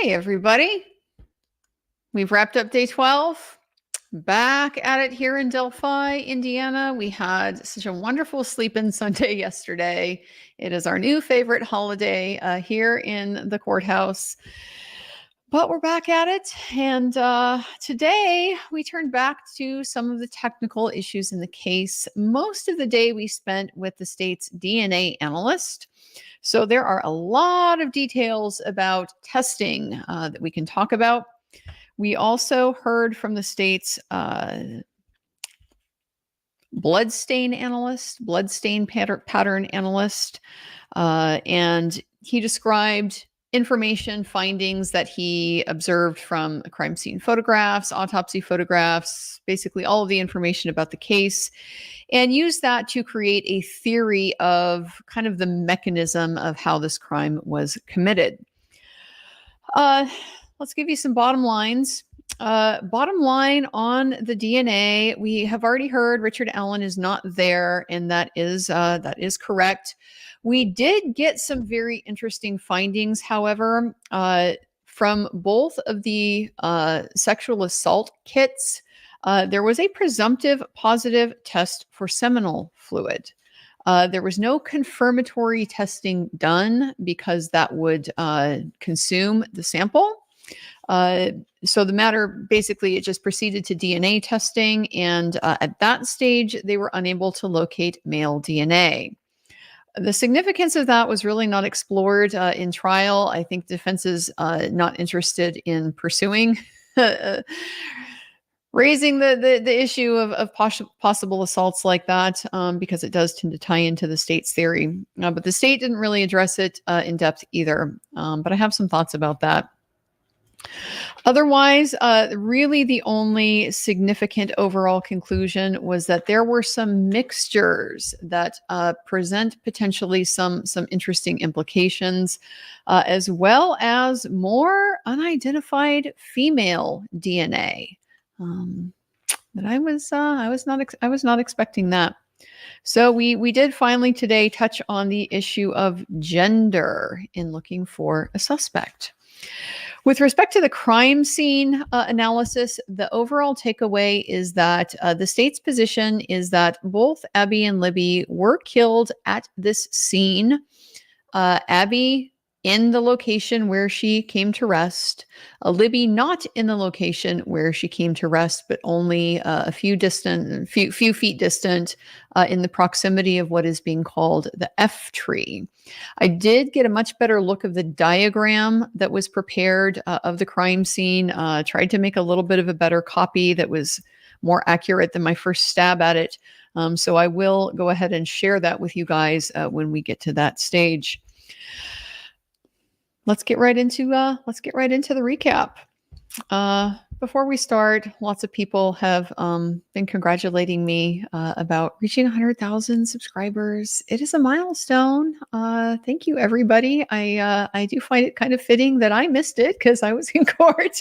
Hey, everybody. We've wrapped up day 12. Back at it here in Delphi, Indiana. We had such a wonderful sleep-in Sunday yesterday. It is our new favorite holiday here in the courthouse. But we're back at it. And today we turned back to some of the technical issues in the case. Most of the day we spent with the state's DNA analyst. So there are a lot of details about testing that we can talk about. We also heard from the state's bloodstain analyst, bloodstain pattern analyst, and he described information findings that he observed from crime scene photographs, autopsy photographs, basically all of the information about the case, and used that to create a theory of kind of the mechanism of how this crime was committed. Let's give you some bottom lines. Bottom line on the DNA, we have already heard Richard Allen is not there, and that is correct. We did get some very interesting findings, however, from both of the sexual assault kits. There was a presumptive positive test for seminal fluid. There was no confirmatory testing done because that would consume the sample. So the matter, basically, it just proceeded to DNA testing. And at that stage, they were unable to locate male DNA. The significance of that was really not explored in trial. I think defense is not interested in pursuing raising the issue of possible assaults like that because it does tend to tie into the state's theory. But the state didn't really address it in depth either. But I have some thoughts about that. Otherwise, really the only significant overall conclusion was that there were some mixtures that present potentially some interesting implications, as well as more unidentified female DNA. But I was not expecting that. So we did finally today touch on the issue of gender in looking for a suspect. With respect to the crime scene analysis, the overall takeaway is that the state's position is that both Abby and Libby were killed at this scene. Abby in the location where she came to rest, Libby not in the location where she came to rest, but only a few feet distant in the proximity of what is being called the F tree. I did get a much better look of the diagram that was prepared of the crime scene, tried to make a little bit of a better copy that was more accurate than my first stab at it. So I will go ahead and share that with you guys when we get to that stage. Let's get right into the recap. Before we start, lots of people have been congratulating me about reaching 100,000 subscribers. It is a milestone. Thank you, everybody. I do find it kind of fitting that I missed it because I was in court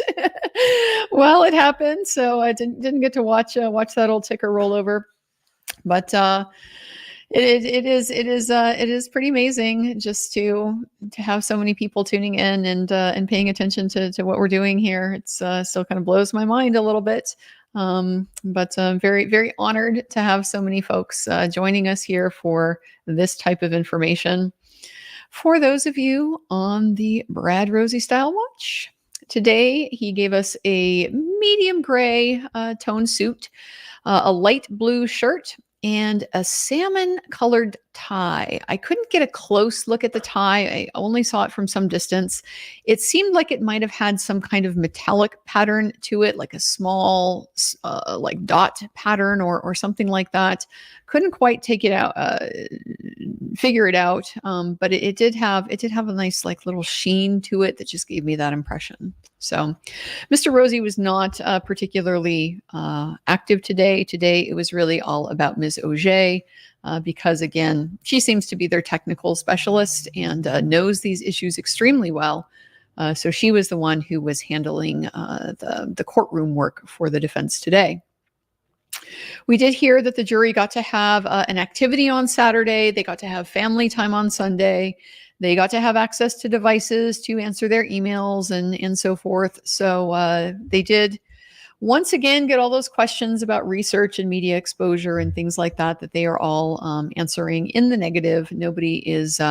while it happened, so I didn't get to watch that old ticker roll over. But it is pretty amazing just to have so many people tuning in and paying attention to what we're doing here. It's still kind of blows my mind a little bit, but I'm very, very honored to have so many folks joining us here for this type of information. For those of you on the Brad Rosie style watch, today he gave us a medium gray tone suit, a light blue shirt, and a salmon colored tie. I couldn't get a close look at the tie. I only saw it from some distance. It seemed like it might have had some kind of metallic pattern to it, like a small like dot pattern or something like that. Couldn't quite take it out, figure it out. But it did have a nice like little sheen to it that just gave me that impression. So Mr. Rosie was not particularly active today. Today, it was really all about Ms. Auger because, again, she seems to be their technical specialist and knows these issues extremely well. So she was the one who was handling the courtroom work for the defense today. We did hear that the jury got to have an activity on Saturday. They got to have family time on Sunday. They got to have access to devices to answer their emails and so forth. So they did once again get all those questions about research and media exposure and things like that they are all answering in the negative. Nobody is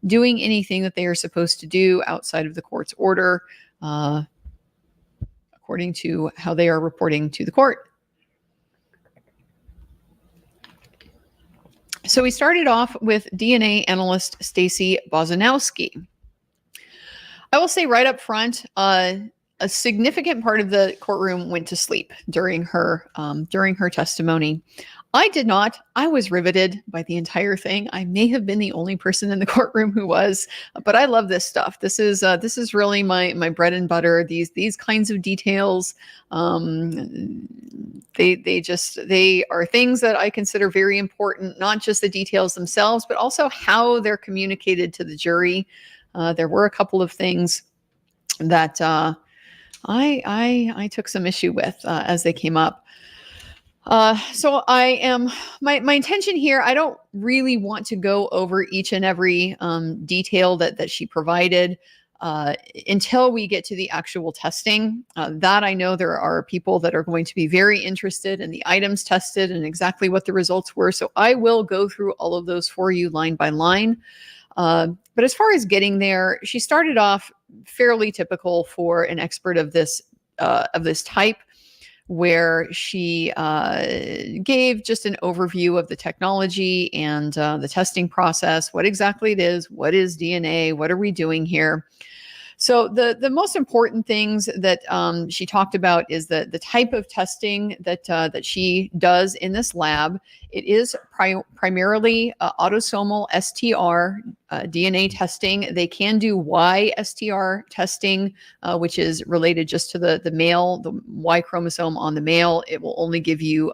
doing anything that they are supposed to do outside of the court's order, according to how they are reporting to the court. So we started off with DNA analyst Stacy Bozanowski. I will say right up front, a significant part of the courtroom went to sleep during her testimony. I did not. I was riveted by the entire thing. I may have been the only person in the courtroom who was, but I love this stuff. This is really my bread and butter. These kinds of details. They are things that I consider very important. Not just the details themselves, but also how they're communicated to the jury. There were a couple of things that I took some issue with as they came up. So my intention here, I don't really want to go over each and every detail that she provided until we get to the actual testing. That I know there are people that are going to be very interested in the items tested and exactly what the results were. So I will go through all of those for you line by line. But as far as getting there, she started off fairly typical for an expert of this type, where she gave just an overview of the technology and the testing process, what exactly it is, what is DNA, what are we doing here. So the most important things that she talked about is the type of testing that she does in this lab. It is primarily autosomal STR DNA testing. They can do Y STR testing, which is related just to the male, the Y chromosome on the male. It will only give you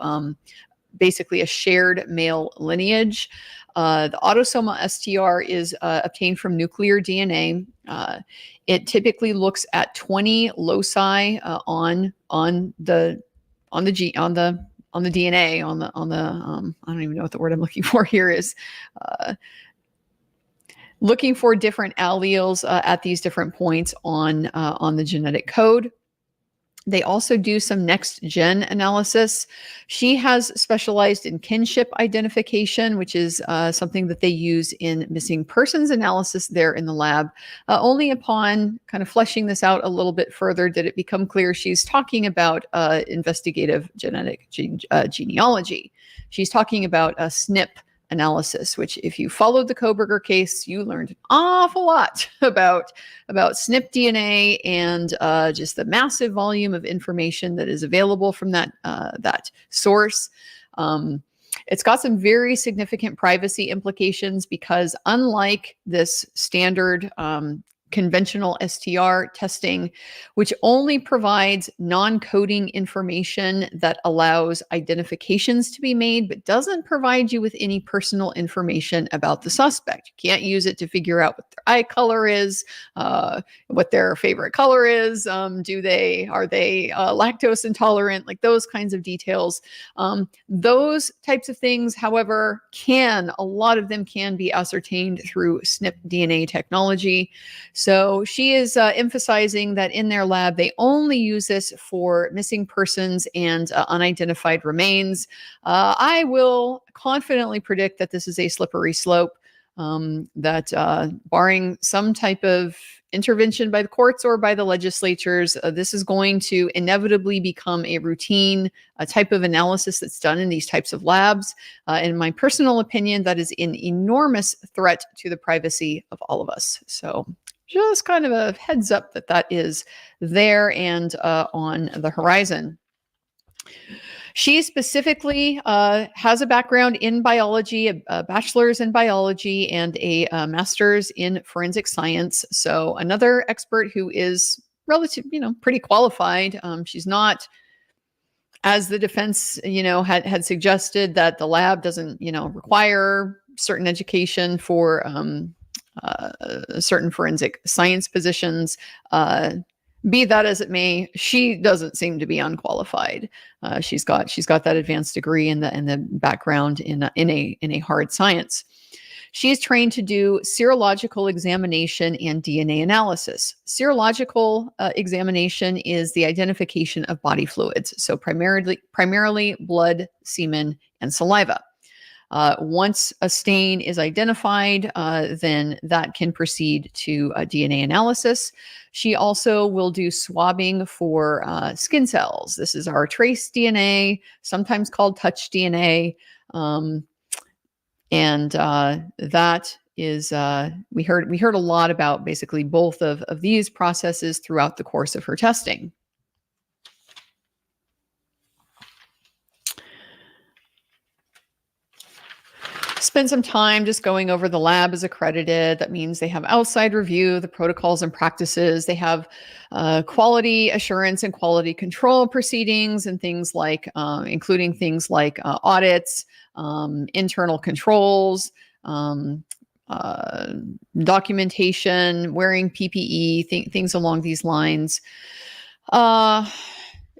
basically a shared male lineage. The autosomal STR is obtained from nuclear DNA. It typically looks at 20 loci on the DNA I don't even know what the word I'm looking for here is. Looking for different alleles at these different points on the genetic code. They also do some next gen analysis. She has specialized in kinship identification, which is something that they use in missing persons analysis there in the lab. Only upon kind of fleshing this out a little bit further did it become clear she's talking about investigative genetic genealogy. She's talking about a SNP analysis, which if you followed the Koberger case, you learned an awful lot about SNP DNA and just the massive volume of information that is available from that source. It's got some very significant privacy implications because unlike this standard conventional STR testing, which only provides non-coding information that allows identifications to be made, but doesn't provide you with any personal information about the suspect. You can't use it to figure out what their eye color is, what their favorite color is. Are they lactose intolerant? Like those kinds of details. Those types of things, however, a lot of them can be ascertained through SNP DNA technology. So she is emphasizing that in their lab, they only use this for missing persons and unidentified remains. I will confidently predict that this is a slippery slope, that barring some type of intervention by the courts or by the legislatures, this is going to inevitably become a routine type of analysis that's done in these types of labs. In my personal opinion, that is an enormous threat to the privacy of all of us. So just kind of a heads up that is there and on the horizon. She specifically has a background in biology, a bachelor's in biology, and a master's in forensic science. So another expert who is relatively, pretty qualified. She's not, as the defense, had suggested, that the lab doesn't, require certain education for certain forensic science positions. Be that as it may, she doesn't seem to be unqualified. She's got that advanced degree and the background in a hard science. She is trained to do serological examination and DNA analysis. Serological examination is the identification of body fluids, so primarily blood, semen, and saliva. Once a stain is identified, then that can proceed to DNA analysis. She also will do swabbing for skin cells. This is our trace DNA, sometimes called touch DNA. And that is, we heard a lot about basically both of these processes throughout the course of her testing. Spend some time just going over the lab is accredited. That means they have outside review, the protocols and practices. They have quality assurance and quality control proceedings and things like, including things like audits, internal controls, documentation, wearing PPE, things along these lines.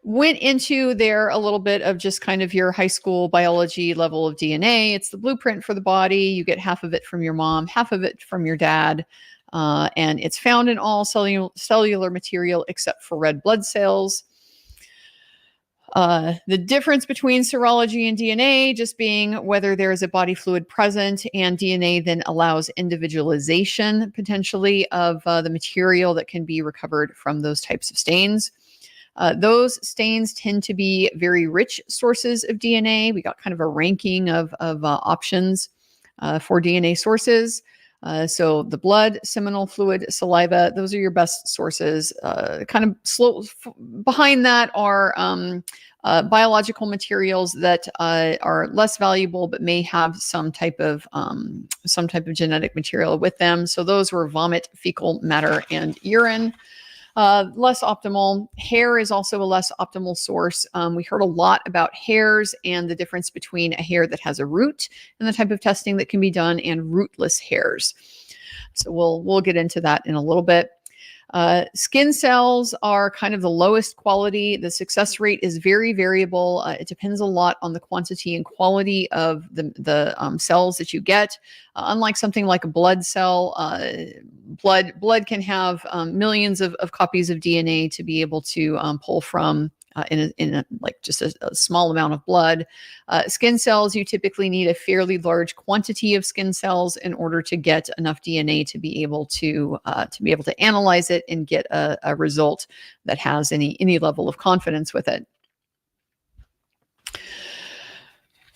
Went into there a little bit of just kind of your high school biology level of DNA. It's the blueprint for the body. You get half of it from your mom, half of it from your dad. And it's found in all cellular material except for red blood cells. The difference between serology and DNA just being whether there is a body fluid present, and DNA then allows individualization potentially of the material that can be recovered from those types of stains. Those stains tend to be very rich sources of DNA. We got kind of a ranking of options for DNA sources. So the blood, seminal fluid, saliva, those are your best sources. Kind of slow behind that are biological materials that are less valuable but may have some type of genetic material with them. So those were vomit, fecal matter, and urine. Less optimal. Hair is also a less optimal source. We heard a lot about hairs and the difference between a hair that has a root and the type of testing that can be done, and rootless hairs. So we'll get into that in a little bit. Skin cells are kind of the lowest quality. The success rate is very variable. It depends a lot on the quantity and quality of the cells that you get. Unlike something like a blood cell, blood can have millions of copies of DNA to be able to pull from in a like just a small amount of blood. Skin cells, you typically need a fairly large quantity of skin cells in order to get enough DNA to be able to analyze it and get a result that has any level of confidence with it.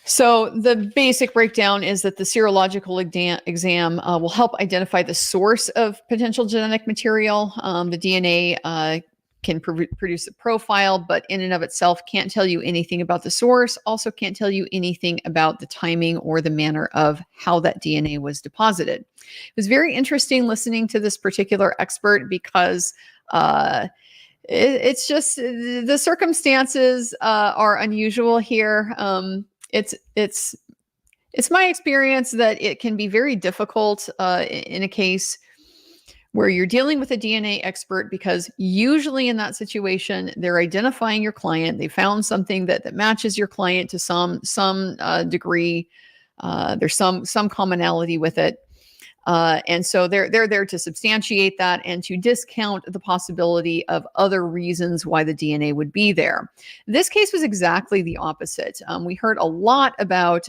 So the basic breakdown is that the serological exam will help identify the source of potential genetic material. The DNA can produce a profile, but in and of itself can't tell you anything about the source, also can't tell you anything about the timing or the manner of how that DNA was deposited. It was very interesting listening to this particular expert because it's just the circumstances are unusual here. It's my experience that it can be very difficult in a case where you're dealing with a DNA expert, because usually in that situation, they're identifying your client. They found something that matches your client to some degree. There's some commonality with it. And so they're there to substantiate that and to discount the possibility of other reasons why the DNA would be there. This case was exactly the opposite. We heard a lot about,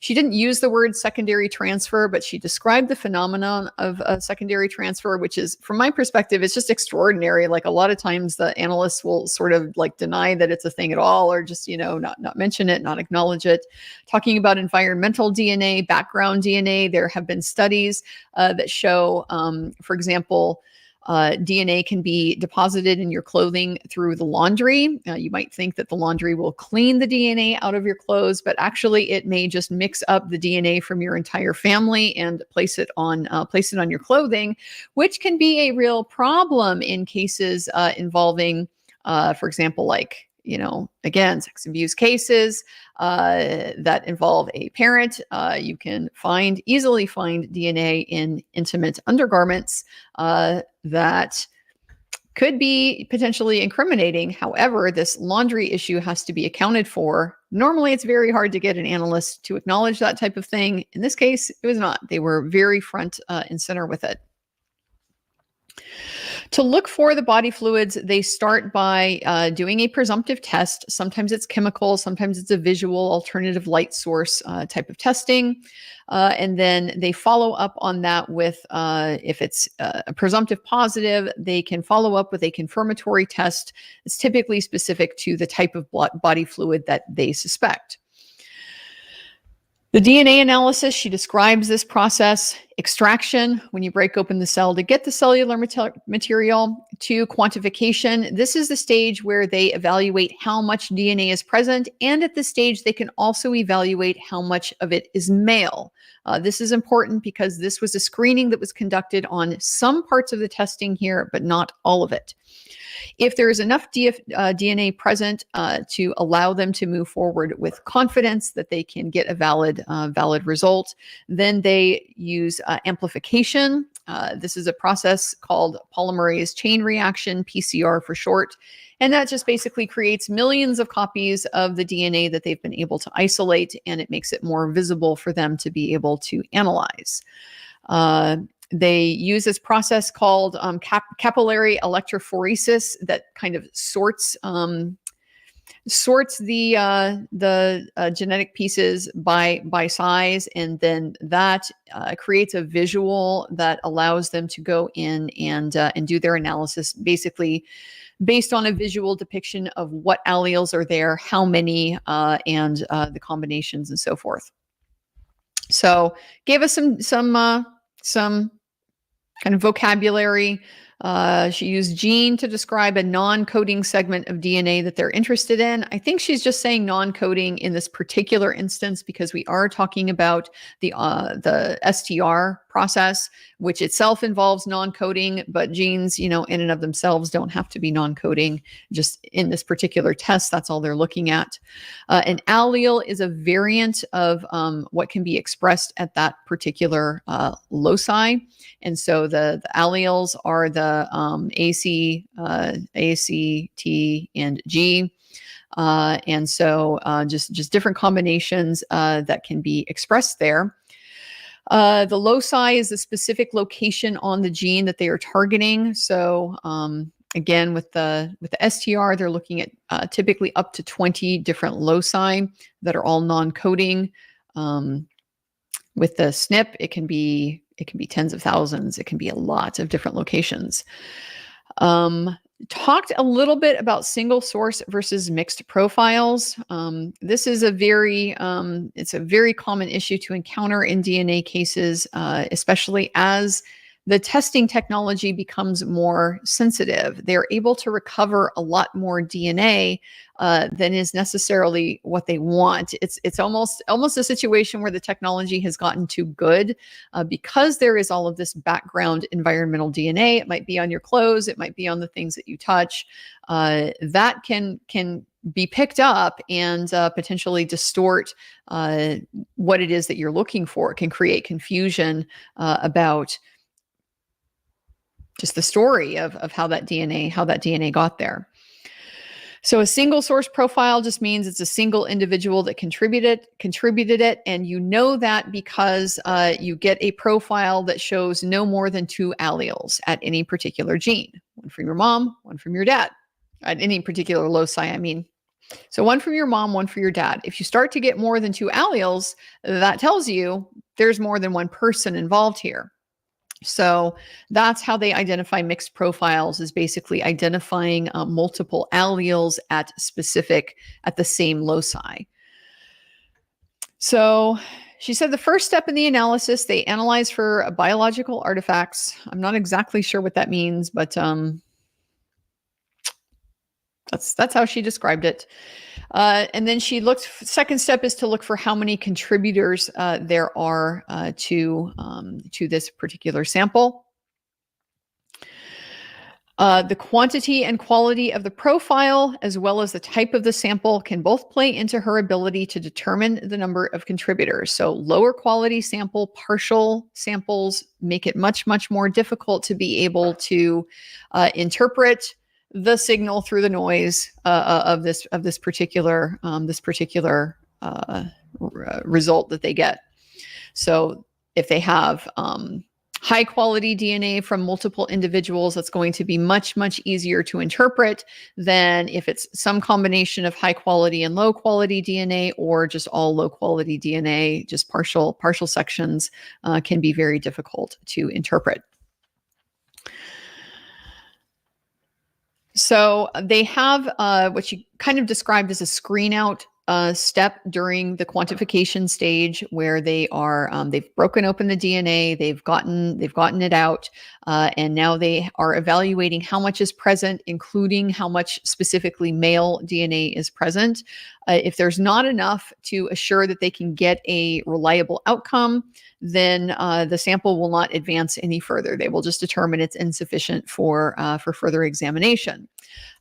she didn't use the word secondary transfer, but she described the phenomenon of a secondary transfer, which is, from my perspective, it's just extraordinary. Like a lot of times the analysts will sort of like deny that it's a thing at all, or just, not mention it, not acknowledge it. Talking about environmental DNA, background DNA, there have been studies that show, for example, DNA can be deposited in your clothing through the laundry. You might think that the laundry will clean the DNA out of your clothes, but actually it may just mix up the DNA from your entire family and place it on your clothing, which can be a real problem in cases involving, for example, like, again, sex abuse cases that involve a parent. You can easily find DNA in intimate undergarments that could be potentially incriminating. However, this laundry issue has to be accounted for. Normally, it's very hard to get an analyst to acknowledge that type of thing. In this case, it was not. They were very front and center with it. To look for the body fluids, they start by doing a presumptive test. Sometimes it's chemical, sometimes it's a visual alternative light source type of testing. And then they follow up on that with, if it's a presumptive positive, they can follow up with a confirmatory test. It's typically specific to the type of body fluid that they suspect. The DNA analysis, she describes this process: extraction, when you break open the cell to get the cellular material, to quantification. This is the stage where they evaluate how much DNA is present, and at this stage, they can also evaluate how much of it is male. This is important because this was a screening that was conducted on some parts of the testing here, but not all of it. If there is enough DNA present to allow them to move forward with confidence that they can get a valid result, then they use amplification. This is a process called polymerase chain reaction, PCR for short. And that just basically creates millions of copies of the DNA that they've been able to isolate, and it makes it more visible for them to be able to analyze. They use this process called capillary electrophoresis that kind of sorts the genetic pieces by size, and then that creates a visual that allows them to go in and do their analysis, basically based on a visual depiction of what alleles are there, how many, and the combinations and so forth. So gave us some kind of vocabulary. She used gene to describe a non-coding segment of DNA that they're interested in. I think she's just saying non-coding in this particular instance because we are talking about the STR process, which itself involves non-coding, but genes, in and of themselves don't have to be non-coding. Just in this particular test, that's all they're looking at. An allele is a variant of what can be expressed at that particular loci. And so the alleles are the A, C, T, and G. And so just different combinations that can be expressed there. The loci is the specific location on the gene that they are targeting. So again, with the STR, they're looking at typically up to 20 different loci that are all non-coding. With the SNP, it can be tens of thousands. It can be a lot of different locations. Talked a little bit about single source versus mixed profiles. This is it's a very common issue to encounter in DNA cases, especially as the testing technology becomes more sensitive. They're able to recover a lot more DNA than is necessarily what they want. It's almost a situation where the technology has gotten too good because there is all of this background environmental DNA. It might be on your clothes, it might be on the things that you touch. That can be picked up and potentially distort what it is that you're looking for. It can create confusion about just the story of how that DNA got there. So a single source profile just means it's a single individual that contributed it. And you know that because you get a profile that shows no more than 2 alleles at any particular gene. One from your mom, one from your dad. At any particular loci, I mean. So one from your mom, one for your dad. If you start to get more than 2 alleles, that tells you there's more than one person involved here. So that's how they identify mixed profiles, is basically identifying multiple alleles at the same loci. So she said the first step in the analysis, they analyze for biological artifacts. I'm not exactly sure what that means, but that's how she described it. And then second step is to look for how many contributors there are to this particular sample. The quantity and quality of the profile, as well as the type of the sample, can both play into her ability to determine the number of contributors. So lower quality sample, partial samples make it much, much more difficult to be able to interpret the signal through the noise of this particular result that they get. So if they have high quality DNA from multiple individuals, that's going to be much, much easier to interpret than if it's some combination of high quality and low quality DNA, or just all low quality DNA. Just partial sections can be very difficult to interpret. So they have what she kind of described as a screen out step during the quantification stage, where they are they've broken open the DNA, they've gotten it out, and now they are evaluating how much is present, including how much specifically male DNA is present. If there's not enough to assure that they can get a reliable outcome, then the sample will not advance any further. They will just determine it's insufficient for further examination.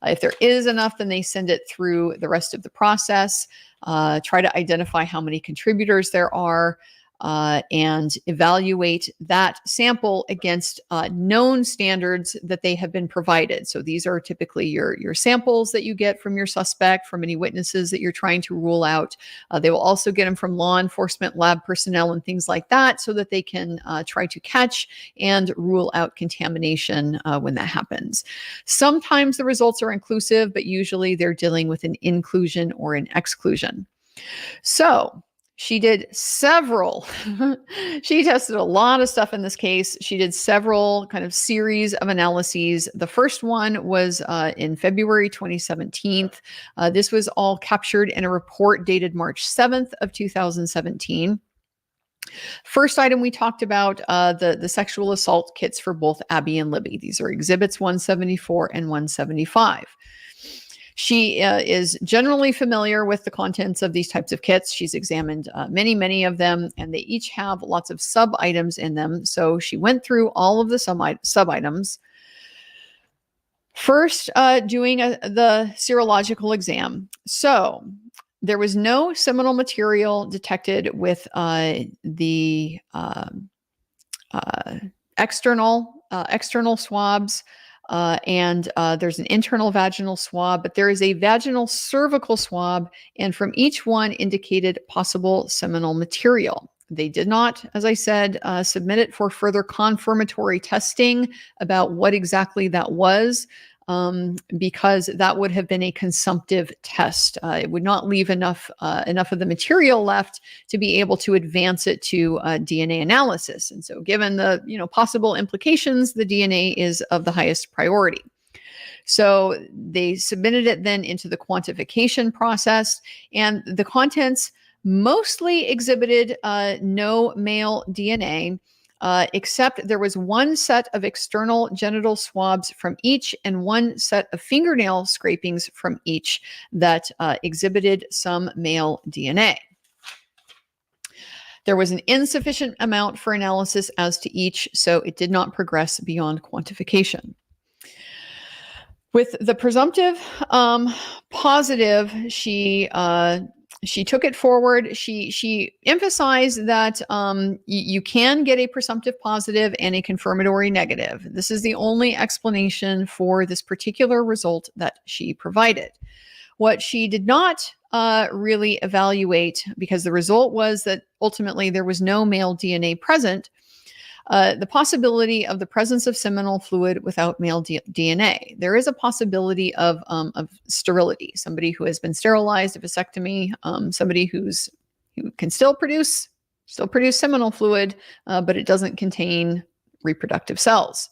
If there is enough, then they send it through the rest of the process, try to identify how many contributors there are, and evaluate that sample against known standards that they have been provided. So these are typically your samples that you get from your suspect, from any witnesses that you're trying to rule out. They will also get them from law enforcement, lab personnel, and things like that, so that they can try to catch and rule out contamination when that happens. Sometimes the results are inclusive, but usually they're dealing with an inclusion or an exclusion. So she did several, she tested a lot of stuff in this case. She did several kind of series of analyses. The first one was in February 2017. This was all captured in a report dated March 7th of 2017. First item we talked about, the sexual assault kits for both Abby and Libby. These are exhibits 174 and 175. She is generally familiar with the contents of these types of kits. She's examined many of them, and they each have lots of sub-items in them. So she went through all of the sub-items. First, doing the serological exam. So there was no seminal material detected with the external swabs. And there's an internal vaginal swab, but there is a vaginal cervical swab, and from each one indicated possible seminal material. They did not, as I said, submit it for further confirmatory testing about what exactly that was, because that would have been a consumptive test. It would not leave enough of the material left to be able to advance it to DNA analysis. And so, given the possible implications, the DNA is of the highest priority. So they submitted it then into the quantification process, and the contents mostly exhibited no male DNA. Except there was one set of external genital swabs from each and one set of fingernail scrapings from each that exhibited some male DNA. There was an insufficient amount for analysis as to each, so it did not progress beyond quantification. With the presumptive positive, she took it forward. She emphasized that you can get a presumptive positive and a confirmatory negative. This is the only explanation for this particular result that she provided. What she did not really evaluate, because the result was that ultimately there was no male DNA present, the possibility of the presence of seminal fluid without male DNA. There is a possibility of sterility. Somebody who has been sterilized, a vasectomy, somebody who can still produce seminal fluid, but it doesn't contain reproductive cells.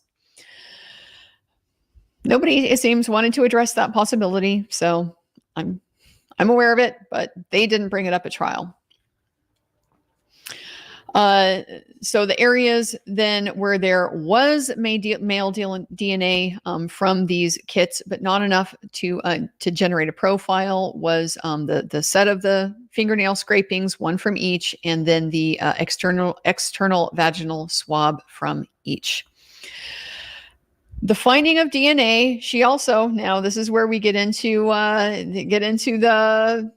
Nobody, it seems, wanted to address that possibility, so I'm aware of it, but they didn't bring it up at trial. So the areas then where there was male DNA from these kits, but not enough to generate a profile, was the set of the fingernail scrapings, one from each, and then the external vaginal swab from each. The finding of DNA, she also, now this is where we get into the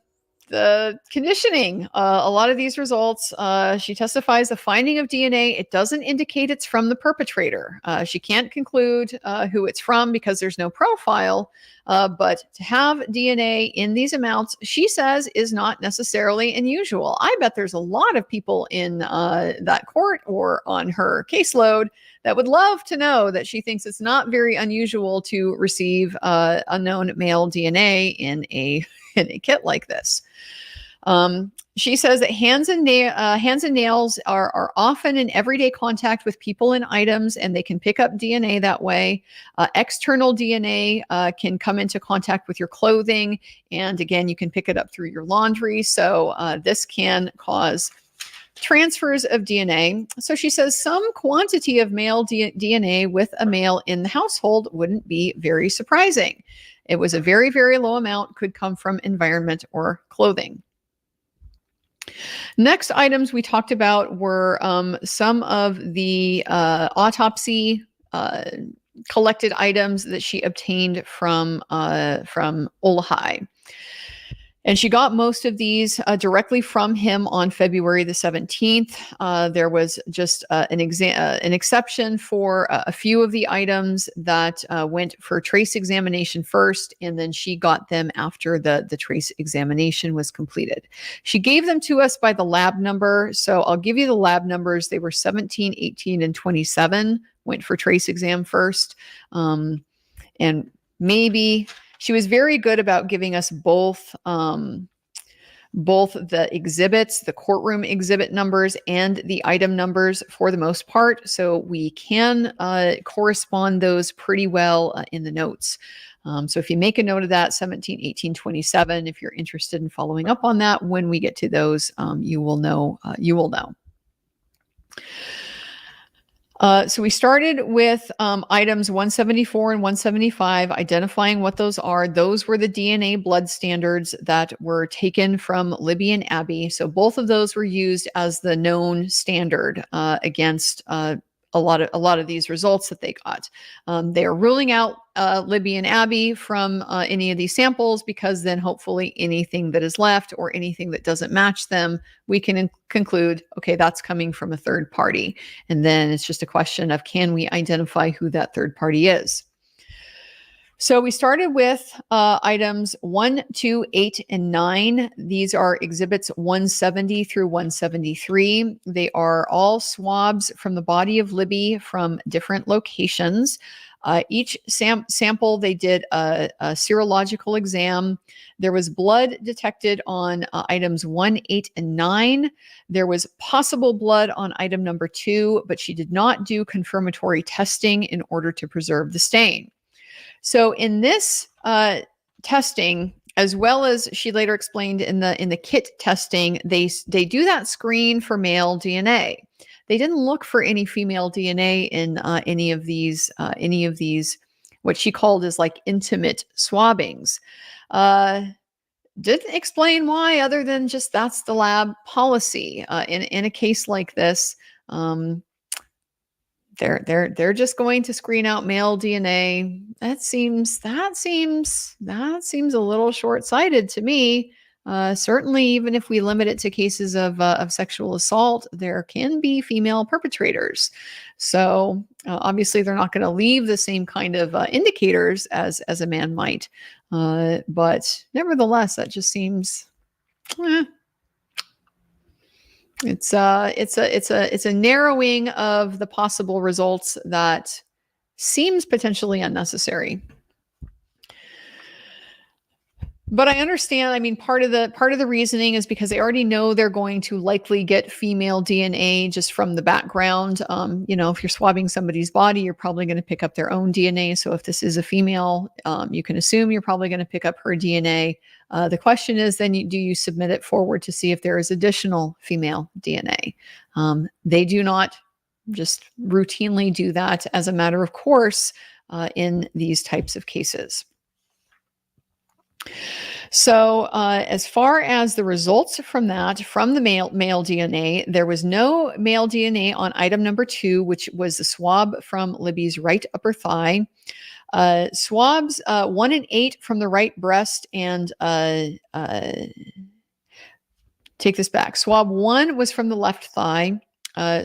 the conditioning. A lot of these results, she testifies the finding of DNA, it doesn't indicate it's from the perpetrator. She can't conclude who it's from because there's no profile. But to have DNA in these amounts, she says, is not necessarily unusual. I bet there's a lot of people in that court or on her caseload that would love to know that she thinks it's not very unusual to receive unknown male DNA in a kit like this. She says that hands and nails are often in everyday contact with people and items, and they can pick up DNA that way. External DNA can come into contact with your clothing, and again, you can pick it up through your laundry. So this can cause transfers of DNA. So she says some quantity of male DNA with a male in the household wouldn't be very surprising. It was a very, very low amount, could come from environment or clothing. Next items we talked about were some of the autopsy collected items that she obtained from Olahai. And she got most of these directly from him on February the 17th. There was just an exception for a few of the items that went for trace examination first, and then she got them after the trace examination was completed. She gave them to us by the lab number. So I'll give you the lab numbers. They were 17, 18, and 27, went for trace exam first. And maybe... She was very good about giving us both the exhibits, the courtroom exhibit numbers, and the item numbers for the most part. So we can correspond those pretty well in the notes. So if you make a note of that, 17, 18, 27, if you're interested in following up on that, when we get to those, you will know. So we started with items 174 and 175, identifying what those are. Those were the DNA blood standards that were taken from Libby and Abby. So both of those were used as the known standard against a lot of these results that they got. They are ruling out Libby and Abby from any of these samples, because then hopefully anything that is left or anything that doesn't match them, we can conclude, okay, that's coming from a third party. And then it's just a question of, can we identify who that third party is? So we started with items 1, 2, 8, and 9. These are exhibits 170 through 173. They are all swabs from the body of Libby from different locations. Each sample, they did a serological exam. There was blood detected on items 1, 8, and 9. There was possible blood on item number 2, but she did not do confirmatory testing in order to preserve the stain. So in this testing, as well as she later explained in the kit testing, they do that screen for male DNA. They didn't look for any female DNA in any of these what she called as like intimate swabbings. Didn't explain why, other than just that's the lab policy. In a case like this, they're just going to screen out male DNA. That seems a little short-sighted to me. Certainly, even if we limit it to cases of sexual assault, there can be female perpetrators. So obviously, they're not going to leave the same kind of indicators as a man might. But nevertheless, that just seems. It's a narrowing of the possible results that seems potentially unnecessary. But I understand. I mean, part of the reasoning is because they already know they're going to likely get female DNA just from the background. If you're swabbing somebody's body, you're probably going to pick up their own DNA. So if this is a female, you can assume you're probably going to pick up her DNA. The question is then, do you submit it forward to see if there is additional female DNA? They do not just routinely do that as a matter of course in these types of cases. So as far as the results from the male DNA, there was no male DNA on item number 2, which was the swab from Libby's right upper thigh. Swabs 1 and 8 from the right breast and take this back. Swab 1 was from the left thigh.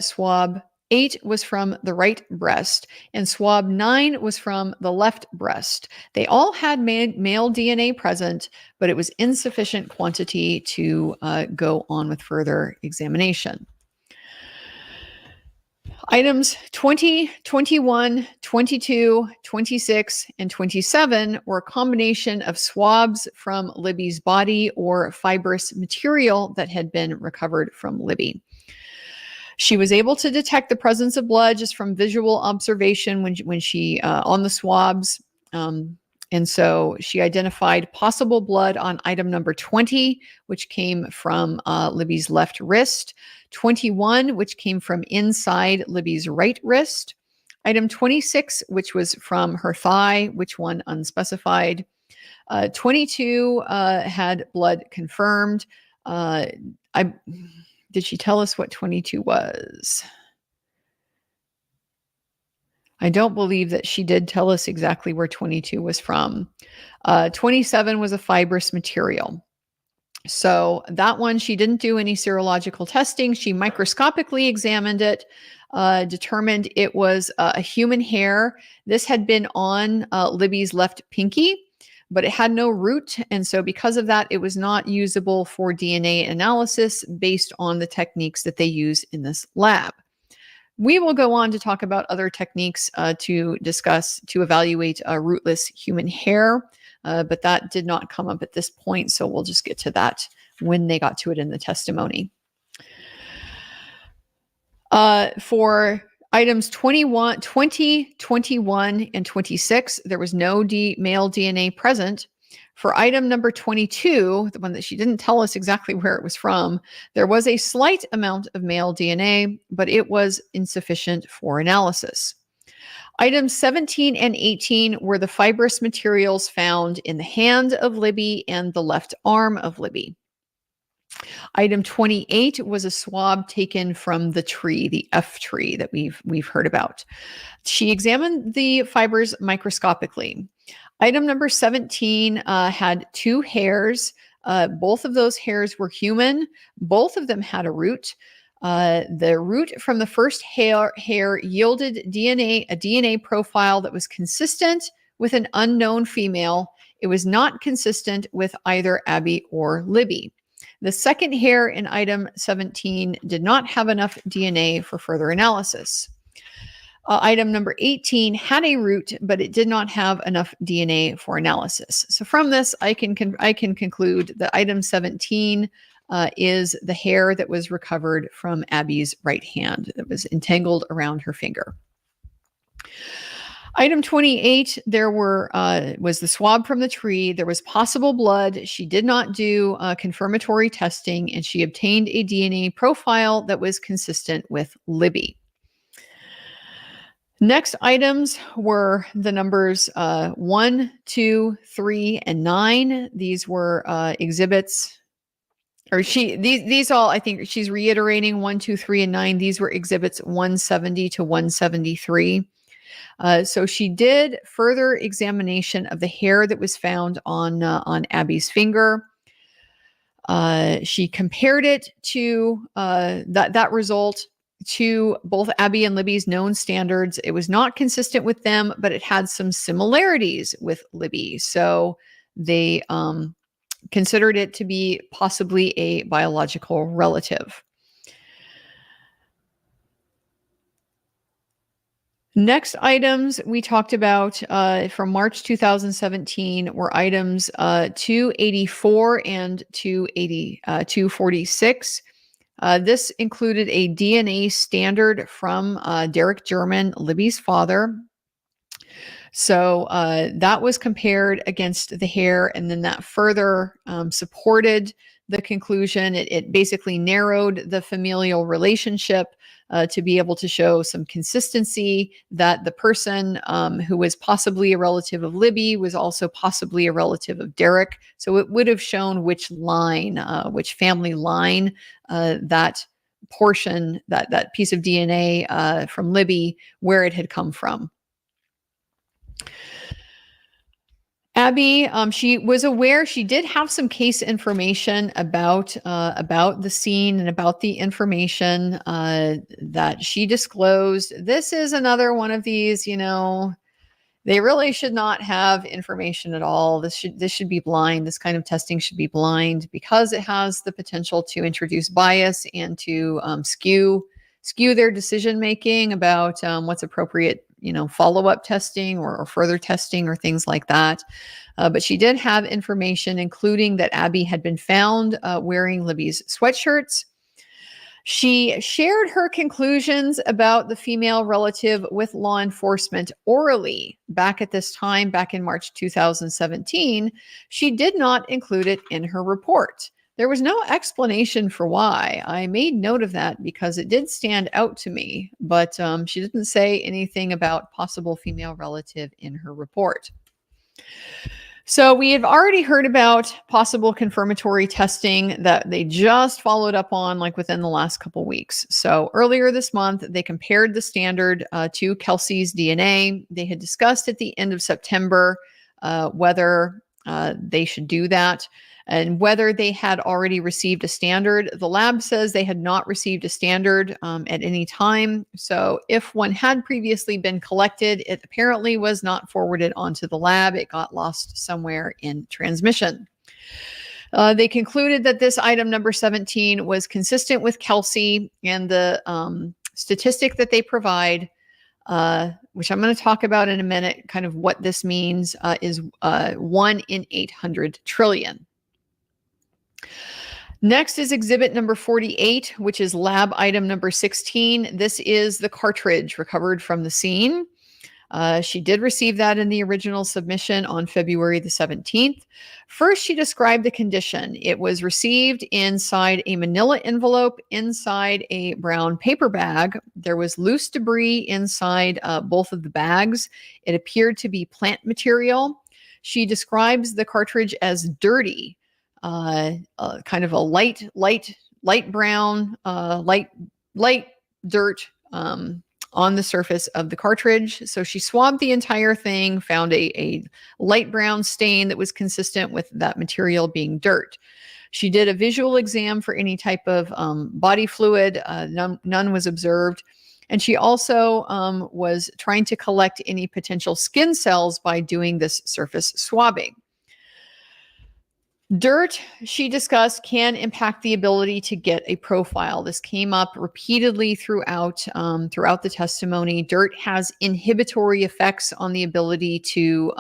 Swab 8 was from the right breast, and swab 9 was from the left breast. They all had male DNA present, but it was insufficient quantity to go on with further examination. Items 20, 21, 22, 26, and 27 were a combination of swabs from Libby's body or fibrous material that had been recovered from Libby. She was able to detect the presence of blood just from visual observation when she on the swabs. And so she identified possible blood on item number 20, which came from Libby's left wrist, 21, which came from inside Libby's right wrist, item 26, which was from her thigh, which one unspecified. 22 had blood confirmed. Did she tell us what 22 was? I don't believe that she did tell us exactly where 22 was from. 27 was a fibrous material. So that one, she didn't do any serological testing. She microscopically examined it, determined it was a human hair. This had been on Libby's left pinky, but it had no root. And so because of that, it was not usable for DNA analysis based on the techniques that they use in this lab. We will go on to talk about other techniques to evaluate rootless human hair, but that did not come up at this point. So we'll just get to that when they got to it in the testimony. For items 20, 21, and 26, there was no male DNA present. For item number 22, the one that she didn't tell us exactly where it was from, there was a slight amount of male DNA, but it was insufficient for analysis. Items 17 and 18 were the fibrous materials found in the hand of Libby and the left arm of Libby. Item 28 was a swab taken from the tree, the F tree that we've heard about. She examined the fibers microscopically. Item number 17 had 2 hairs. Both of those hairs were human. Both of them had a root. The root from the first hair yielded a DNA profile that was consistent with an unknown female. It was not consistent with either Abby or Libby. The second hair in item 17 did not have enough DNA for further analysis. Item number 18 had a root, but it did not have enough DNA for analysis. So from this, I can conclude that item 17 is the hair that was recovered from Abby's right hand that was entangled around her finger. Item 28, there was the swab from the tree. There was possible blood. She did not do confirmatory testing, and she obtained a DNA profile that was consistent with Libby. Next items were the numbers 1, 2, 3, and 9. These were exhibits, or these all, I think she's reiterating 1, 2, 3, and 9. These were exhibits 170 to 173. So she did further examination of the hair that was found on Abby's finger. She compared it to that result to both Abby and Libby's known standards. It was not consistent with them, but it had some similarities with Libby. So they considered it to be possibly a biological relative. Next items we talked about from March 2017 were items 284 and 246. This included a DNA standard from Derek German, Libby's father. So that was compared against the hair, and then that further supported the conclusion. It basically narrowed the familial relationship to be able to show some consistency that the person who was possibly a relative of Libby was also possibly a relative of Derek. So it would have shown which line, which family line that portion, that piece of DNA from Libby, where it had come from. Abby, she was aware. She did have some case information about the scene and about the information that she disclosed. This is another one of these, they really should not have information at all. This should be blind. This kind of testing should be blind because it has the potential to introduce bias and to skew their decision making about what's appropriate, follow-up testing or further testing or things like that. But she did have information, including that Abby had been found wearing Libby's sweatshirts. She shared her conclusions about the female relative with law enforcement orally back at this time, back in March 2017. She did not include it in her report. There was no explanation for why. I made note of that because it did stand out to me, but she didn't say anything about possible female relative in her report. So we have already heard about possible confirmatory testing that they just followed up on like within the last couple weeks. So earlier this month, they compared the standard to Kelsey's DNA. They had discussed at the end of September whether they should do that and whether they had already received a standard. The lab says they had not received a standard at any time. So if one had previously been collected, it apparently was not forwarded onto the lab. It got lost somewhere in transmission. They concluded that this item number 17 was consistent with Kelsey, and the statistic that they provide, which I'm going to talk about in a minute, kind of what this means, is 1 in 800 trillion. Next is exhibit number 48, which is lab item number 16. This is the cartridge recovered from the scene. She did receive that in the original submission on February the 17th. First, she described the condition. It was received inside a manila envelope, inside a brown paper bag. There was loose debris inside both of the bags. It appeared to be plant material. She describes the cartridge as dirty. Kind of a light brown, light dirt on the surface of the cartridge. So she swabbed the entire thing, found a light brown stain that was consistent with that material being dirt. She did a visual exam for any type of body fluid. None was observed. And she also was trying to collect any potential skin cells by doing this surface swabbing. Dirt, she discussed, can impact the ability to get a profile. This came up repeatedly throughout the testimony. Dirt has inhibitory effects on the ability to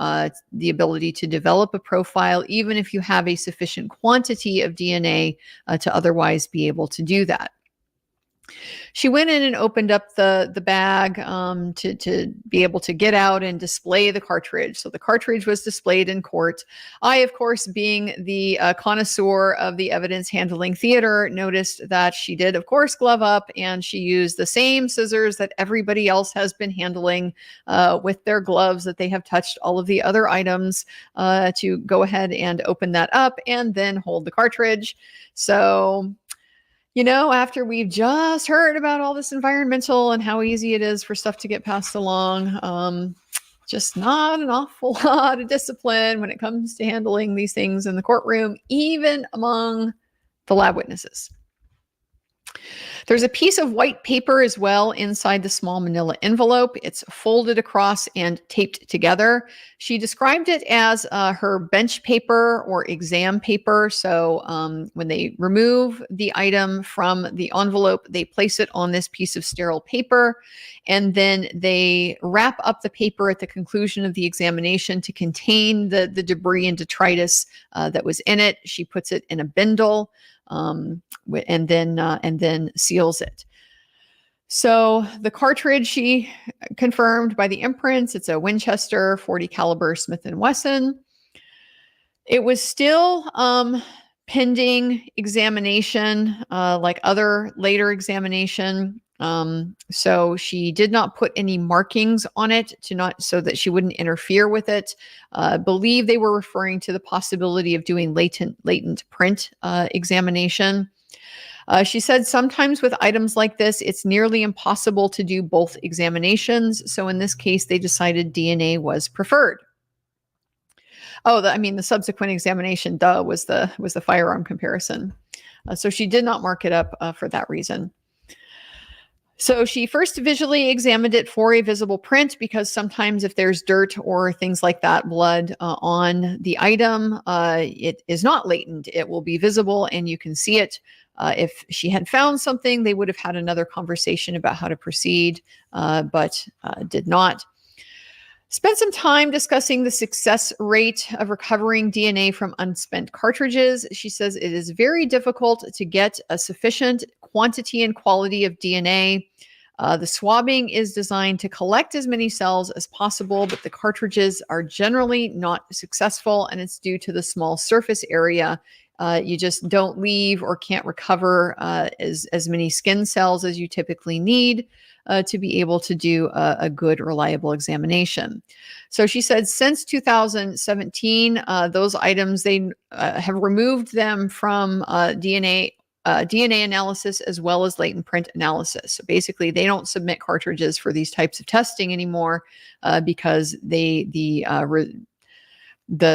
develop a profile, even if you have a sufficient quantity of DNA to otherwise be able to do that. She went in and opened up the bag to be able to get out and display the cartridge. So the cartridge was displayed in court. I, of course, being the connoisseur of the evidence handling theater, noticed that she did, of course, glove up, and she used the same scissors that everybody else has been handling with their gloves that they have touched all of the other items to go ahead and open that up and then hold the cartridge. So, after we've just heard about all this environmental and how easy it is for stuff to get passed along, just not an awful lot of discipline when it comes to handling these things in the courtroom, even among the lab witnesses. There's a piece of white paper as well inside the small manila envelope. It's folded across and taped together. She described it as her bench paper or exam paper. So when they remove the item from the envelope, they place it on this piece of sterile paper, and then they wrap up the paper at the conclusion of the examination to contain the debris and detritus that was in it. She puts it in a bindle. And then seals it. So the cartridge, she confirmed by the imprints, it's a Winchester 40 caliber Smith & Wesson. It was still pending examination, like other later examination. So she did not put any markings on it so that she wouldn't interfere with it. Believe they were referring to the possibility of doing latent print examination. She said sometimes with items like this, it's nearly impossible to do both examinations. So in this case, they decided DNA was preferred. Oh, I mean, the subsequent examination, was the firearm comparison. So she did not mark it up for that reason. So she first visually examined it for a visible print, because sometimes if there's dirt or things like that, blood on the item, it is not latent. It will be visible and you can see it. If she had found something, they would have had another conversation about how to proceed, but did not. Spent some time discussing the success rate of recovering DNA from unspent cartridges. She says it is very difficult to get a sufficient quantity and quality of DNA. The swabbing is designed to collect as many cells as possible, but the cartridges are generally not successful, and it's due to the small surface area. You just don't leave or can't recover as many skin cells as you typically need to be able to do a good, reliable examination. So she said since 2017, those items, they have removed them from DNA analysis as well as latent print analysis. So basically, they don't submit cartridges for these types of testing anymore because the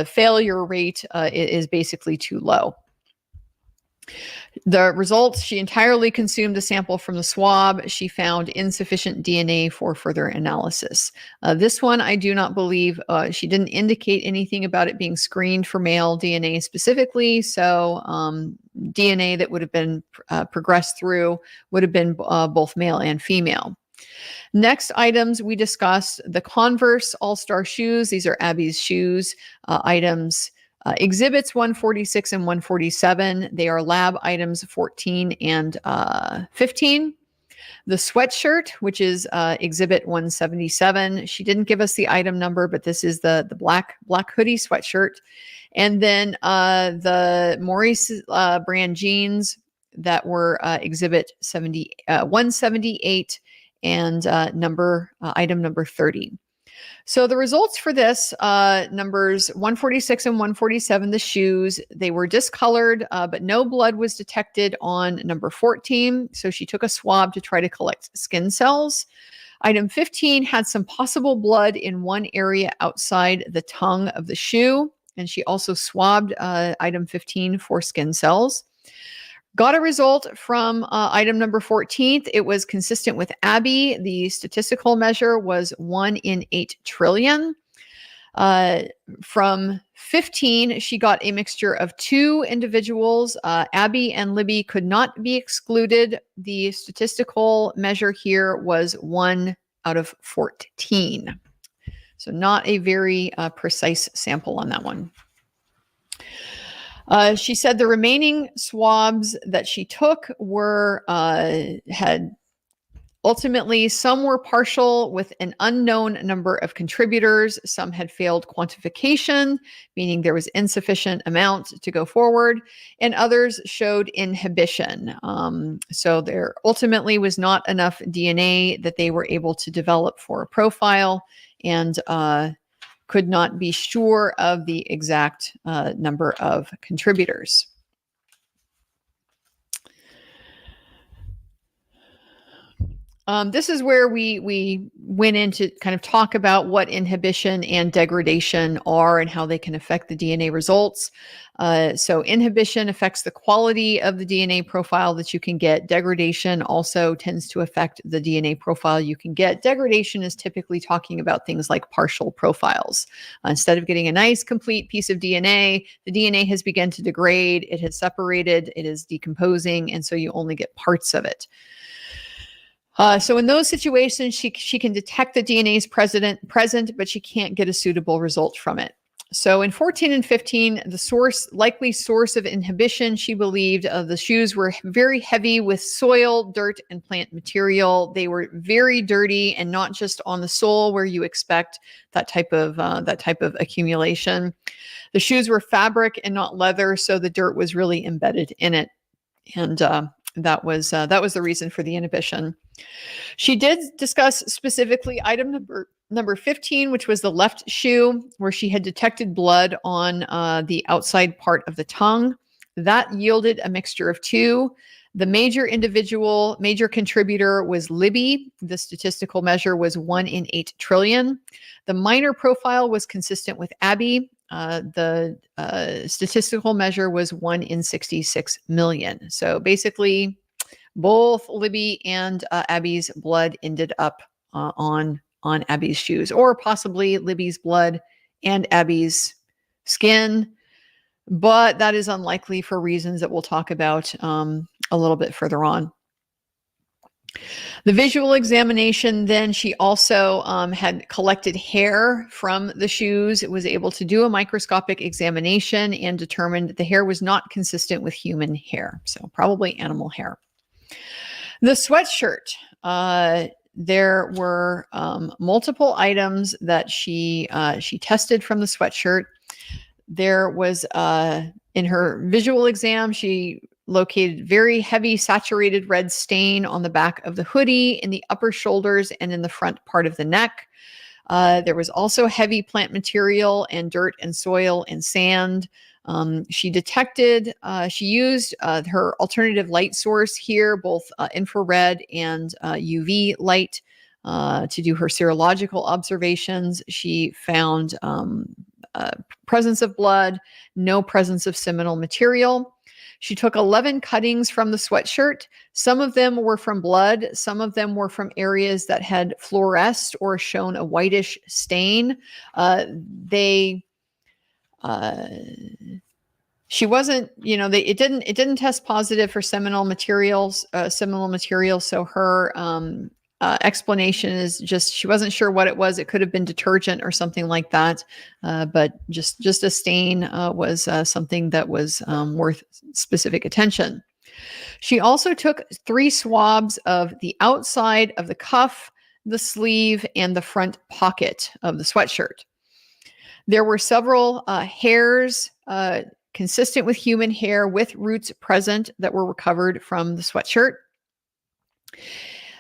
failure rate is basically too low. The results, she entirely consumed a sample from the swab. She found insufficient DNA for further analysis. This one, I do not believe, she didn't indicate anything about it being screened for male DNA specifically. So DNA that would have been progressed through would have been both male and female. Next items we discussed, the Converse All-Star shoes. These are Abby's shoes items. Exhibits 146 and 147. They are lab items 14 and 15. The sweatshirt, which is exhibit 177. She didn't give us the item number, but this is the black hoodie sweatshirt. And then the Maurice brand jeans that were exhibit 178 and item number 30. So the results for this, numbers 146 and 147, the shoes, they were discolored, but no blood was detected on number 14. So she took a swab to try to collect skin cells. Item 15 had some possible blood in one area outside the tongue of the shoe. And she also swabbed item 15 for skin cells. Got a result from item number 14. It was consistent with Abby. The statistical measure was 1 in 8 trillion. From 15, she got a mixture of 2 individuals. Abby and Libby could not be excluded. The statistical measure here was 1 out of 14. So not a very precise sample on that one. She said the remaining swabs that she took were had ultimately, some were partial with an unknown number of contributors. Some had failed quantification, meaning there was insufficient amount to go forward, and others showed inhibition. So there ultimately was not enough DNA that they were able to develop for a profile, and could not be sure of the exact number of contributors. This is where we went in to kind of talk about what inhibition and degradation are and how they can affect the DNA results. So inhibition affects the quality of the DNA profile that you can get. Degradation also tends to affect the DNA profile you can get. Degradation is typically talking about things like partial profiles. Instead of getting a nice complete piece of DNA, the DNA has begun to degrade, it has separated, it is decomposing, and so you only get parts of it. So in those situations, she can detect the DNA is present, but she can't get a suitable result from it. So in 14 and 15, the likely source of inhibition, she believed the shoes were very heavy with soil, dirt, and plant material. They were very dirty, and not just on the sole where you expect that type of accumulation. The shoes were fabric and not leather, so the dirt was really embedded in it, and that was the reason for the inhibition. She did discuss specifically item number 15, which was the left shoe, where she had detected blood on the outside part of the tongue. That yielded a mixture of 2. The major contributor was Libby. The statistical measure was 1 in 8 trillion. The minor profile was consistent with Abby. The statistical measure was 1 in 66 million. So basically, both Libby and Abby's blood ended up on Abby's shoes, or possibly Libby's blood and Abby's skin. But that is unlikely for reasons that we'll talk about a little bit further on. The visual examination, then she also had collected hair from the shoes. It was able to do a microscopic examination and determined that the hair was not consistent with human hair, so probably animal hair. The sweatshirt, there were multiple items that she tested from the sweatshirt. There was, in her visual exam, she located very heavy saturated red stain on the back of the hoodie, in the upper shoulders, and in the front part of the neck. There was also heavy plant material and dirt and soil and sand. She used her alternative light source here, both infrared and UV light, to do her serological observations. She found presence of blood, no presence of seminal material. She took 11 cuttings from the sweatshirt. Some of them were from blood. Some of them were from areas that had fluoresced or shown a whitish stain. She wasn't, it didn't test positive for seminal materials. So her explanation is just she wasn't sure what it was. It could have been detergent or something like that, but just a stain was something that was worth specific attention. She also took 3 swabs of the outside of the cuff, the sleeve, and the front pocket of the sweatshirt. There were several hairs consistent with human hair with roots present that were recovered from the sweatshirt.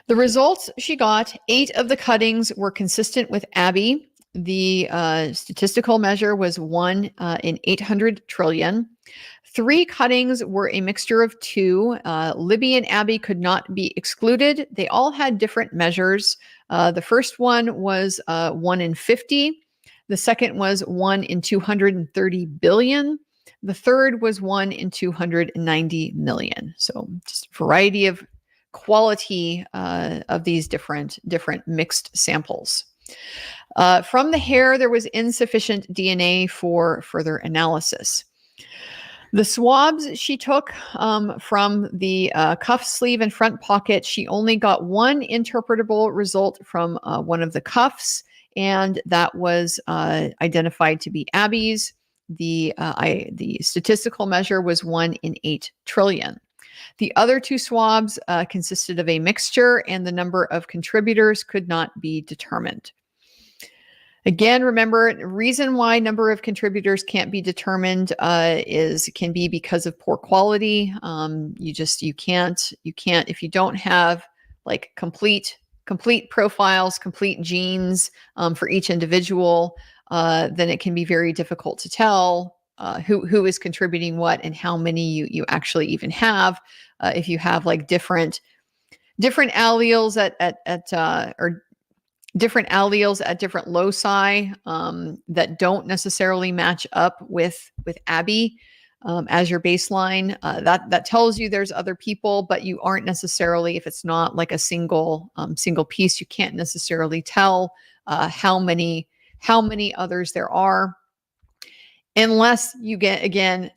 The results she got, 8 of the cuttings were consistent with Abby. The statistical measure was 1 in 800 trillion. 3 cuttings were a mixture of 2. Libby and Abby could not be excluded. They all had different measures. The first one was 1 in 50. The second was 1 in 230 billion. The third was 1 in 290 million. So just a variety of quality of these different mixed samples. From the hair, there was insufficient DNA for further analysis. The swabs she took from the cuff, sleeve, and front pocket, she only got 1 interpretable result from one of the cuffs, and that was identified to be Abby's. The statistical measure was 1 in 8 trillion. The other 2 swabs consisted of a mixture, and the number of contributors could not be determined. Again, remember, the reason why number of contributors can't be determined can be because of poor quality. You can't if you don't have like complete profiles, complete genes for each individual, then it can be very difficult to tell who is contributing what and how many you actually even have. If you have like different alleles or different alleles at different loci that don't necessarily match up with Abby as your baseline, that tells you there's other people, but you aren't necessarily, if it's not like a single piece, you can't necessarily tell how many others there are, unless you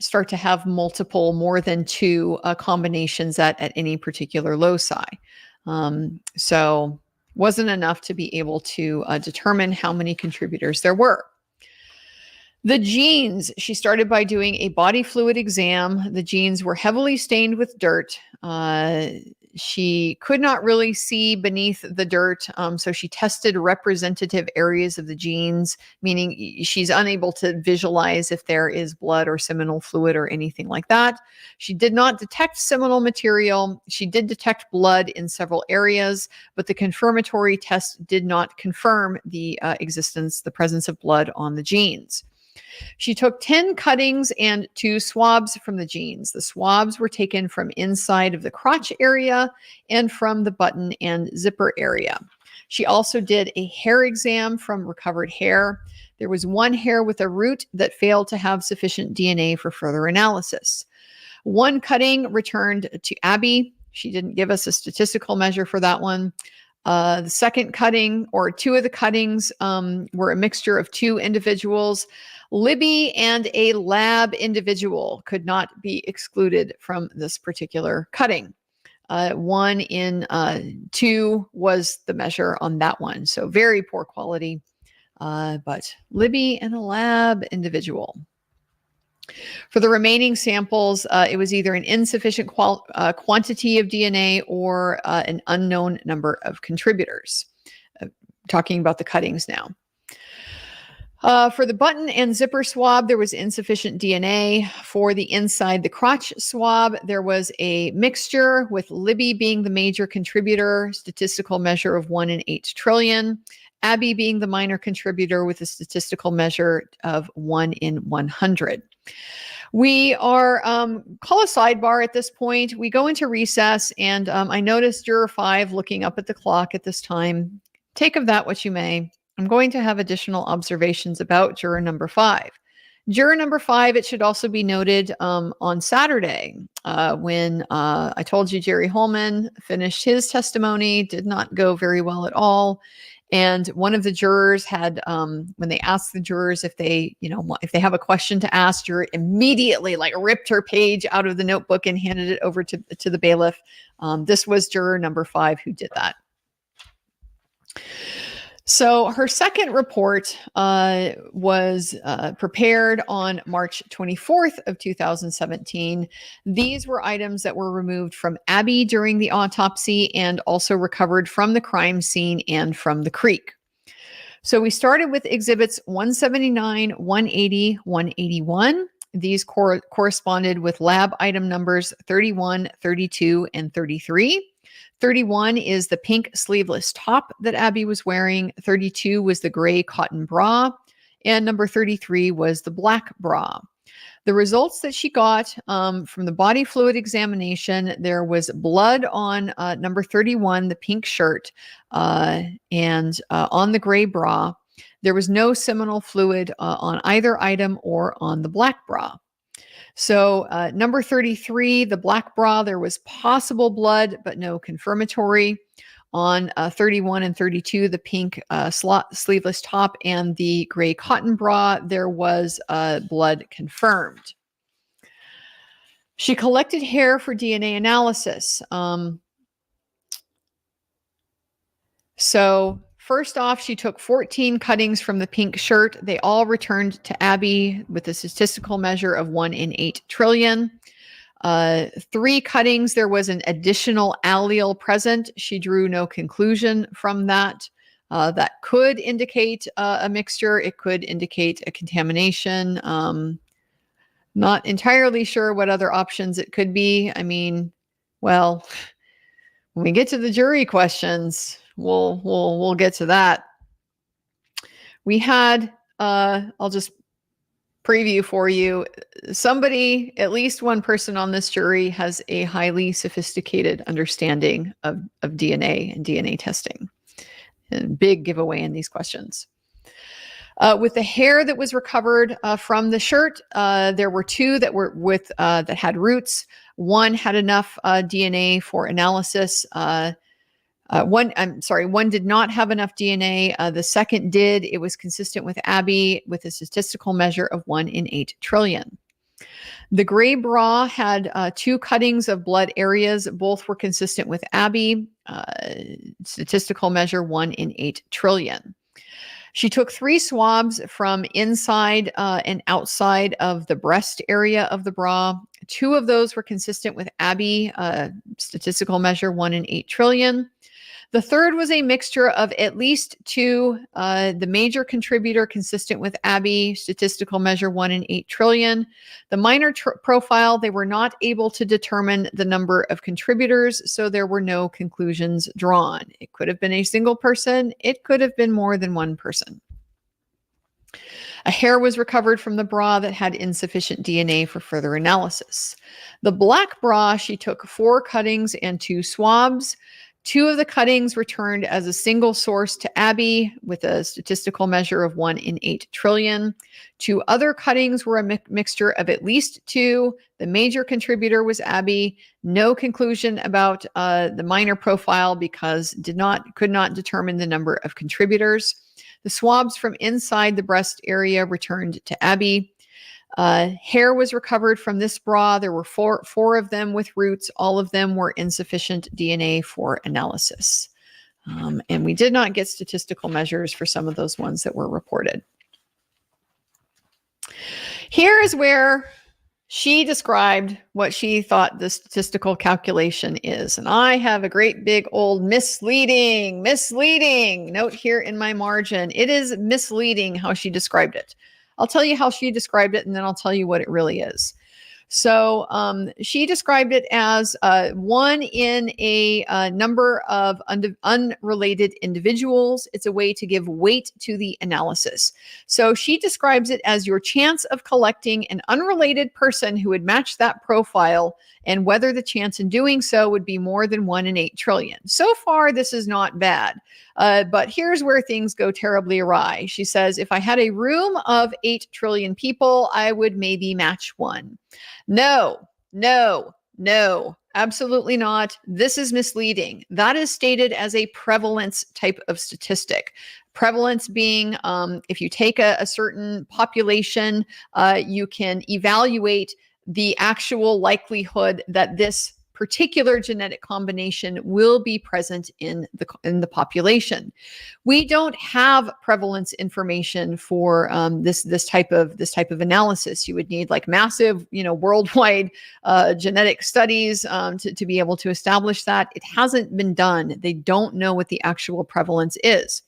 start to have more than 2 combinations at any particular loci. So wasn't enough to be able to determine how many contributors there were. The genes, she started by doing a body fluid exam. The genes were heavily stained with dirt. She could not really see beneath the dirt, so she tested representative areas of the genes, meaning she's unable to visualize if there is blood or seminal fluid or anything like that. She did not detect seminal material. She did detect blood in several areas, but the confirmatory test did not confirm the presence of blood on the genes. She took 10 cuttings and 2 swabs from the genes. The swabs were taken from inside of the crotch area and from the button and zipper area. She also did a hair exam from recovered hair. There was one hair with a root that failed to have sufficient DNA for further analysis. One cutting returned to Abby. She didn't give us a statistical measure for that one. The second cutting, or two of the cuttings, were a mixture of two individuals. Libby and a lab individual could not be excluded from this particular cutting. 1 in 2 was the measure on that one. So very poor quality, but Libby and a lab individual. For the remaining samples, it was either an insufficient quantity of DNA or an unknown number of contributors. Talking about the cuttings now. For the button and zipper swab, there was insufficient DNA. For the inside the crotch swab, there was a mixture, with Libby being the major contributor, statistical measure of 1 in 8 trillion. Abby being the minor contributor with a statistical measure of 1 in 100. We are, call a sidebar at this point. We go into recess, and I noticed Juror 5 looking up at the clock at this time. Take of that what you may. I'm going to have additional observations about Juror number 5. Juror number 5, it should also be noted, on Saturday, when I told you Jerry Holman finished his testimony, did not go very well at all. And one of the jurors had, when they asked the jurors if they, if they have a question to ask, juror immediately ripped her page out of the notebook and handed it over to the bailiff. This was juror number 5 who did that. So her second report was prepared on March 24th of 2017. These were items that were removed from Abby during the autopsy and also recovered from the crime scene and from the creek. So we started with exhibits 179, 180, 181. These corresponded with lab item numbers 31, 32, and 33. 31 is the pink sleeveless top that Abby was wearing. 32 was the gray cotton bra. And number 33 was the black bra. The results that she got from the body fluid examination, there was blood on number 31, the pink shirt, and on the gray bra. There was no seminal fluid on either item or on the black bra. So number 33, the black bra, there was possible blood, but no confirmatory. On 31 and 32, the pink sleeveless top and the gray cotton bra, there was blood confirmed. She collected hair for DNA analysis. So first off, she took 14 cuttings from the pink shirt. They all returned to Abby with a statistical measure of 1 in 8 trillion. 3 cuttings, there was an additional allele present. She drew no conclusion from that. That could indicate a mixture. It could indicate a contamination. Not entirely sure what other options it could be. I mean, well, when we get to the jury questions, we'll get to that. We had, I'll just preview for you. Somebody, at least one person on this jury, has a highly sophisticated understanding of DNA and DNA testing. And big giveaway in these questions. With the hair that was recovered from the shirt, there were 2 that were that had roots. One had enough DNA for analysis. One did not have enough DNA. The second did. It was consistent with Abby with a statistical measure of 1 in 8 trillion. The gray bra had 2 cuttings of blood areas. Both were consistent with Abby. Statistical measure 1 in 8 trillion. She took 3 swabs from inside and outside of the breast area of the bra. 2 of those were consistent with Abby, statistical measure 1 in 8 trillion. The third was a mixture of at least 2, the major contributor consistent with Abby, statistical measure 1 in 8 trillion. The minor profile, they were not able to determine the number of contributors, so there were no conclusions drawn. It could have been a single person. It could have been more than one person. A hair was recovered from the bra that had insufficient DNA for further analysis. The black bra, she took 4 cuttings and 2 swabs. 2 of the cuttings returned as a single source to Abby with a statistical measure of 1 in 8 trillion. 2 other cuttings were a mixture of at least 2. The major contributor was Abby. No conclusion about the minor profile because could not determine the number of contributors. The swabs from inside the breast area returned to Abby. Hair was recovered from this bra. There were four of them with roots. All of them were insufficient DNA for analysis. And we did not get statistical measures for some of those ones that were reported. Here is where she described what she thought the statistical calculation is. And I have a great big old misleading note here in my margin. It is misleading how she described it. I'll tell you how she described it, and then I'll tell you what it really is. So she described it as 1 in a number of unrelated individuals. It's a way to give weight to the analysis. So she describes it as your chance of collecting an unrelated person who would match that profile and whether the chance in doing so would be more than 1 in 8 trillion. So far, this is not bad. But here's where things go terribly awry. She says, if I had a room of 8 trillion people, I would maybe match 1. No, absolutely not. This is misleading. That is stated as a prevalence type of statistic. Prevalence being if you take a certain population, you can evaluate the actual likelihood that this particular genetic combination will be present in the population. We don't have prevalence information for this type of analysis. You would need like massive, worldwide genetic studies to be able to establish that. It hasn't been done. They don't know what the actual prevalence is.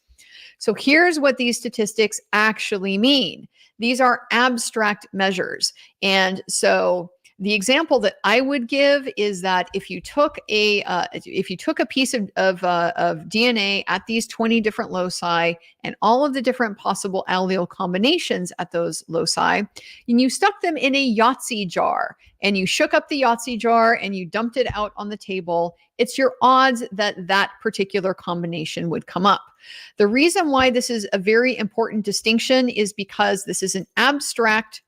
So here's what these statistics actually mean. These are abstract measures, and so the example that I would give is that if you took a piece of DNA at these 20 different loci and all of the different possible allele combinations at those loci, and you stuck them in a Yahtzee jar and you shook up the Yahtzee jar and you dumped it out on the table, it's your odds that that particular combination would come up. The reason why this is a very important distinction is because this is an abstract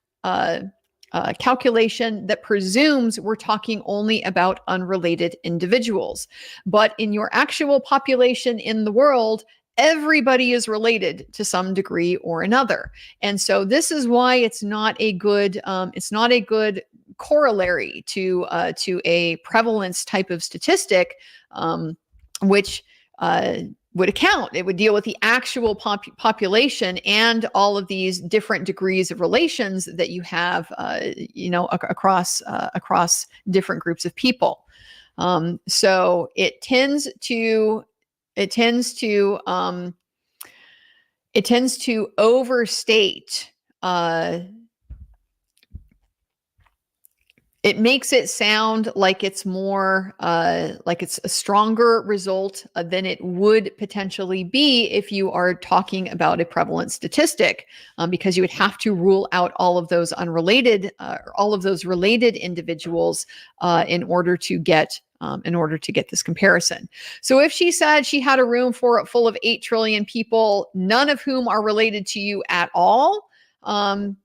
calculation that presumes we're talking only about unrelated individuals. But in your actual population in the world, everybody is related to some degree or another. And so this is why it's not a good corollary to a prevalence type of statistic, which it would deal with the actual population and all of these different degrees of relations that you have, across different groups of people. So it tends to overstate. It makes it sound like it's more, like it's a stronger result than it would potentially be if you are talking about a prevalence statistic, because you would have to rule out all of those unrelated, all of those related individuals in order to get this comparison. So if she said she had a room full of 8 trillion people, none of whom are related to you at all,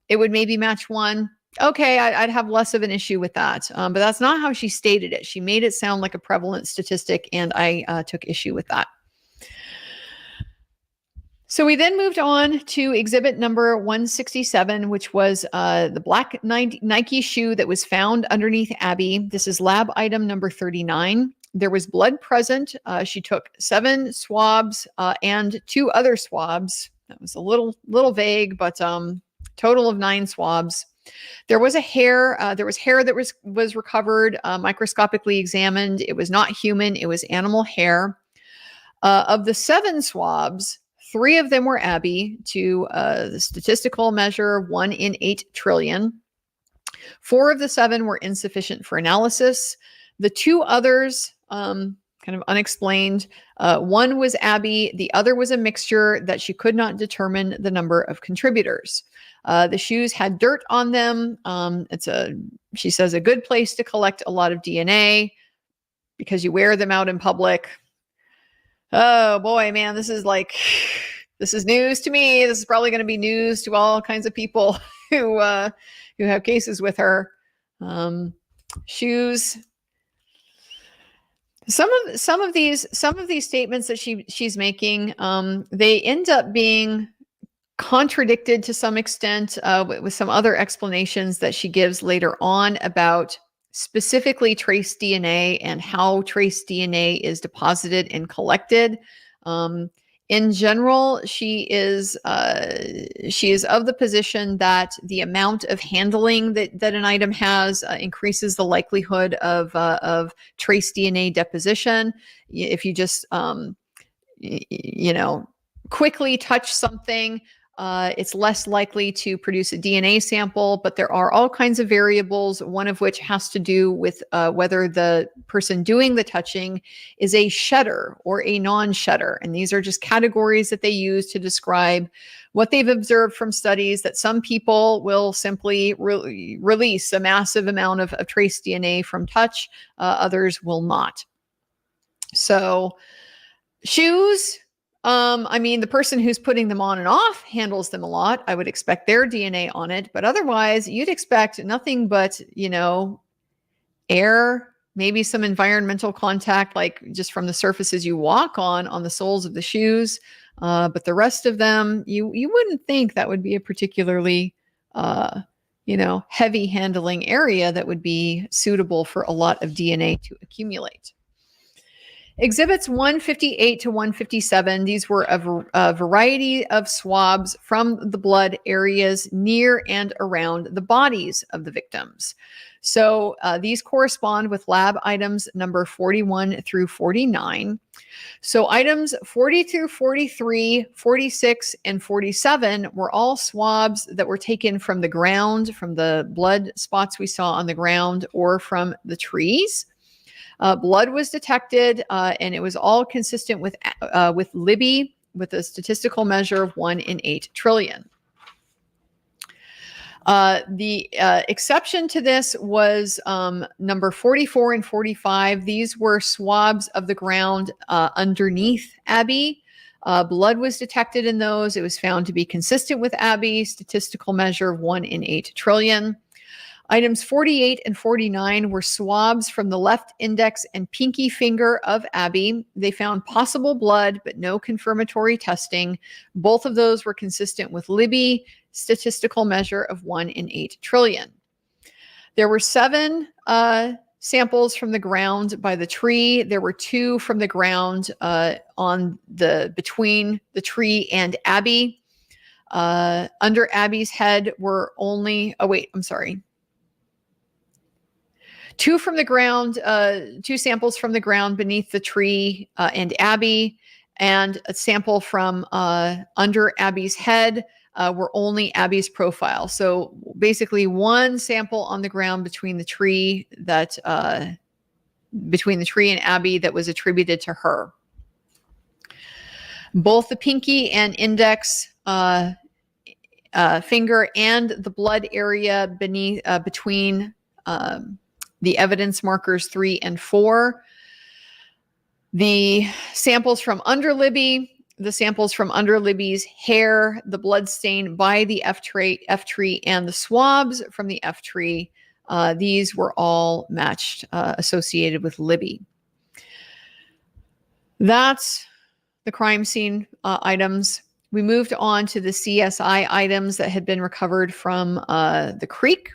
it would maybe match 1. Okay, I'd have less of an issue with that. But that's not how she stated it. She made it sound like a prevalent statistic, and I took issue with that. So we then moved on to exhibit number 167, which was the black Nike shoe that was found underneath Abby. This is lab item number 39. There was blood present. She took 7 swabs and 2 other swabs. That was a little vague, but total of 9 swabs. There was hair that was recovered, microscopically examined. It was not human, it was animal hair. Of the 7 swabs, 3 of them were Abby to the statistical measure 1 in 8 trillion. 4 of the 7 were insufficient for analysis. The 2 others, kind of unexplained. 1 was Abby, the other was a mixture that she could not determine the number of contributors. The shoes had dirt on them. She says, a good place to collect a lot of DNA because you wear them out in public. Oh boy, man, this is news to me. This is probably going to be news to all kinds of people who have cases with her. Shoes. Some of these statements that she's making, they end up being contradicted to some extent with some other explanations that she gives later on about specifically trace DNA and how trace DNA is deposited and collected. In general, she is of the position that the amount of handling that an item has increases the likelihood of trace DNA deposition. If you just quickly touch something, it's less likely to produce a DNA sample, but there are all kinds of variables, one of which has to do with whether the person doing the touching is a shedder or a non-shedder. And these are just categories that they use to describe what they've observed from studies, that some people will simply release a massive amount of trace DNA from touch, others will not. So shoes, the person who's putting them on and off handles them a lot. I would expect their DNA on it, but otherwise you'd expect nothing but, air, maybe some environmental contact, like just from the surfaces you walk on the soles of the shoes. But the rest of them, you wouldn't think that would be a particularly, heavy handling area that would be suitable for a lot of DNA to accumulate. Exhibits 158 to 157, these were a variety of swabs from the blood areas near and around the bodies of the victims. So these correspond with lab items number 41 through 49. So items 40 through 43, 46, and 47 were all swabs that were taken from the ground, from the blood spots we saw on the ground, or from the trees. Blood was detected, and it was all consistent with Libby, with a statistical measure of 1 in 8 trillion. The exception to this was number 44 and 45. These were swabs of the ground underneath Abbey. Blood was detected in those. It was found to be consistent with Abbey, statistical measure of 1 in 8 trillion. Items 48 and 49 were swabs from the left index and pinky finger of Abbey. They found possible blood, but no confirmatory testing. Both of those were consistent with Libby, statistical measure of 1 in 8 trillion. There were 7 samples from the ground by the tree. There were 2 from the ground between the tree and Abbey. Under Abbey's head were only, 2 from the ground, 2 samples from the ground beneath the tree and Abbey, and a sample from under Abbey's head were only Abbey's profile. So basically 1 sample on the ground between the tree and Abbey that was attributed to her. Both the pinky and index finger and the blood area between the evidence markers 3 and 4. The samples from under Libby, the samples from under Libby's hair, the blood stain by the F tree, and the swabs from the F tree, these were all matched, associated with Libby. That's the crime scene items. We moved on to the CSI items that had been recovered from the creek.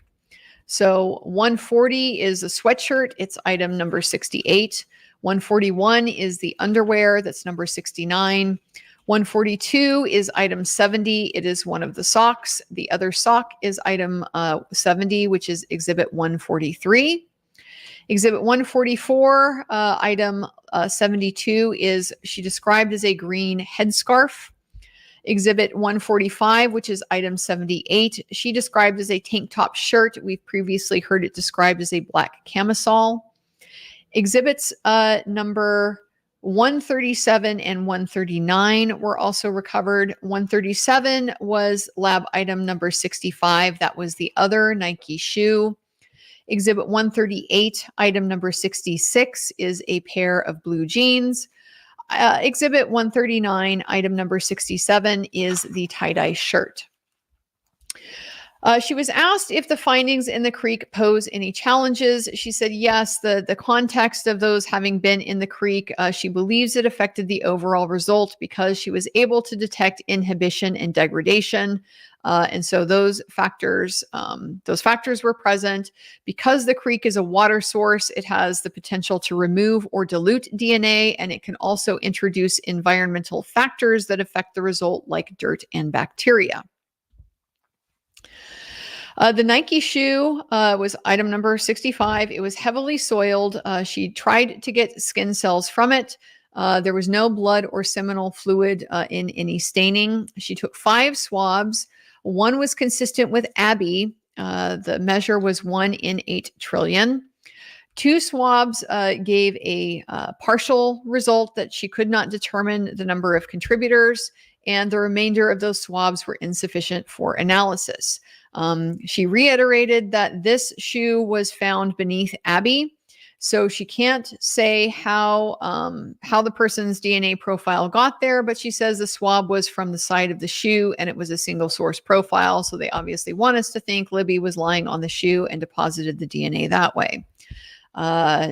So 140 is a sweatshirt. It's item number 68. 141 is the underwear. That's number 69. 142 is item 70. It is one of the socks. The other sock is item 70, which is exhibit 143. Exhibit 144, item 72 is she described as a green headscarf. Exhibit 145, which is item 78, she described as a tank top shirt. We've previously heard it described as a black camisole. Exhibits number 137 and 139 were also recovered. 137 was lab item number 65. That was the other Nike shoe. Exhibit 138, item number 66, is a pair of blue jeans. Exhibit 139, item number 67, is the tie-dye shirt. She was asked if the findings in the creek pose any challenges. She said yes, the context of those having been in the creek, she believes it affected the overall result because she was able to detect inhibition and degradation. And so those factors were present. Because the creek is a water source, it has the potential to remove or dilute DNA, and it can also introduce environmental factors that affect the result, like dirt and bacteria. The Nike shoe was item number 65. It was heavily soiled. She tried to get skin cells from it. There was no blood or seminal fluid in any staining. She took 5 swabs. One was consistent with Abby. The measure was 1 in 8 trillion. 2 swabs gave a partial result that she could not determine the number of contributors, and the remainder of those swabs were insufficient for analysis. She reiterated that this shoe was found beneath Abby, so she can't say how the person's DNA profile got there, but she says the swab was from the side of the shoe and it was a single source profile, so they obviously want us to think Libby was lying on the shoe and deposited the DNA that way.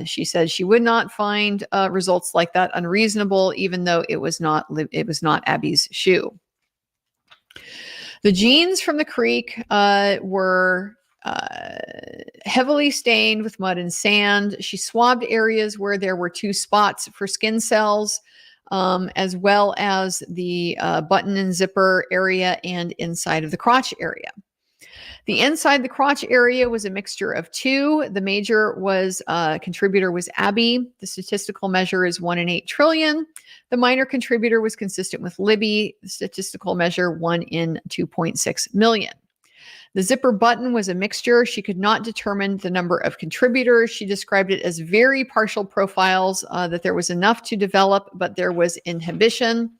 She said she would not find results like that unreasonable, even though it was not Abby's shoe. The jeans from the creek were heavily stained with mud and sand. She swabbed areas where there were 2 spots for skin cells, as well as the button and zipper area and inside of the crotch area. The inside the crotch area was a mixture of 2. The major contributor was Abby. The statistical measure is 1 in 8 trillion. The minor contributor was consistent with Libby. The statistical measure 1 in 2.6 million. The zipper button was a mixture. She could not determine the number of contributors. She described it as very partial profiles, that there was enough to develop, but there was inhibition.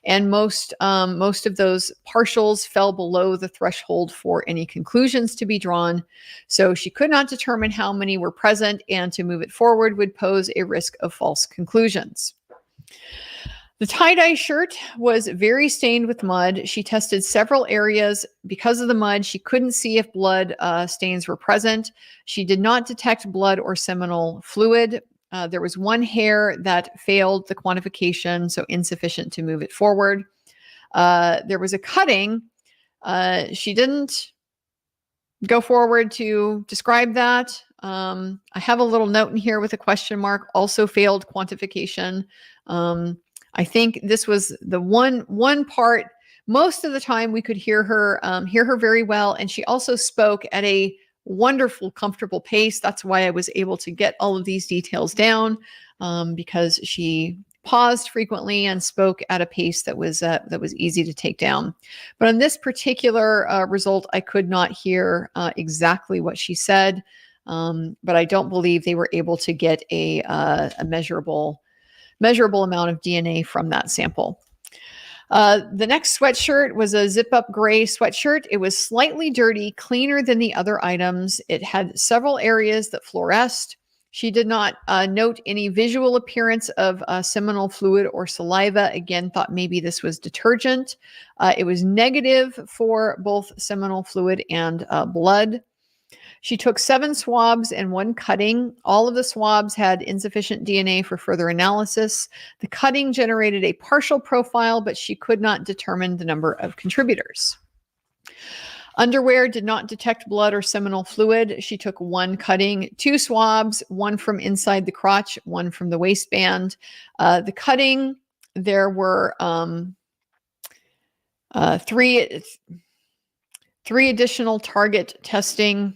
And most of those partials fell below the threshold for any conclusions to be drawn. So she could not determine how many were present, and to move it forward would pose a risk of false conclusions. The tie-dye shirt was very stained with mud. She tested several areas. Because of the mud, she couldn't see if blood stains were present. She did not detect blood or seminal fluid. There was 1 hair that failed the quantification, so insufficient to move it forward. There was a cutting. She didn't go forward to describe that. I have a little note in here with a question mark, also failed quantification. I think this was the one part. Most of the time we could hear her very well, and she also spoke at a wonderful, comfortable pace. That's why I was able to get all of these details down, because she paused frequently and spoke at a pace that was easy to take down. But on this particular result, I could not hear exactly what she said, but I don't believe they were able to get a measurable amount of DNA from that sample. The next sweatshirt was a zip-up gray sweatshirt. It was slightly dirty, cleaner than the other items. It had several areas that fluoresced. She did not note any visual appearance of seminal fluid or saliva. Again, thought maybe this was detergent. It was negative for both seminal fluid and blood. She took 7 swabs and 1 cutting. All of the swabs had insufficient DNA for further analysis. The cutting generated a partial profile, but she could not determine the number of contributors. Underwear did not detect blood or seminal fluid. She took 1 cutting, 2 swabs, 1 from inside the crotch, 1 from the waistband. The cutting, there were 3 additional target testing.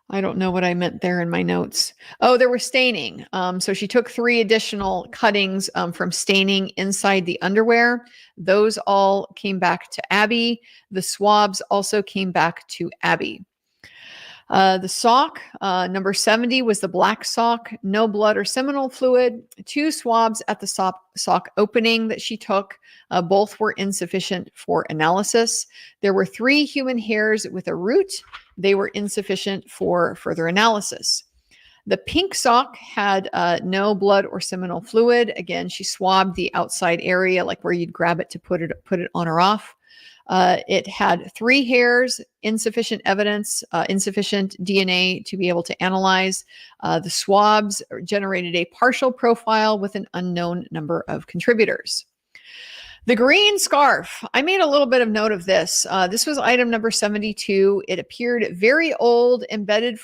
I don't know what I meant there in my notes. Oh, there was staining. So she took 3 additional cuttings from staining inside the underwear. Those all came back to Abby. The swabs also came back to Abby. The sock, number 70, was the black sock. No blood or seminal fluid. 2 swabs at the sock opening that she took. Both were insufficient for analysis. There were 3 human hairs with a root. They were insufficient for further analysis. The pink sock had no blood or seminal fluid. Again, she swabbed the outside area, like where you'd grab it to put it on or off. It had 3 hairs, insufficient evidence, insufficient DNA to be able to analyze. The swabs generated a partial profile with an unknown number of contributors. The green scarf. I made a little bit of note of this. This was item number 72. It appeared very old, embedded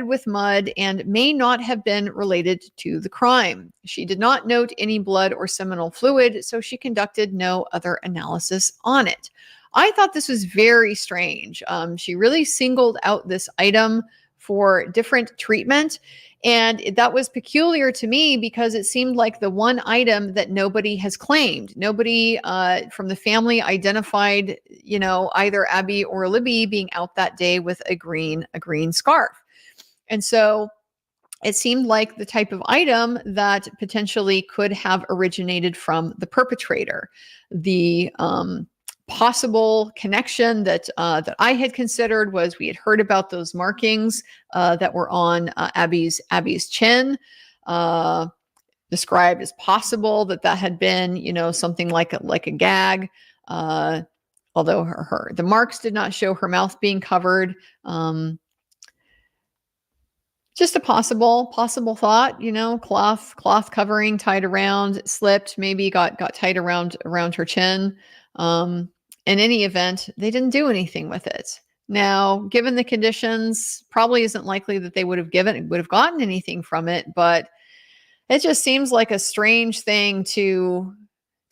with mud, and may not have been related to the crime. She did not note any blood or seminal fluid, so she conducted no other analysis on it. I thought this was very strange. She really singled out this item for different treatment. And that was peculiar to me because it seemed like the one item that nobody has claimed. Nobody from the family identified, either Abby or Libby being out that day with a green scarf. And so it seemed like the type of item that potentially could have originated from the perpetrator. The possible connection that I had considered was we had heard about those markings that were on Abby's chin, described as possible that had been something like a gag. Although the marks did not show her mouth being covered. Just a possible thought, cloth covering tied around, slipped, maybe got tied around her chin. In any event, they didn't do anything with it. Now, given the conditions, probably isn't likely that they would have gotten anything from it, but it just seems like a strange thing to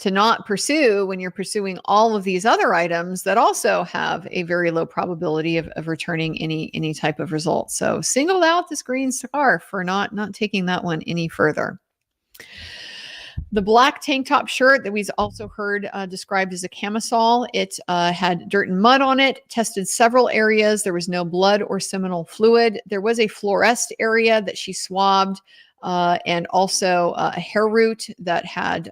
not pursue when you're pursuing all of these other items that also have a very low probability of returning any type of result. So singled out this green scarf for not taking that one any further. The black tank top shirt that we've also heard described as a camisole. It had dirt and mud on it, tested several areas. There was no blood or seminal fluid. There was a fluoresced area that she swabbed and also a hair root that had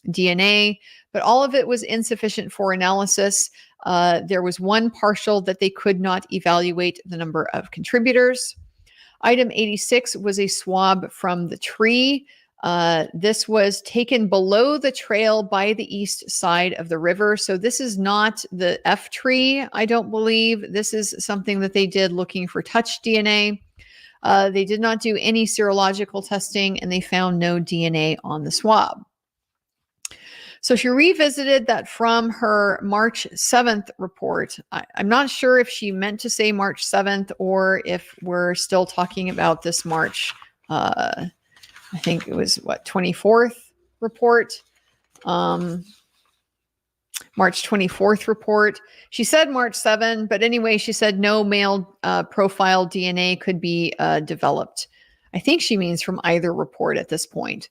DNA, but all of it was insufficient for analysis. There was one partial that they could not evaluate the number of contributors. Item 86 was a swab from the tree. This was taken below the trail by the east side of the river. So this is not the F tree, I don't believe. This is something that they did looking for touch DNA. They did not do any serological testing, and they found no DNA on the swab. So she revisited that from her March 7th report. I'm not sure if she meant to say March 7th or if we're still talking about this March I think it was 24th report, March 24th report. She said March 7, but anyway, she said no male profile DNA could be developed. I think she means from either report at this point.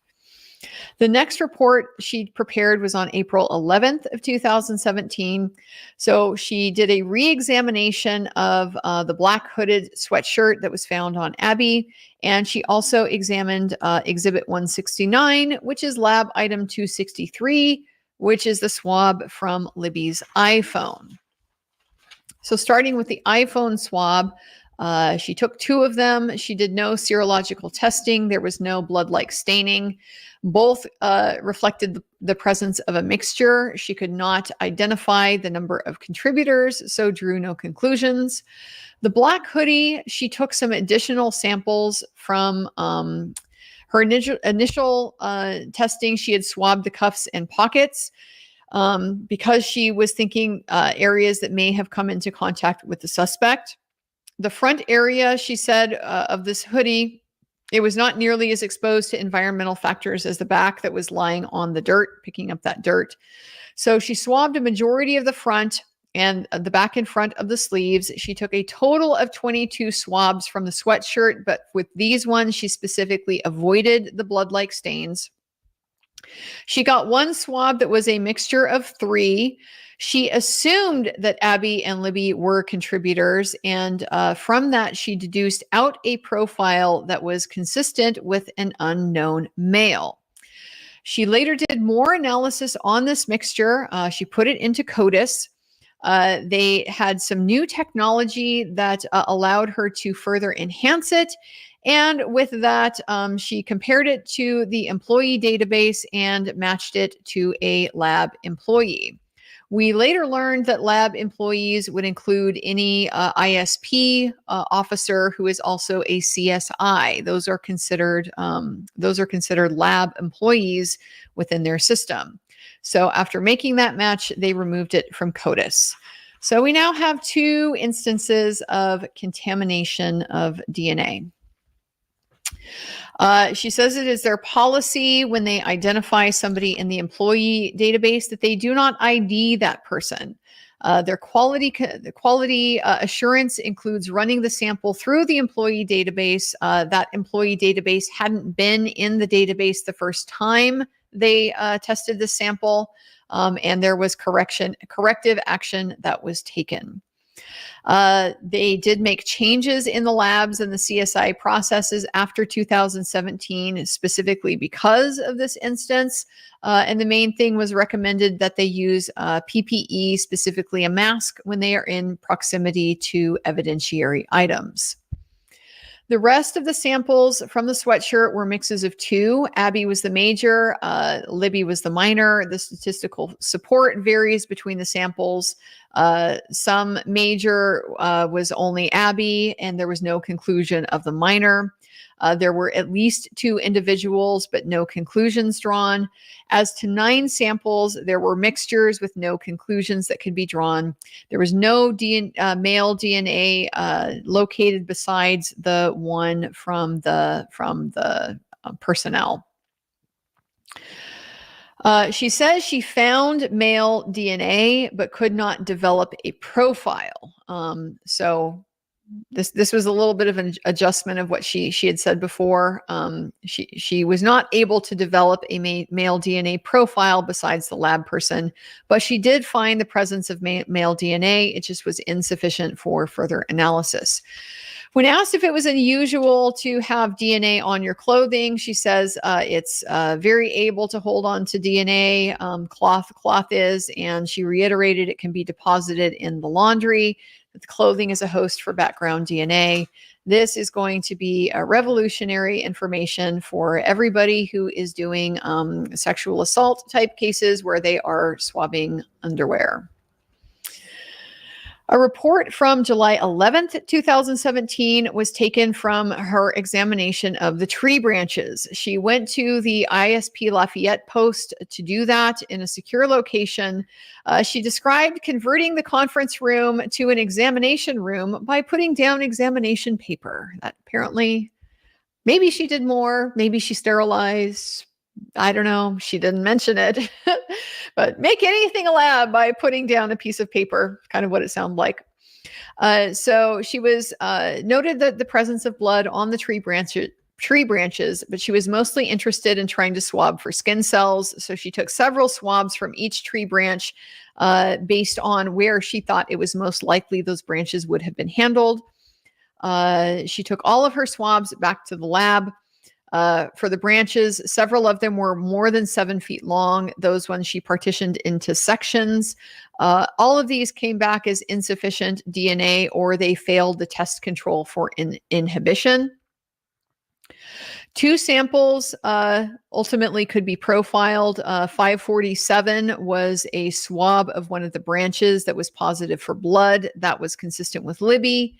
The next report she prepared was on April 11th of 2017. So she did a re-examination of the black hooded sweatshirt that was found on Abby. And she also examined Exhibit 169, which is lab item 263, which is the swab from Libby's iPhone. So starting with the iPhone swab, she took 2 of them. She did no serological testing. There was no blood-like staining. Both reflected the presence of a mixture. She could not identify the number of contributors, so drew no conclusions. The black hoodie, she took some additional samples from her initial testing. She had swabbed the cuffs and pockets because she was thinking areas that may have come into contact with the suspect. The front area, she said, of this hoodie, it was not nearly as exposed to environmental factors as the back that was lying on the dirt, picking up that dirt. So she swabbed a majority of the front and the back and front of the sleeves. She took a total of 22 swabs from the sweatshirt, but with these ones, she specifically avoided the blood-like stains. She got one swab that was a mixture of 3. She assumed that Abby and Libby were contributors, and from that, she deduced out a profile that was consistent with an unknown male. She later did more analysis on this mixture. She put it into CODIS. They had some new technology that allowed her to further enhance it, And with that, she compared it to the employee database and matched it to a lab employee. We later learned that lab employees would include any ISP officer who is also a CSI. Those are considered lab employees within their system. So after making that match, they removed it from CODIS. So we now have 2 instances of contamination of DNA. She says it is their policy when they identify somebody in the employee database that they do not ID that person. Their quality assurance includes running the sample through the employee database. That employee database hadn't been in the database the first time they tested the sample, and there was corrective action that was taken. They did make changes in the labs and the CSI processes after 2017, specifically because of this instance. And the main thing was recommended that they use PPE, specifically a mask, when they are in proximity to evidentiary items. The rest of the samples from the sweatshirt were mixes of 2. Abby was the major, Libby was the minor. The statistical support varies between the samples. Some major was only Abby, and there was no conclusion of the minor. There were at least 2 individuals, but no conclusions drawn. As to 9 samples, there were mixtures with no conclusions that could be drawn. There was no male DNA located besides the one from the personnel. She says she found male DNA, but could not develop a profile. So this was a little bit of an adjustment of what she had said before. She was not able to develop a male DNA profile besides the lab person, but she did find the presence of male DNA. It just was insufficient for further analysis. When asked if it was unusual to have DNA on your clothing, she says it's very able to hold on to DNA. Cloth is, and she reiterated it can be deposited in the laundry. The clothing is a host for background DNA. This is going to be a revolutionary information for everybody who is doing sexual assault type cases where they are swabbing underwear. A report from July 11th, 2017 was taken from her examination of the tree branches. She went to the ISP Lafayette post to do that in a secure location. She described converting the conference room to an examination room by putting down examination paper. That apparently, maybe she did more, maybe she sterilized. I don't know. She didn't mention it, but make anything a lab by putting down a piece of paper, kind of what it sounded like. So she was noted that the presence of blood on the tree branches, but she was mostly interested in trying to swab for skin cells. So she took several swabs from each tree branch based on where she thought it was most likely those branches would have been handled. She took all of her swabs back to the lab. For the branches, several of them were more than 7 feet long. Those ones she partitioned into sections. All of these came back as insufficient DNA, or they failed the test control for inhibition. 2 samples ultimately could be profiled. 547 was a swab of one of the branches that was positive for blood. That was consistent with Libby.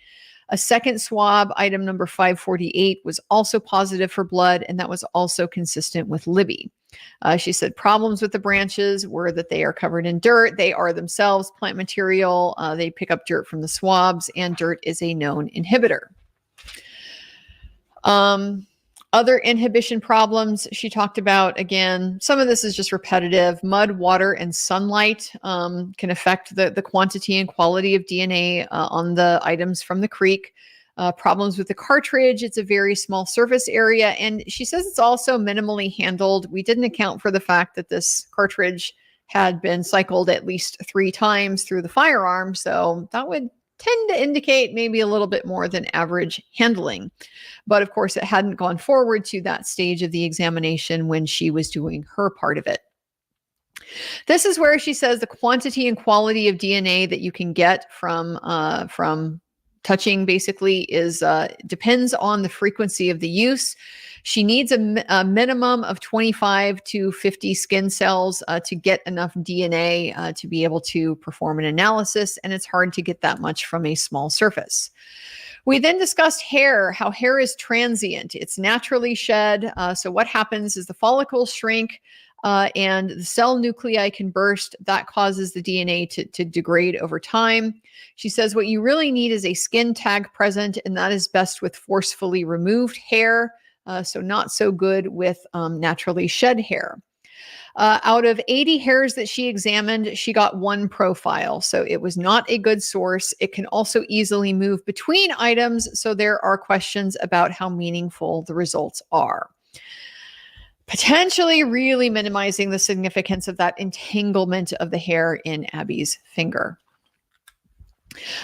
A second swab, item number 548, was also positive for blood, and that was also consistent with Libby. She said problems with the branches were that they are covered in dirt. They are themselves plant material. They pick up dirt from the swabs, and dirt is a known inhibitor. Other inhibition problems she talked about, again, some of this is just repetitive. Mud, water, and sunlight can affect the quantity and quality of DNA on the items from the creek. Problems with the cartridge, it's a very small surface area. And she says it's also minimally handled. We didn't account for the fact that this cartridge had been cycled at least 3 times through the firearm. So that would tend to indicate maybe a little bit more than average handling. But of course, it hadn't gone forward to that stage of the examination when she was doing her part of it. This is where she says the quantity and quality of DNA that you can get from touching basically is depends on the frequency of the use. She needs a minimum of 25 to 50 skin cells to get enough DNA to be able to perform an analysis, and it's hard to get that much from a small surface. We then discussed hair, how hair is transient. It's naturally shed. So what happens is the follicles shrink and the cell nuclei can burst. That causes the DNA to degrade over time. She says what you really need is a skin tag present, and that is best with forcefully removed hair. So not so good with naturally shed hair. Out of 80 hairs that she examined, she got one profile. So it was not a good source. It can also easily move between items. So there are questions about how meaningful the results are. Potentially really minimizing the significance of that entanglement of the hair in Abby's finger.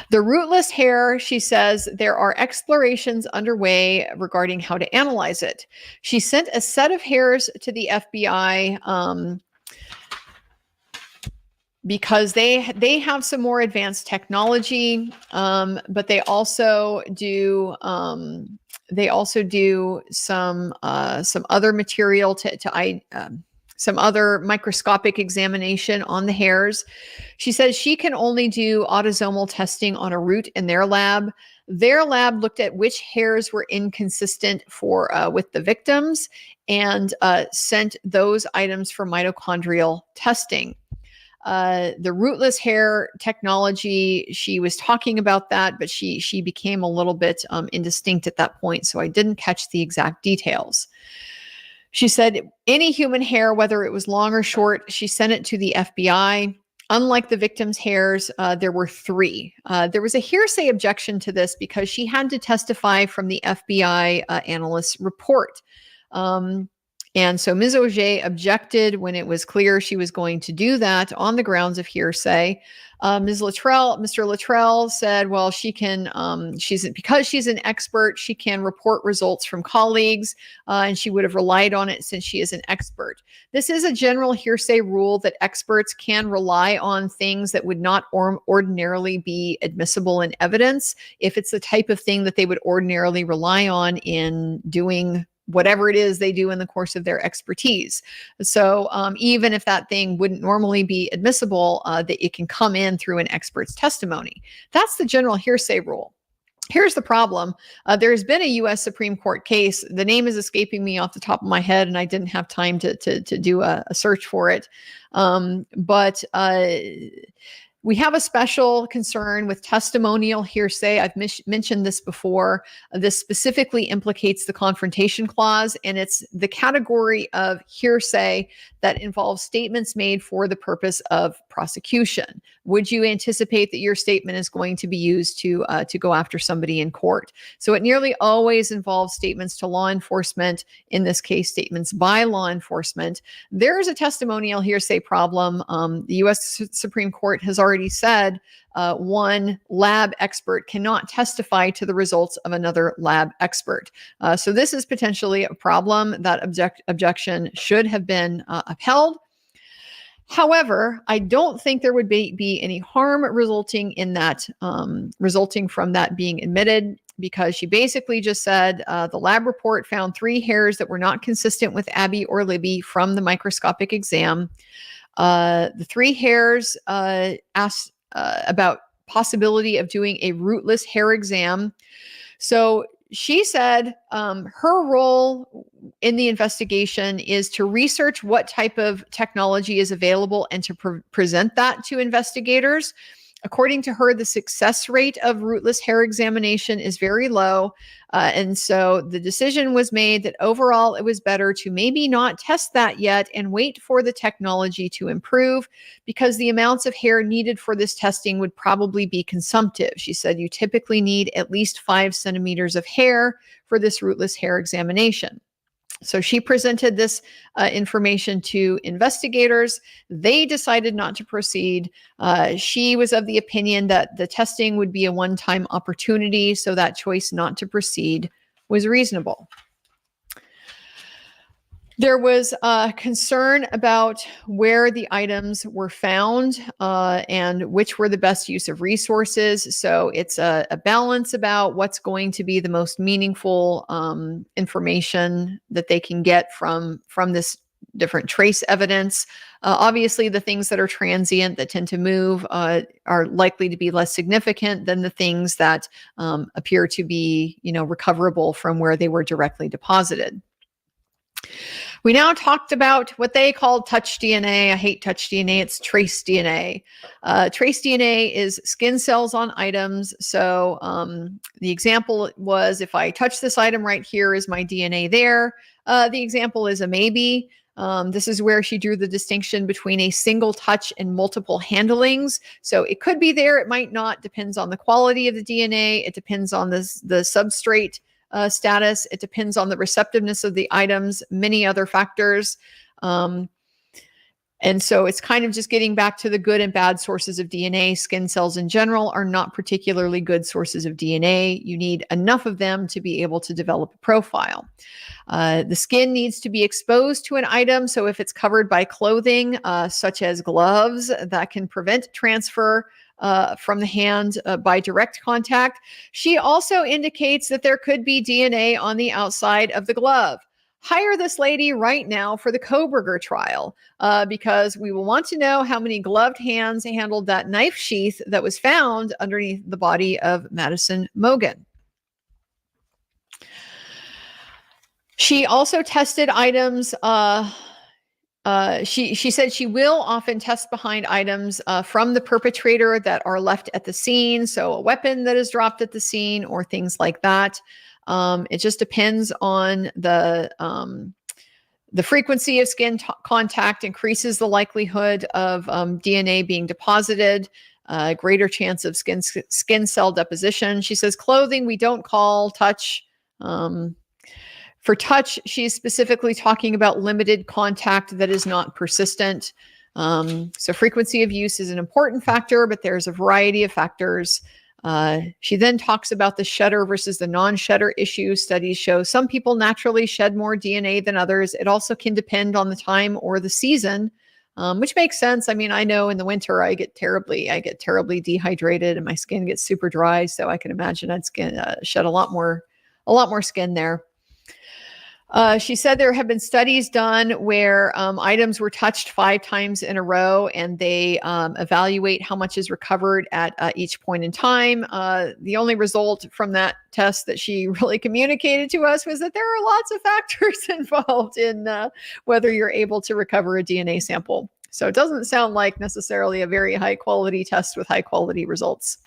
The rootless hair, she says, there are explorations underway regarding how to analyze it. She sent a set of hairs to the FBI because they have some more advanced technology, but they also do some other material some other microscopic examination on the hairs. She says she can only do autosomal testing on a root in their lab. Their lab looked at which hairs were inconsistent with the victims and sent those items for mitochondrial testing. The rootless hair technology, she was talking about that, but she became a little bit indistinct at that point, so I didn't catch the exact details. She said any human hair, whether it was long or short, she sent it to the FBI. Unlike the victim's hairs, there were 3. There was a hearsay objection to this because she had to testify from the FBI analyst's report. And so Ms. Auger objected when it was clear she was going to do that on the grounds of hearsay. Mr. Luttrell said, well, she can, because she's an expert, she can report results from colleagues, and she would have relied on it since she is an expert. This is a general hearsay rule that experts can rely on things that would not ordinarily be admissible in evidence if it's the type of thing that they would ordinarily rely on in doing whatever it is they do in the course of their expertise. So even if that thing wouldn't normally be admissible, that it can come in through an expert's testimony. That's the general hearsay rule. Here's the problem. There's been a U.S. Supreme Court case. The name is escaping me off the top of my head, and I didn't have time to do a search for it. But we have a special concern with testimonial hearsay. I've mentioned this before. This specifically implicates the confrontation clause, and it's the category of hearsay that involves statements made for the purpose of prosecution. Would you anticipate that your statement is going to be used to go after somebody in court? So it nearly always involves statements to law enforcement, in this case, statements by law enforcement. There is a testimonial hearsay problem. The U.S. Supreme Court has already said one lab expert cannot testify to the results of another lab expert. So this is potentially a problem. That objection should have been upheld. However, I don't think there would be any harm resulting from that being admitted, because she basically just said the lab report found 3 hairs that were not consistent with Abby or Libby from the microscopic exam. The 3 hairs asked about possibility of doing a rootless hair exam. So she said her role in the investigation is to research what type of technology is available and to present that to investigators. According to her, the success rate of rootless hair examination is very low. And so the decision was made that overall it was better to maybe not test that yet and wait for the technology to improve, because the amounts of hair needed for this testing would probably be consumptive. She said you typically need at least 5 centimeters of hair for this rootless hair examination. So she presented this information to investigators. They decided not to proceed. She was of the opinion that the testing would be a one-time opportunity, so that choice not to proceed was reasonable. There was concern about where the items were found and which were the best use of resources. So it's a balance about what's going to be the most meaningful information that they can get from this different trace evidence. Obviously, the things that are transient, that tend to move, are likely to be less significant than the things that appear to be, recoverable from where they were directly deposited. We now talked about what they call touch DNA. I hate touch DNA. It's trace DNA. Trace DNA is skin cells on items. So the example was, if I touch this item right here, is my DNA there? The example is a maybe. This is where she drew the distinction between a single touch and multiple handlings. So it could be there, it might not, depends on the quality of the DNA. It depends on the substrate status. It depends on the receptiveness of the items, many other factors. And so it's kind of just getting back to the good and bad sources of DNA. Skin cells in general are not particularly good sources of DNA. You need enough of them to be able to develop a profile. The skin needs to be exposed to an item. So if it's covered by clothing, such as gloves, that can prevent transfer from the hand by direct contact. She also indicates that there could be DNA on the outside of the glove. Hire this lady right now for the Koberger trial, because we will want to know how many gloved hands handled that knife sheath that was found underneath the body of Madison Mogen. She also tested items. She said she will often test behind items from the perpetrator that are left at the scene. So a weapon that is dropped at the scene or things like that. It just depends on the frequency of skin contact increases the likelihood of DNA being deposited, greater chance of skin cell deposition. She says clothing we don't call touch. For touch, she's specifically talking about limited contact that is not persistent. So frequency of use is an important factor, but there's a variety of factors. She then talks about the shedder versus the non-shedder issue. Studies show some people naturally shed more DNA than others. It also can depend on the time or the season, which makes sense. I mean, I know in the winter I get terribly dehydrated and my skin gets super dry. So I can imagine I'd shed a lot more skin there. She said there have been studies done where items were touched 5 times in a row, and they evaluate how much is recovered at each point in time. The only result from that test that she really communicated to us was that there are lots of factors involved in whether you're able to recover a DNA sample. So it doesn't sound like necessarily a very high quality test with high quality results.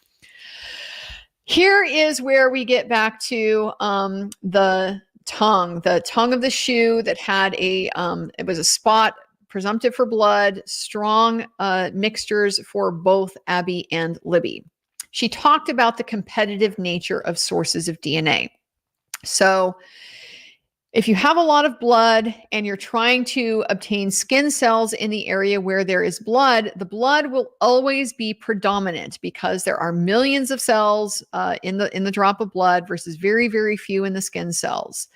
Here is where we get back to the tongue of the shoe that had it was a spot presumptive for blood, strong mixtures for both Abby and Libby. She talked about the competitive nature of sources of DNA. So if you have a lot of blood and you're trying to obtain skin cells in the area where there is blood, the blood will always be predominant because there are millions of cells in the drop of blood versus very, very few in the skin cells.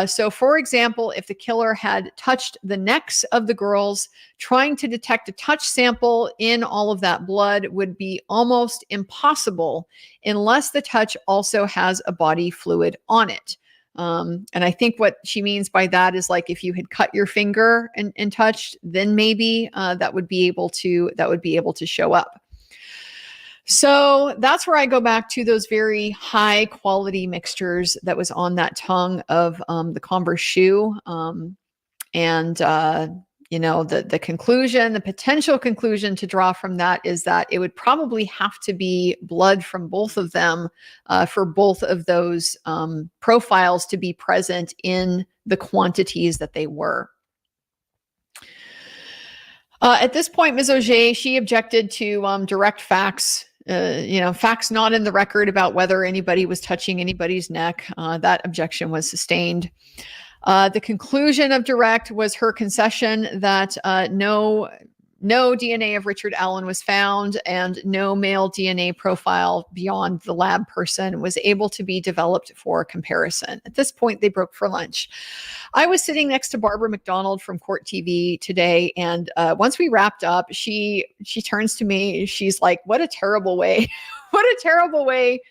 So for example, if the killer had touched the necks of the girls, trying to detect a touch sample in all of that blood would be almost impossible unless the touch also has a body fluid on it. And I think what she means by that is like if you had cut your finger and touched, then maybe that would be able to show up. So that's where I go back to those very high quality mixtures that was on that tongue of the Converse shoe. The conclusion, the potential conclusion to draw from that is that it would probably have to be blood from both of them for both of those profiles to be present in the quantities that they were. At this point, Ms. Auger, she objected to direct facts, facts not in the record about whether anybody was touching anybody's neck. That objection was sustained. The conclusion of direct was her concession that no no DNA of Richard Allen was found, and no male DNA profile beyond the lab person was able to be developed for comparison. At this point, they broke for lunch. I was sitting next to Barbara McDonald from Court TV today, and once we wrapped up, she turns to me. She's like, "What a terrible way! What a terrible way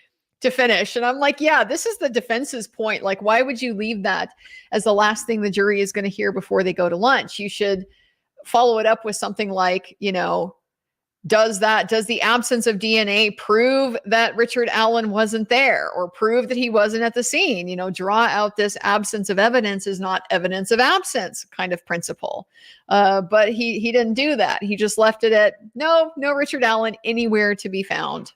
to finish." And I'm like, "Yeah, this is the defense's point. Like, why would you leave that as the last thing the jury is going to hear before they go to lunch? You should follow it up with something like, does the absence of DNA prove that Richard Allen wasn't there, or prove that he wasn't at the scene? Draw out this absence of evidence is not evidence of absence kind of principle." But he didn't do that. He just left it at no Richard Allen anywhere to be found.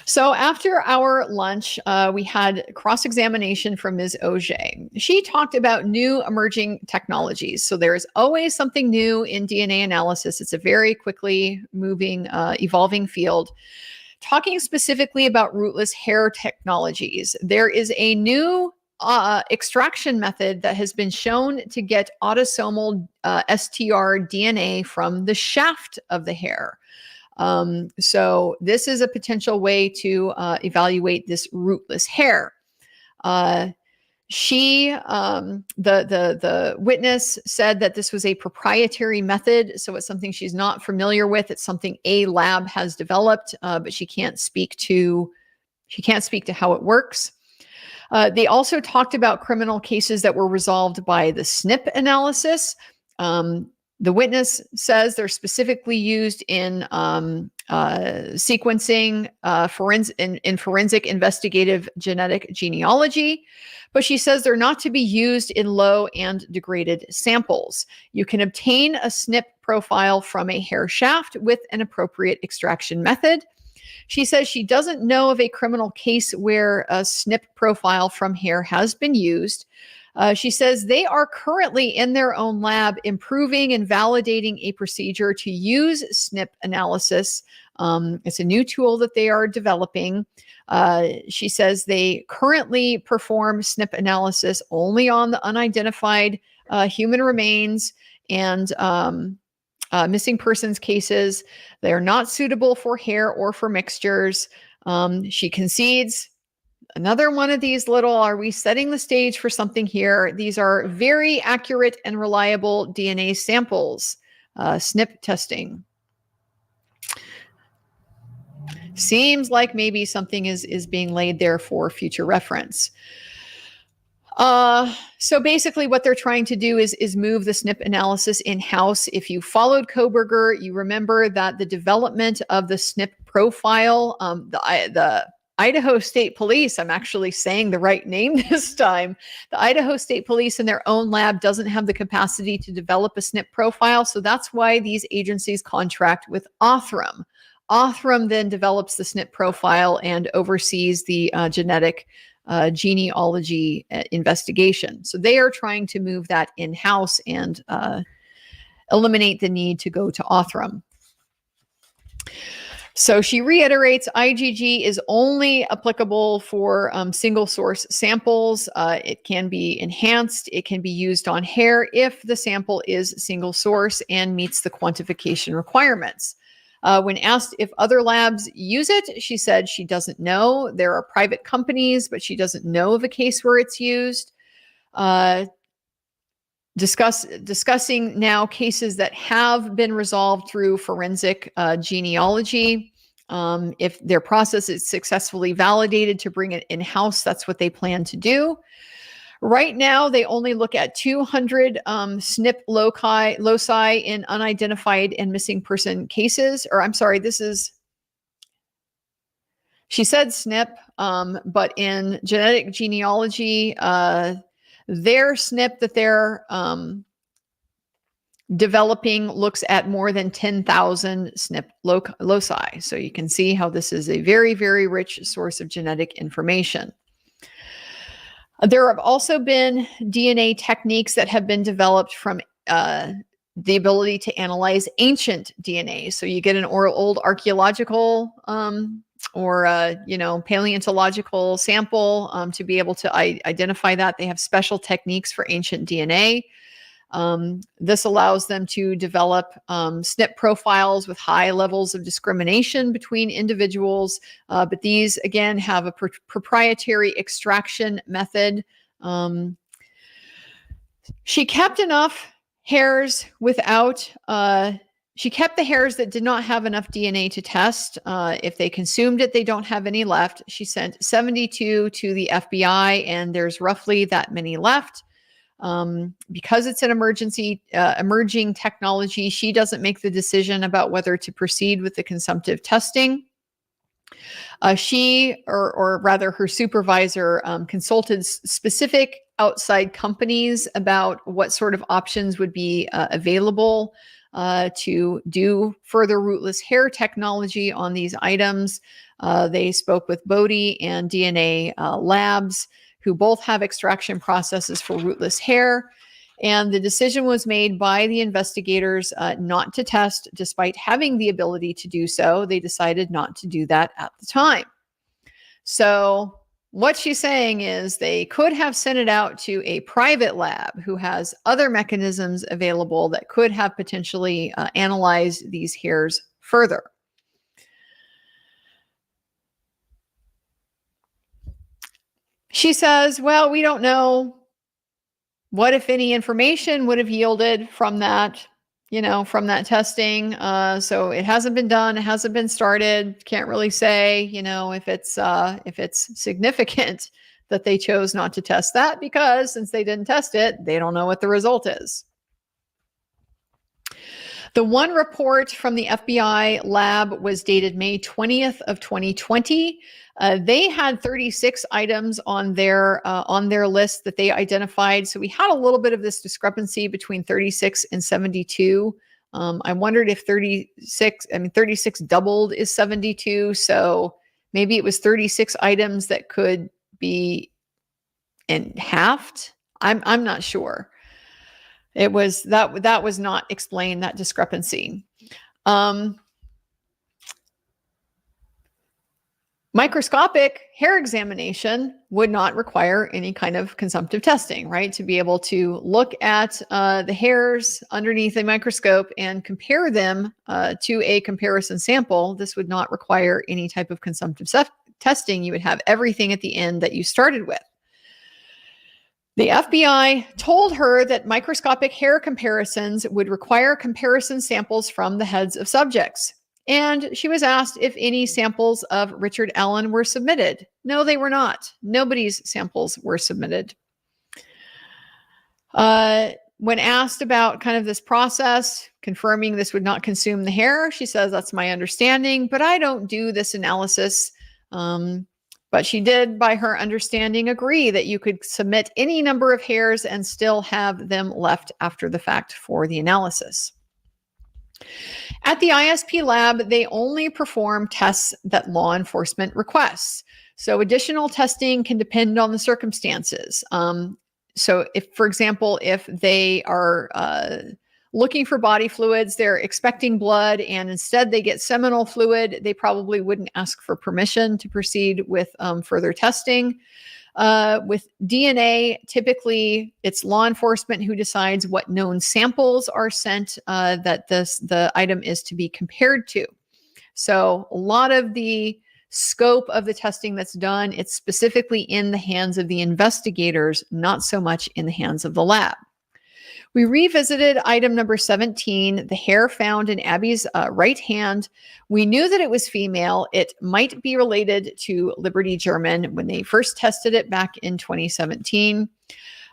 So after our lunch, we had cross-examination from Ms. Auger. She talked about new emerging technologies. So there is always something new in DNA analysis. It's a very quickly moving, evolving field. Talking specifically about rootless hair technologies, there is a new extraction method that has been shown to get autosomal STR DNA from the shaft of the hair. So this is a potential way to evaluate this rootless hair. The witness said that this was a proprietary method, so it's something she's not familiar with. It's something a lab has developed, but she can't speak to how it works. They also talked about criminal cases that were resolved by the SNP analysis. The witness says they're specifically used in sequencing, in forensic investigative genetic genealogy, but she says they're not to be used in low and degraded samples. You can obtain a SNP profile from a hair shaft with an appropriate extraction method. She says she doesn't know of a criminal case where a SNP profile from hair has been used. She says they are currently in their own lab improving and validating a procedure to use SNP analysis. It's a new tool that they are developing. She says they currently perform SNP analysis only on the unidentified human remains and missing persons cases. They are not suitable for hair or for mixtures. She concedes. Another one of these are we setting the stage for something here? These are very accurate and reliable DNA samples. SNP testing. Seems like maybe something is being laid there for future reference. So basically what they're trying to do is move the SNP analysis in-house. If you followed Koberger, you remember that the development of the SNP profile, the Idaho State Police, I'm actually saying the right name this time. The Idaho State Police in their own lab doesn't have the capacity to develop a SNP profile. So that's why these agencies contract with Othram. Othram then develops the SNP profile and oversees the genetic genealogy investigation. So they are trying to move that in-house and eliminate the need to go to Othram. So she reiterates IgG is only applicable for single source samples. It can be enhanced. It can be used on hair if the sample is single source and meets the quantification requirements. When asked if other labs use it, she said she doesn't know. There are private companies, but she doesn't know of a case where it's used. Discussing now cases that have been resolved through forensic genealogy. If their process is successfully validated to bring it in-house, that's what they plan to do. Right now, they only look at 200 SNP loci in unidentified and missing person cases. Or I'm sorry, she said SNP, but in genetic genealogy, their SNP that they're developing looks at more than 10,000 SNP loci. So you can see how this is a very, very rich source of genetic information. There have also been DNA techniques that have been developed from the ability to analyze ancient DNA. So you get an old archaeological or paleontological sample to be able to identify that. They have special techniques for ancient DNA. This allows them to develop SNP profiles with high levels of discrimination between individuals. But these, again, have a proprietary extraction method. She kept enough hairs without, she kept the hairs that did not have enough DNA to test. If they consumed it, they don't have any left. She sent 72 to the FBI, and there's roughly that many left. Because it's an emerging technology, she doesn't make the decision about whether to proceed with the consumptive testing. She, or rather her supervisor, consulted specific outside companies about what sort of options would be available to do further rootless hair technology on these items. They spoke with Bodie and DNA Labs, who both have extraction processes for rootless hair. And the decision was made by the investigators not to test, despite having the ability to do so. They decided not to do that at the time. So what she's saying is they could have sent it out to a private lab who has other mechanisms available that could have potentially analyzed these hairs further. She says, well, we don't know what, if any, information would have yielded from that, from that testing. So it hasn't been done. It hasn't been started. Can't really say, if it's significant that they chose not to test that, because since they didn't test it, they don't know what the result is. The one report from the FBI lab was dated May 20th of 2020. They had 36 items on their list that they identified. So we had a little bit of this discrepancy between 36 and 72. I wondered if 36 doubled is 72. So maybe it was 36 items that could be halved. I'm not sure. It was that was not explained, that discrepancy. Microscopic hair examination would not require any kind of consumptive testing, right? To be able to look at the hairs underneath a microscope and compare them to a comparison sample, this would not require any type of consumptive testing. You would have everything at the end that you started with. The FBI told her that microscopic hair comparisons would require comparison samples from the heads of subjects. And she was asked if any samples of Richard Allen were submitted. No, they were not. Nobody's samples were submitted. When asked about kind of this process, confirming this would not consume the hair, she says, that's my understanding, but I don't do this analysis. But she did, by her understanding, agree that you could submit any number of hairs and still have them left after the fact for the analysis. At the ISP lab, they only perform tests that law enforcement requests. So additional testing can depend on the circumstances. So if, for example, if they are looking for body fluids, they're expecting blood, and instead they get seminal fluid, they probably wouldn't ask for permission to proceed with further testing. With DNA, typically it's law enforcement who decides what known samples are sent that the item is to be compared to. So a lot of the scope of the testing that's done, it's specifically in the hands of the investigators, not so much in the hands of the lab. We revisited item number 17, the hair found in Abby's right hand. We knew that it was female. It might be related to Liberty German when they first tested it back in 2017.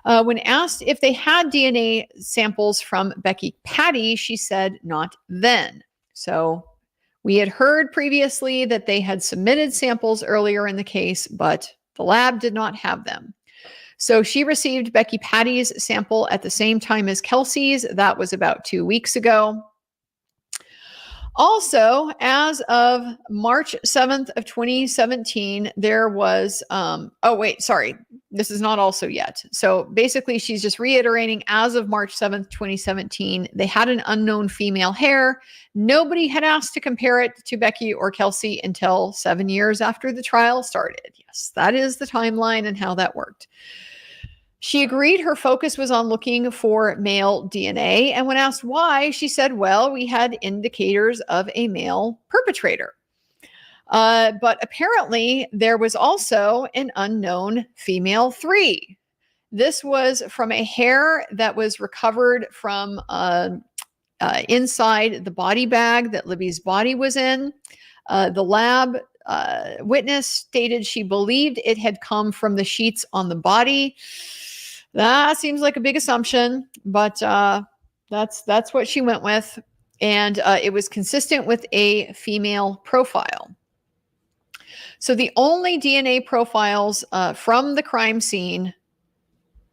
When asked if they had DNA samples from Becky Patty, she said not then. So we had heard previously that they had submitted samples earlier in the case, but the lab did not have them. So she received Becky Patty's sample at the same time as Kelsey's. That was about 2 weeks ago. Also, as of March 7th of 2017, there was, this is not also yet. So basically she's just reiterating, as of March 7th, 2017, they had an unknown female hair. Nobody had asked to compare it to Becky or Kelsey until 7 years after the trial started. Yes, that is the timeline and how that worked. She agreed her focus was on looking for male DNA. And when asked why, she said, well, we had indicators of a male perpetrator. But apparently, there was also an unknown female 3. This was from a hair that was recovered from inside the body bag that Libby's body was in. The lab witness stated she believed it had come from the sheets on the body. That seems like a big assumption, but that's what she went with. And it was consistent with a female profile. So the only DNA profiles from the crime scene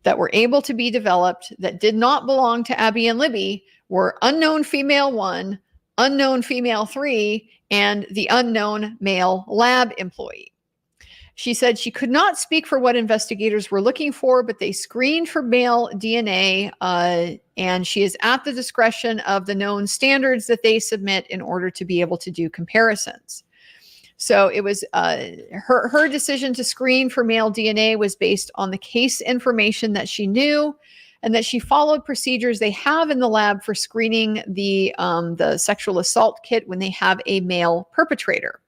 that were able to be developed that did not belong to Abby and Libby were unknown female 1, unknown female 3, and the unknown male lab employee. She said she could not speak for what investigators were looking for, but they screened for male DNA, and she is at the discretion of the known standards that they submit in order to be able to do comparisons. So it was her decision to screen for male DNA was based on the case information that she knew, and that she followed procedures they have in the lab for screening the sexual assault kit when they have a male perpetrator.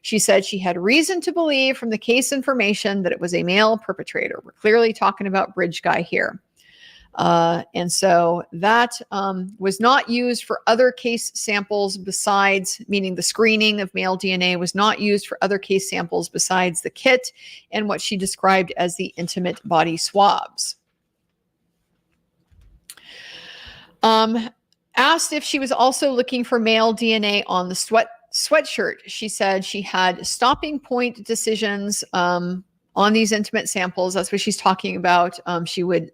She said she had reason to believe from the case information that it was a male perpetrator. We're clearly talking about Bridge Guy here. And so that was not used for other case samples besides, meaning the screening of male DNA was not used for other case samples besides the kit and what she described as the intimate body swabs. Asked if she was also looking for male DNA on the sweatshirt, she said she had stopping point decisions on these intimate samples. That's what she's talking about. She would,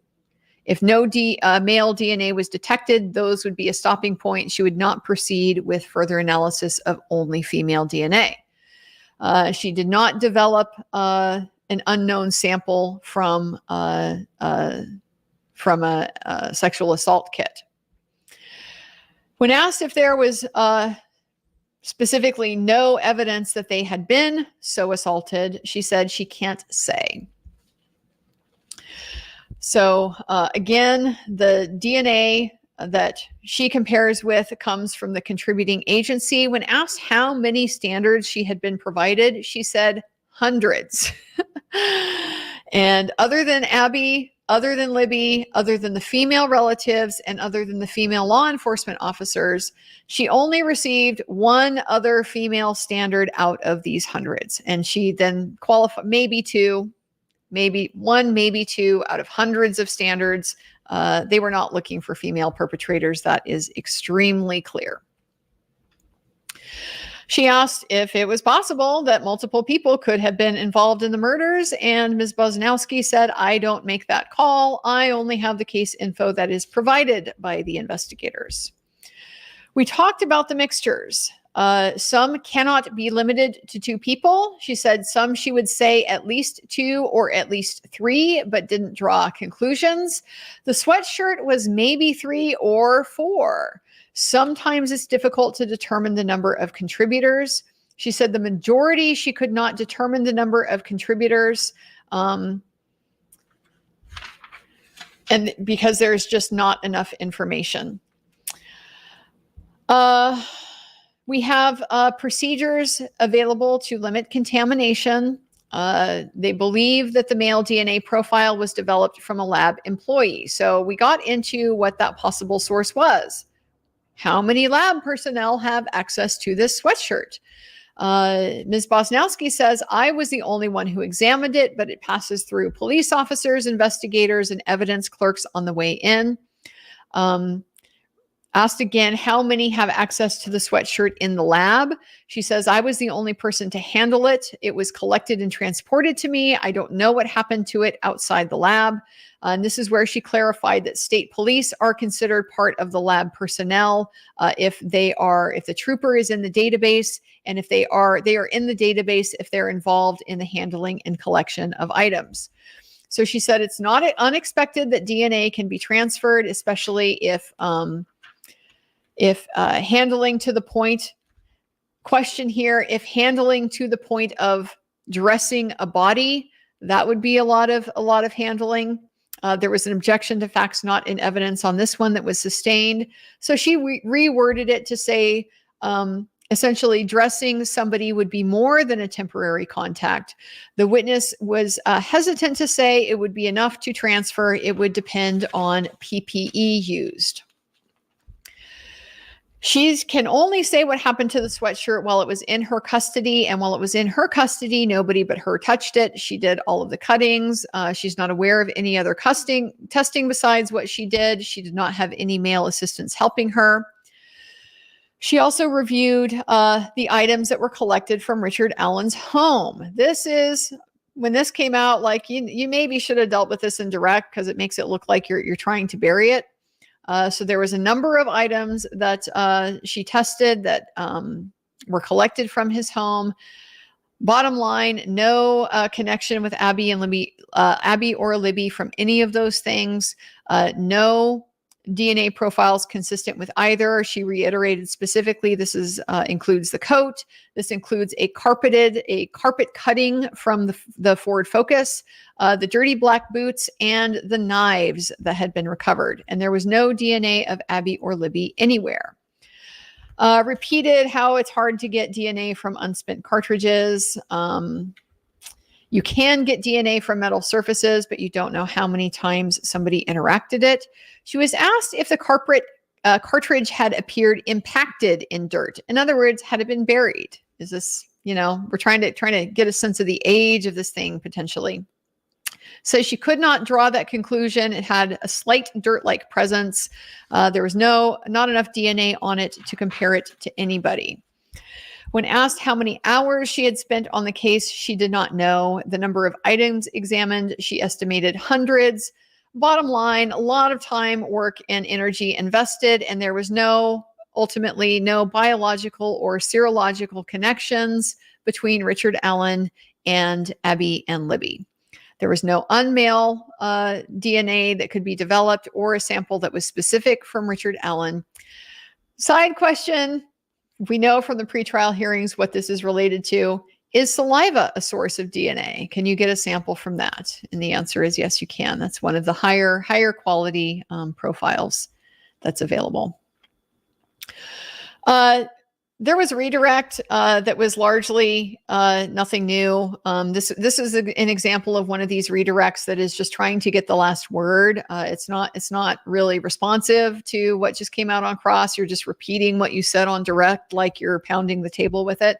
if no male DNA was detected, those would be a stopping point. She would not proceed with further analysis of only female DNA. She did not develop an unknown sample from a sexual assault kit. When asked if there was specifically no evidence that they had been so assaulted, she said she can't say. So again, the DNA that she compares with comes from the contributing agency. When asked how many standards she had been provided, she said hundreds. And other than Abby, other than Libby, other than the female relatives, and other than the female law enforcement officers, she only received one other female standard out of these hundreds. And she then qualified, maybe two, maybe one, maybe two out of hundreds of standards. They were not looking for female perpetrators. That is extremely clear. She asked if it was possible that multiple people could have been involved in the murders, and Ms. Bosnowski said, I don't make that call. I only have the case info that is provided by the investigators. We talked about the mixtures. Some cannot be limited to 2 people. She said some she would say at least 2 or at least 3, but didn't draw conclusions. The sweatshirt was maybe 3 or 4. Sometimes it's difficult to determine the number of contributors. She said the majority, she could not determine the number of contributors. And because there's just not enough information. We have procedures available to limit contamination. They believe that the male DNA profile was developed from a lab employee. So we got into what that possible source was. How many lab personnel have access to this sweatshirt? Ms. Bosnowski says, I was the only one who examined it, but it passes through police officers, investigators, and evidence clerks on the way in. Asked again, how many have access to the sweatshirt in the lab? She says, I was the only person to handle it. It was collected and transported to me. I don't know what happened to it outside the lab. And this is where she clarified that state police are considered part of the lab personnel if the trooper is in the database, and if they are in the database if they're involved in the handling and collection of items. So she said it's not unexpected that DNA can be transferred, especially if handling to the point, question here, if handling to the point of dressing a body, that would be a lot of handling. There was an objection to facts not in evidence on this one that was sustained. So she reworded it to say, essentially, dressing somebody would be more than a temporary contact. The witness was hesitant to say it would be enough to transfer. It would depend on PPE used. She can only say what happened to the sweatshirt while it was in her custody. And while it was in her custody, nobody but her touched it. She did all of the cuttings. She's not aware of any other testing besides what she did. She did not have any male assistants helping her. She also reviewed the items that were collected from Richard Allen's home. This is, when this came out, like you maybe should have dealt with this in direct because it makes it look like you're trying to bury it. So there was a number of items that she tested that were collected from his home. Bottom line, no connection with Abby or Libby from any of those things. No DNA profiles consistent with either. She reiterated specifically this includes the coat. This includes a carpet cutting from the Ford Focus, the dirty black boots, and the knives that had been recovered. And there was no DNA of Abby or Libby anywhere. Repeated how it's hard to get DNA from unspent cartridges. You can get DNA from metal surfaces, but you don't know how many times somebody interacted it. She was asked if the cartridge had appeared impacted in dirt. In other words, had it been buried? Is this, we're trying to get a sense of the age of this thing potentially. So she could not draw that conclusion. It had a slight dirt-like presence. There was not enough DNA on it to compare it to anybody. When asked how many hours she had spent on the case, she did not know. The number of items examined, she estimated hundreds. Bottom line, a lot of time, work, and energy invested, and there was ultimately no biological or serological connections between Richard Allen and Abby and Libby. There was no unmale DNA that could be developed or a sample that was specific from Richard Allen. Side question. We know from the pretrial hearings what this is related to. Is saliva a source of DNA? Can you get a sample from that? And the answer is yes, you can. That's one of the higher quality profiles that's available. There was a redirect that was largely nothing new. This is an example of one of these redirects that is just trying to get the last word. It's not really responsive to what just came out on cross. You're just repeating what you said on direct, like you're pounding the table with it.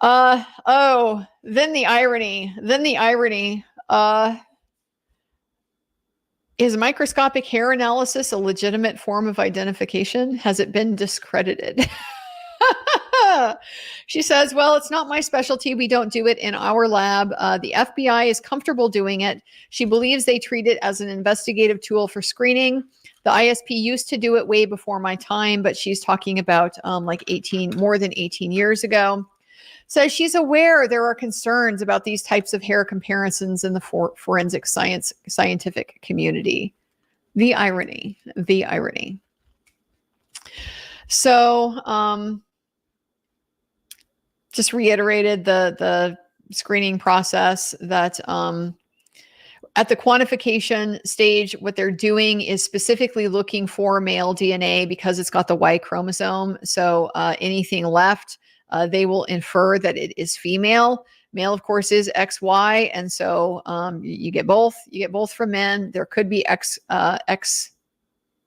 Then the irony. Is microscopic hair analysis a legitimate form of identification? Has it been discredited? She says, well, it's not my specialty. We don't do it in our lab. The FBI is comfortable doing it. She believes they treat it as an investigative tool for screening. The ISP used to do it way before my time, but she's talking about more than 18 years ago. So she's aware there are concerns about these types of hair comparisons in the forensic scientific community. The irony. So just reiterated the screening process that at the quantification stage, what they're doing is specifically looking for male DNA because it's got the Y chromosome. So anything left, they will infer that it is female. Male, of course, is XY, and so you get both. You get both from men. There could be X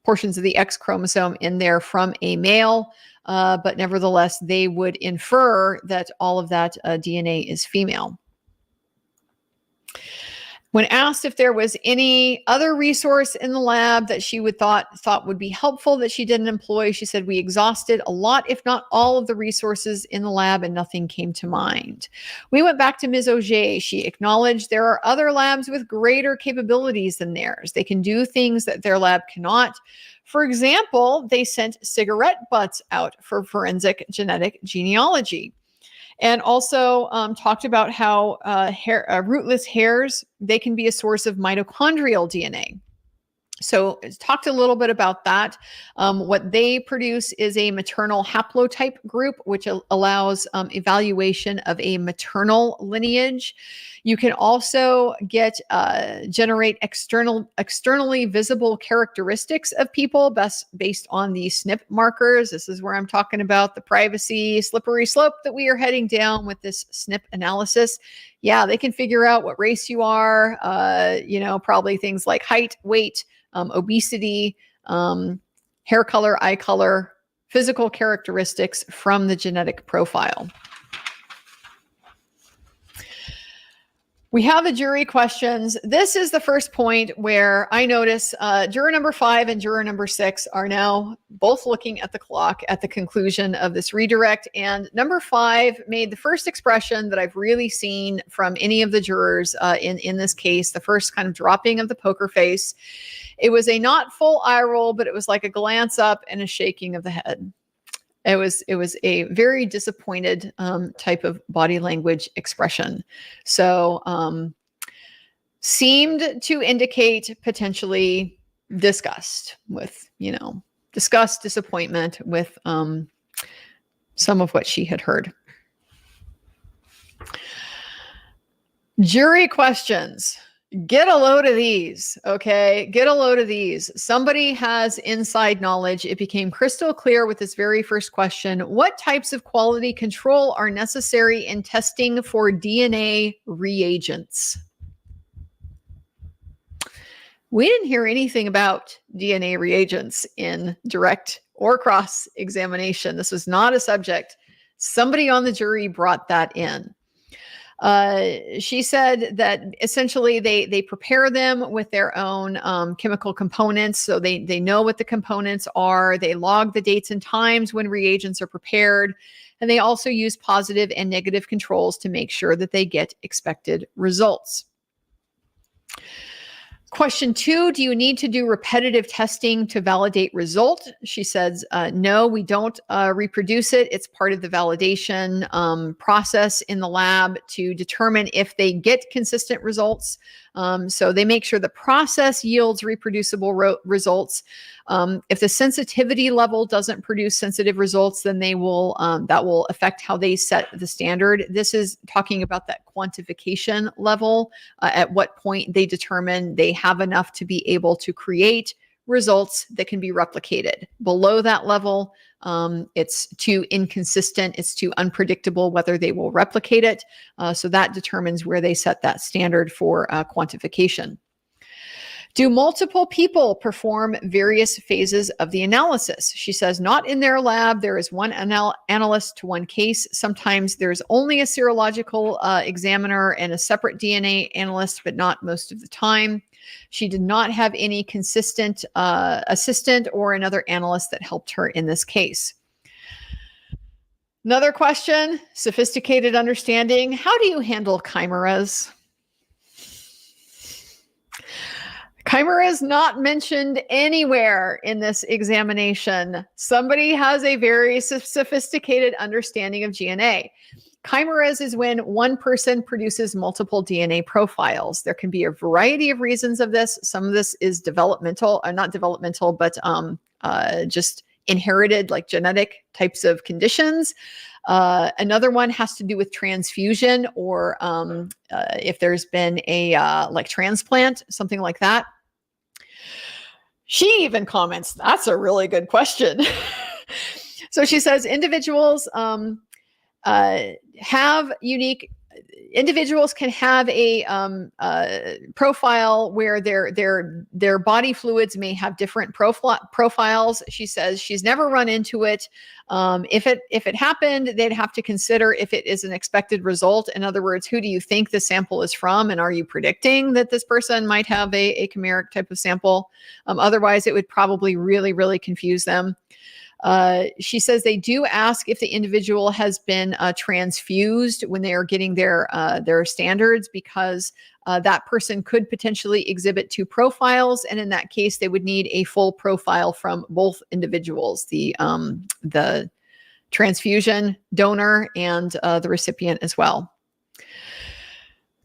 portions of the X chromosome in there from a male, but nevertheless, they would infer that all of that DNA is female. When asked if there was any other resource in the lab that she thought would be helpful that she didn't employ, she said, we exhausted a lot, if not all of the resources in the lab, and nothing came to mind. We went back to Ms. Auger. She acknowledged there are other labs with greater capabilities than theirs. They can do things that their lab cannot. For example, they sent cigarette butts out for forensic genetic genealogy. And also talked about how rootless hairs, they can be a source of mitochondrial DNA. So talked a little bit about that. What they produce is a maternal haplotype group, which allows evaluation of a maternal lineage. You can also generate externally visible characteristics of people based on the SNP markers. This is where I'm talking about the privacy slippery slope that we are heading down with this SNP analysis. Yeah, they can figure out what race you are, probably things like height, weight, obesity, hair color, eye color, physical characteristics from the genetic profile. We have the jury questions. This is the first point where I notice juror number 5 and juror number 6 are now both looking at the clock at the conclusion of this redirect. And number 5 made the first expression that I've really seen from any of the jurors in this case, the first kind of dropping of the poker face. It was a not full eye roll, but it was like a glance up and a shaking of the head. It was a very disappointed type of body language expression. So seemed to indicate potentially disgust, disappointment with some of what she had heard. Jury questions. Get a load of these, okay? Get a load of these. Somebody has inside knowledge. It became crystal clear with this very first question. What types of quality control are necessary in testing for DNA reagents? We didn't hear anything about DNA reagents in direct or cross examination. This was not a subject. Somebody on the jury brought that in. She said that essentially they prepare them with their own chemical components. So they know what the components are. They log the dates and times when reagents are prepared. And they also use positive and negative controls to make sure that they get expected results. Question 2, do you need to do repetitive testing to validate result? She says, no, we don't reproduce it. It's part of the validation process in the lab to determine if they get consistent results. So they make sure the process yields reproducible results. If the sensitivity level doesn't produce sensitive results, then that will affect how they set the standard. This is talking about that quantification level, at what point they determine they have enough to be able to create results that can be replicated. Below that level, it's too inconsistent, it's too unpredictable whether they will replicate it. So that determines where they set that standard for quantification. Do multiple people perform various phases of the analysis? She says, not in their lab. There is one analyst to one case. Sometimes there's only a serological examiner and a separate DNA analyst, but not most of the time. She did not have any consistent assistant or another analyst that helped her in this case. Another question, sophisticated understanding. How do you handle chimeras? Chimera is not mentioned anywhere in this examination. Somebody has a very sophisticated understanding of DNA. Chimeras is when one person produces multiple DNA profiles. There can be a variety of reasons of this. Some of this is developmental, not developmental, but just inherited, like genetic types of conditions. Another one has to do with transfusion, or if there's been a like transplant, something like that. She even comments, that's a really good question. So she says individuals can have a profile where their body fluids may have different profiles. She says she's never run into it. If it happened, they'd have to consider if it is an expected result. In other words, who do you think the sample is from? And are you predicting that this person might have a chimeric type of sample? Otherwise, it would probably really, really confuse them. She says they do ask if the individual has been transfused when they are getting their standards, because that person could potentially exhibit two profiles, and in that case, they would need a full profile from both individuals, the transfusion donor and the recipient as well.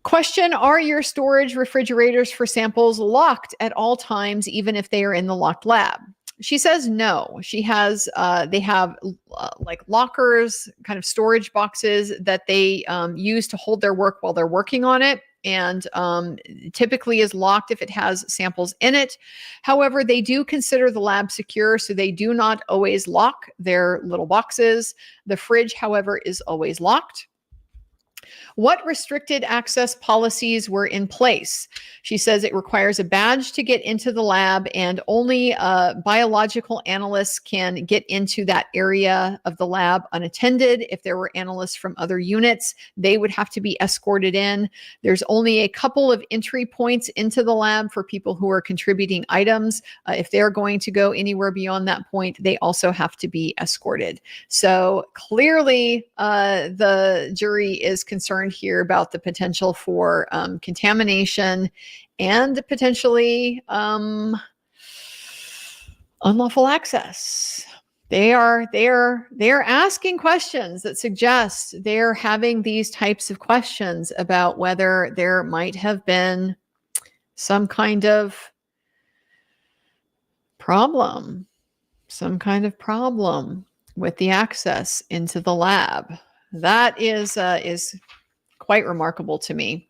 Question, are your storage refrigerators for samples locked at all times, even if they are in the locked lab? She says no. She has, they have like lockers, kind of storage boxes that they use to hold their work while they're working on it. And typically is locked if it has samples in it. However, they do consider the lab secure, so they do not always lock their little boxes. The fridge, however, is always locked. What restricted access policies were in place? She says it requires a badge to get into the lab, and only biological analysts can get into that area of the lab unattended. If there were analysts from other units, they would have to be escorted in. There's only a couple of entry points into the lab for people who are contributing items. If they're going to go anywhere beyond that point, they also have to be escorted. So clearly, the jury is concerned here about the potential for contamination and potentially unlawful access. They are asking questions that suggest they're having these types of questions about whether there might have been some kind of problem with the access into the lab. That is quite remarkable to me.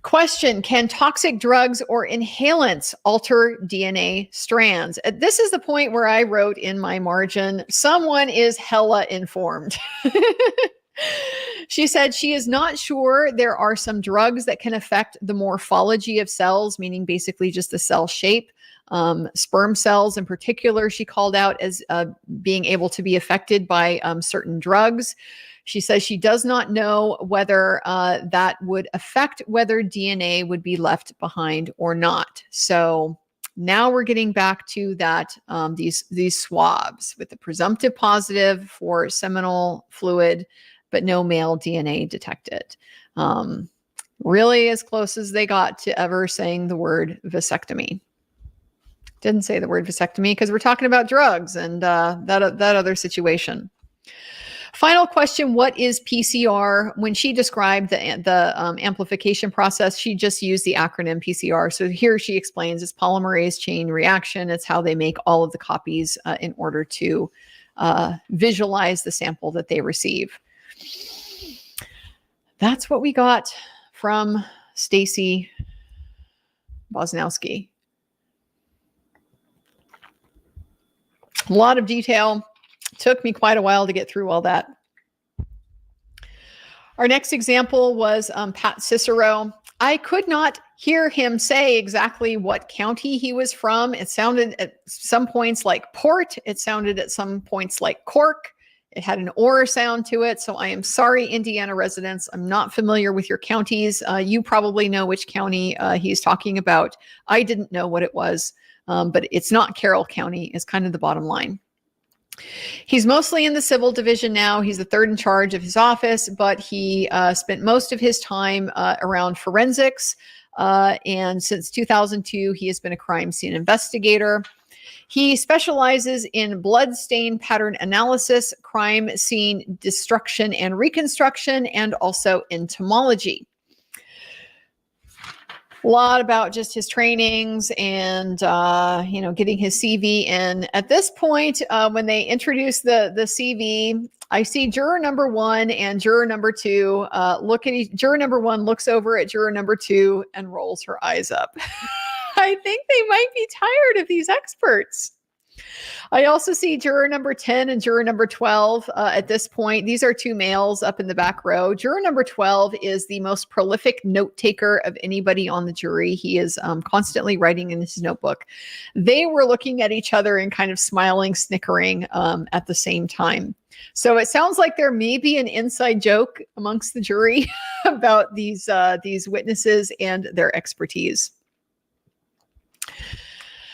Question, can toxic drugs or inhalants alter DNA strands? This is the point where I wrote in my margin, someone is hella informed. She said she is not sure. There are some drugs that can affect the morphology of cells, meaning basically just the cell shape. Sperm cells in particular, she called out as being able to be affected by certain drugs. She says she does not know whether that would affect whether DNA would be left behind or not. So now we're getting back to that, these swabs with the presumptive positive for seminal fluid, but no male DNA detected. Really as close as they got to ever saying the word vasectomy. Didn't say the word vasectomy because we're talking about drugs and that other situation. Final question, what is PCR? When she described the amplification process, she just used the acronym PCR. So here she explains it's polymerase chain reaction. It's how they make all of the copies in order to visualize the sample that they receive. That's what we got from Stacy Bosnowski. A lot of detail. Took me quite a while to get through all that. Our next example was Pat Cicero. I could not hear him say exactly what county he was from. It sounded at some points like Port. It sounded at some points like Cork. It had an or sound to it. So I am sorry, Indiana residents. I'm not familiar with your counties. You probably know which county he's talking about. I didn't know what it was, but it's not Carroll County is kind of the bottom line. He's mostly in the civil division now. He's the third in charge of his office, but he spent most of his time around forensics. And since 2002, he has been a crime scene investigator. He specializes in bloodstain pattern analysis, crime scene destruction and reconstruction, and also entomology. A lot about just his trainings and, getting his CV in. At this point, when they introduce the CV, I see juror number one and juror number two juror number one looks over at juror number two and rolls her eyes up. I think they might be tired of these experts. I also see juror number 10 and juror number 12 at this point. These are two males up in the back row. Juror number 12 is the most prolific note taker of anybody on the jury. He is constantly writing in his notebook. They were looking at each other and kind of smiling, snickering at the same time. So it sounds like there may be an inside joke amongst the jury about these witnesses and their expertise.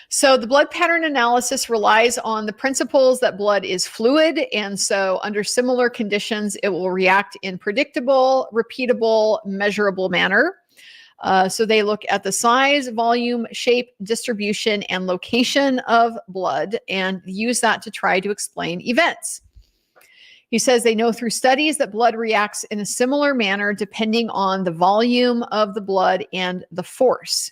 So the blood pattern analysis relies on the principles that blood is fluid. And so under similar conditions, it will react in predictable, repeatable, measurable manner. So they look at the size, volume, shape, distribution, and location of blood and use that to try to explain events. He says they know through studies that blood reacts in a similar manner depending on the volume of the blood and the force.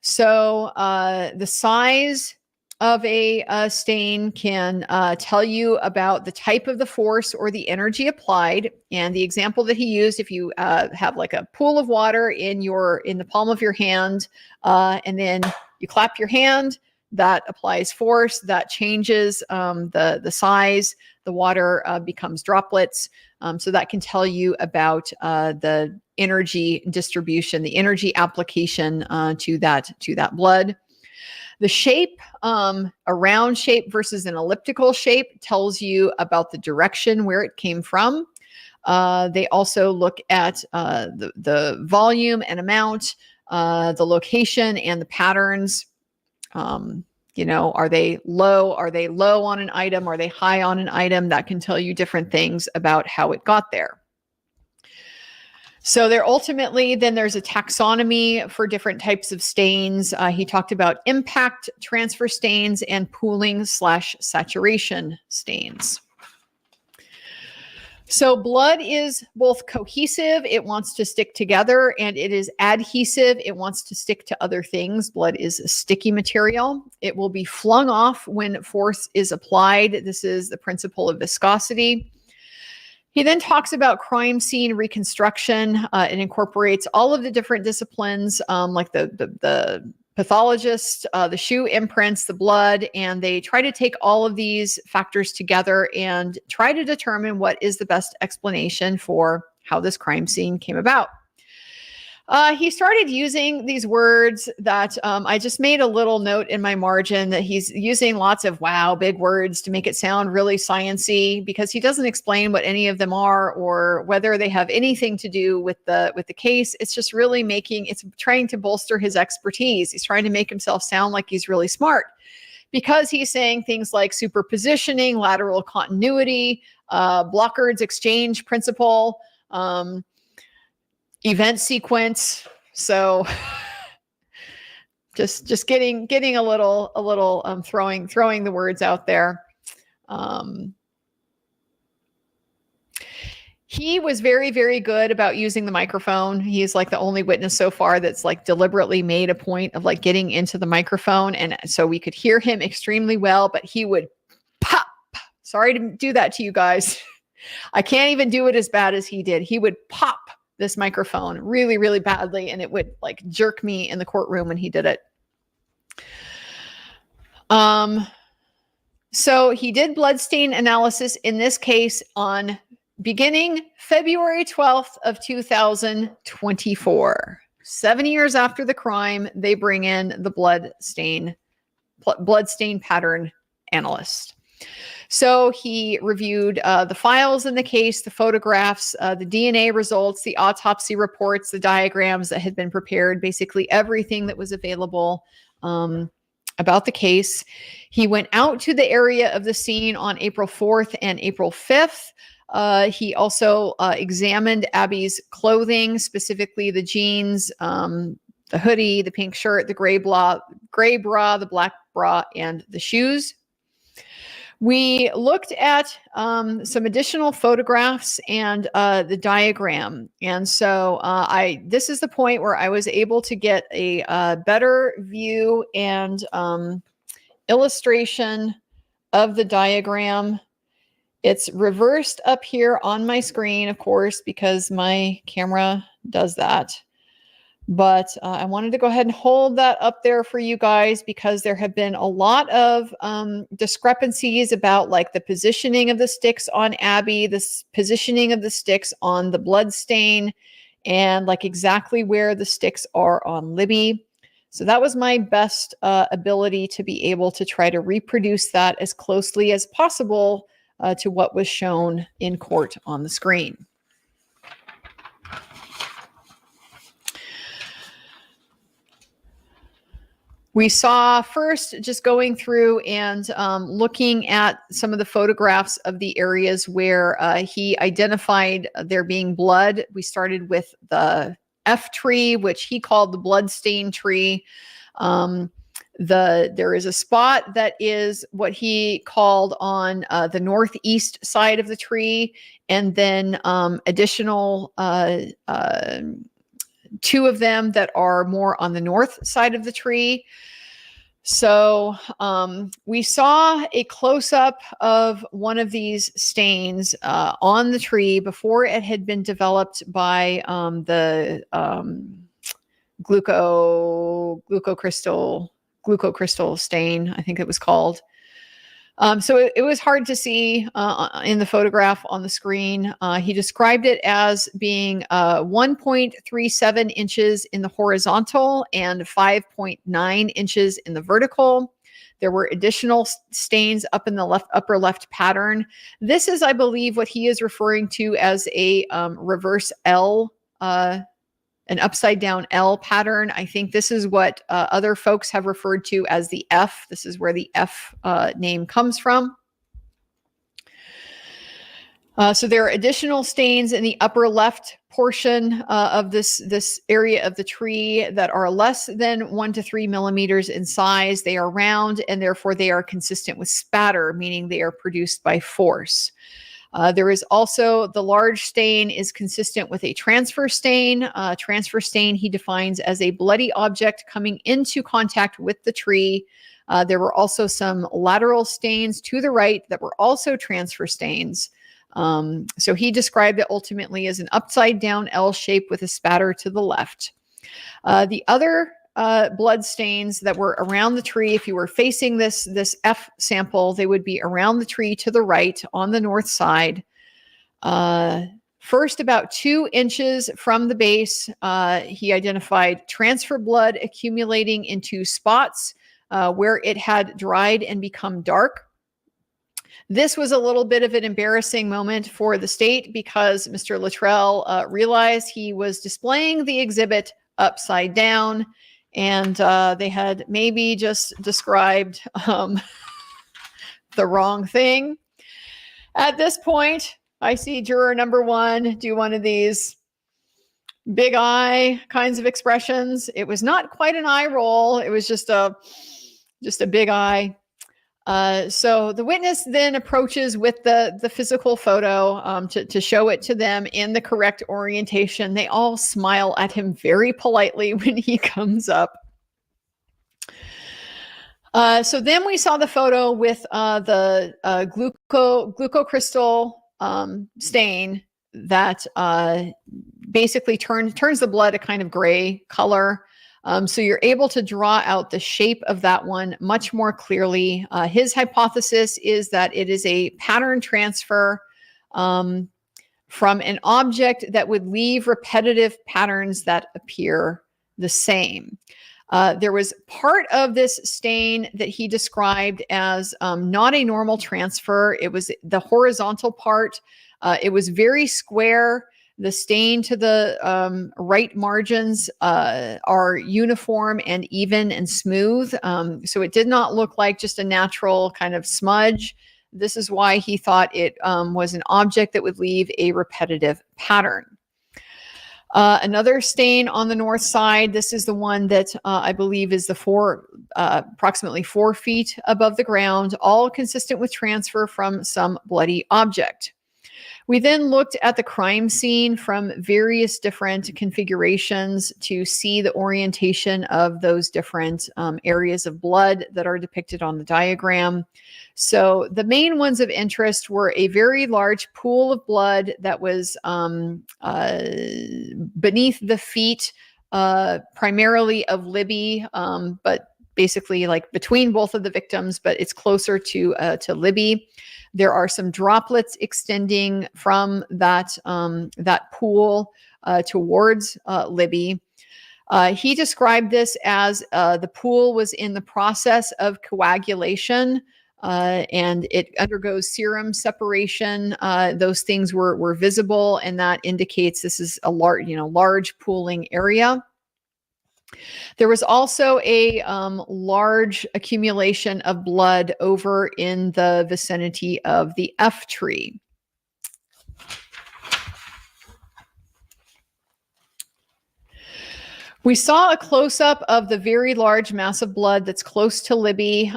So the size of a stain can tell you about the type of the force or the energy applied. And the example that he used, if you have like a pool of water in the palm of your hand, and then you clap your hand, that applies force, that changes the size, the water becomes droplets. So that can tell you about the energy distribution, the energy application to that blood. The shape, a round shape versus an elliptical shape, tells you about the direction where it came from. They also look at the volume and amount, the location and the patterns. Are they low? Are they low on an item? Are they high on an item? That can tell you different things about how it got there. So then there's a taxonomy for different types of stains. He talked about impact transfer stains and pooling/saturation stains. So blood is both cohesive, it wants to stick together, and it is adhesive, it wants to stick to other things. Blood is a sticky material. It will be flung off when force is applied. This is the principle of viscosity. He then talks about crime scene reconstruction. It incorporates all of the different disciplines, like the pathologist, the shoe imprints, the blood, and they try to take all of these factors together and try to determine what is the best explanation for how this crime scene came about. He started using these words that I just made a little note in my margin that he's using lots of big words to make it sound really sciencey, because he doesn't explain what any of them are or whether they have anything to do with the case. It's just really it's trying to bolster his expertise. He's trying to make himself sound like he's really smart, because he's saying things like superpositioning, lateral continuity, Blockard's exchange principle, event sequence. So just getting a little throwing the words out there. He was very, very good about using the microphone. He's like the only witness so far that's like deliberately made a point of like getting into the microphone. And so we could hear him extremely well, but he would pop. Sorry to do that to you guys. I can't even do it as bad as he did. He would pop this microphone really, really badly, and it would like jerk me in the courtroom when he did it. So he did bloodstain analysis in this case on beginning February 12th of 2024. 7 years after the crime, they bring in the bloodstain pattern analyst. So he reviewed the files in the case, the photographs, the DNA results, the autopsy reports, the diagrams that had been prepared, basically everything that was available about the case. He went out to the area of the scene on April 4th and April 5th. He also examined Abby's clothing, specifically the jeans, the hoodie, the pink shirt, the gray bra, the black bra, and the shoes. We looked at some additional photographs and the diagram. And so this is the point where I was able to get a better view and illustration of the diagram. It's reversed up here on my screen, of course, because my camera does that. But I wanted to go ahead and hold that up there for you guys, because there have been a lot of discrepancies about like the positioning of the sticks on Abby, the positioning of the sticks on the bloodstain, and like exactly where the sticks are on Libby. So that was my best ability to be able to try to reproduce that as closely as possible to what was shown in court on the screen. We saw first just going through and looking at some of the photographs of the areas where he identified there being blood. We started with the F tree, which he called the bloodstain tree. There is a spot that is what he called on the northeast side of the tree, and then additional two of them that are more on the north side of the tree. So we saw a close-up of one of these stains on the tree before it had been developed by the glucocrystal stain, I think it was called. So it was hard to see in the photograph on the screen. He described it as being 1.37 inches in the horizontal and 5.9 inches in the vertical. There were additional stains up in the upper left pattern. This is, I believe, what he is referring to as a reverse L, an upside down L pattern. I think this is what other folks have referred to as the F. This is where the F name comes from. So there are additional stains in the upper left portion of this area of the tree that are less than 1 to 3 millimeters in size. They are round, and therefore they are consistent with spatter, meaning they are produced by force. There is also the large stain is consistent with a transfer stain. Transfer stain he defines as a bloody object coming into contact with the tree. There were also some lateral stains to the right that were also transfer stains. So he described it ultimately as an upside down L shape with a spatter to the left. The other blood stains that were around the tree, if you were facing this F sample, they would be around the tree to the right on the north side. First, about 2 inches from the base, he identified transfer blood accumulating into spots where it had dried and become dark. This was a little bit of an embarrassing moment for the state because Mr. Luttrell realized he was displaying the exhibit upside down, and they had maybe just described the wrong thing. At this point, I see juror number 1 do one of these big eye kinds of expressions. It was not quite an eye roll. It was just a big eye. So the witness then approaches with the physical photo to show it to them in the correct orientation. They all smile at him very politely when he comes up. So then we saw the photo with the glucocrystal stain that basically turns the blood a kind of gray color. So you're able to draw out the shape of that one much more clearly. His hypothesis is that it is a pattern transfer from an object that would leave repetitive patterns that appear the same. There was part of this stain that he described as not a normal transfer. It was the horizontal part. It was very square. The stain to the right margins are uniform and even and smooth. So it did not look like just a natural kind of smudge. This is why he thought it was an object that would leave a repetitive pattern. Another stain on the north side. This is the one that I believe is approximately 4 feet above the ground, all consistent with transfer from some bloody object. We then looked at the crime scene from various different configurations to see the orientation of those different areas of blood that are depicted on the diagram. So the main ones of interest were a very large pool of blood that was beneath the feet, primarily of Libby, but basically like between both of the victims, but it's closer to Libby. There are some droplets extending from that pool towards Libby. He described this as the pool was in the process of coagulation, and it undergoes serum separation. Those things were visible, and that indicates this is a large pooling area. There was also a large accumulation of blood over in the vicinity of the F tree. We saw a close-up of the very large mass of blood that's close to Libby.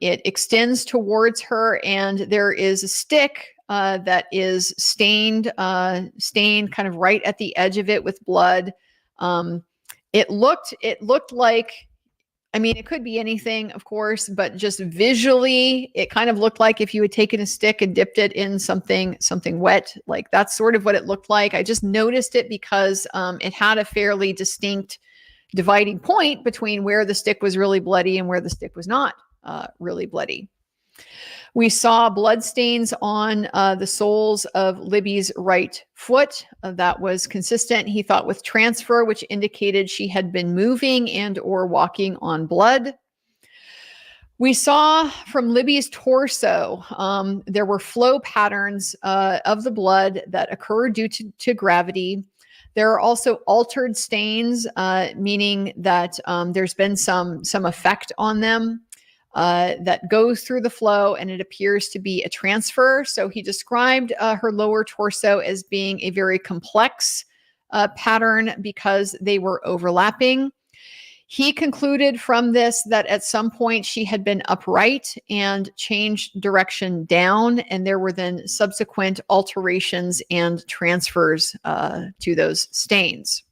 It extends towards her, and there is a stick that is stained kind of right at the edge of it with blood. It looked like, I mean, it could be anything, of course, but just visually, it kind of looked like if you had taken a stick and dipped it in something wet. Like, that's sort of what it looked like. I just noticed it because it had a fairly distinct dividing point between where the stick was really bloody and where the stick was not really bloody. We saw blood stains on the soles of Libby's right foot. That was consistent, he thought, with transfer, which indicated she had been moving and or walking on blood. We saw from Libby's torso, there were flow patterns of the blood that occurred due to gravity. There are also altered stains, meaning that there's been some effect on them that goes through the flow, and it appears to be a transfer. So he described her lower torso as being a very complex pattern because they were overlapping. He concluded from this that at some point she had been upright and changed direction down, and there were then subsequent alterations and transfers to those stains.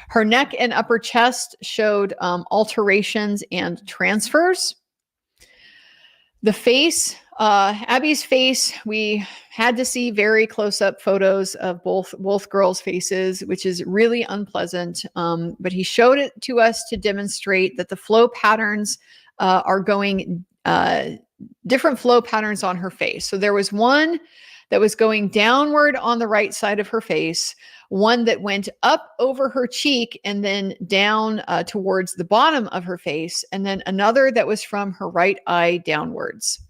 Her neck and upper chest showed alterations and transfers. The face, Abby's face, we had to see very close-up photos of both girls' faces, which is really unpleasant. But he showed it to us to demonstrate that the flow patterns are going different flow patterns on her face. So there was one that was going downward on the right side of her face, one that went up over her cheek and then down towards the bottom of her face, and then another that was from her right eye downwards.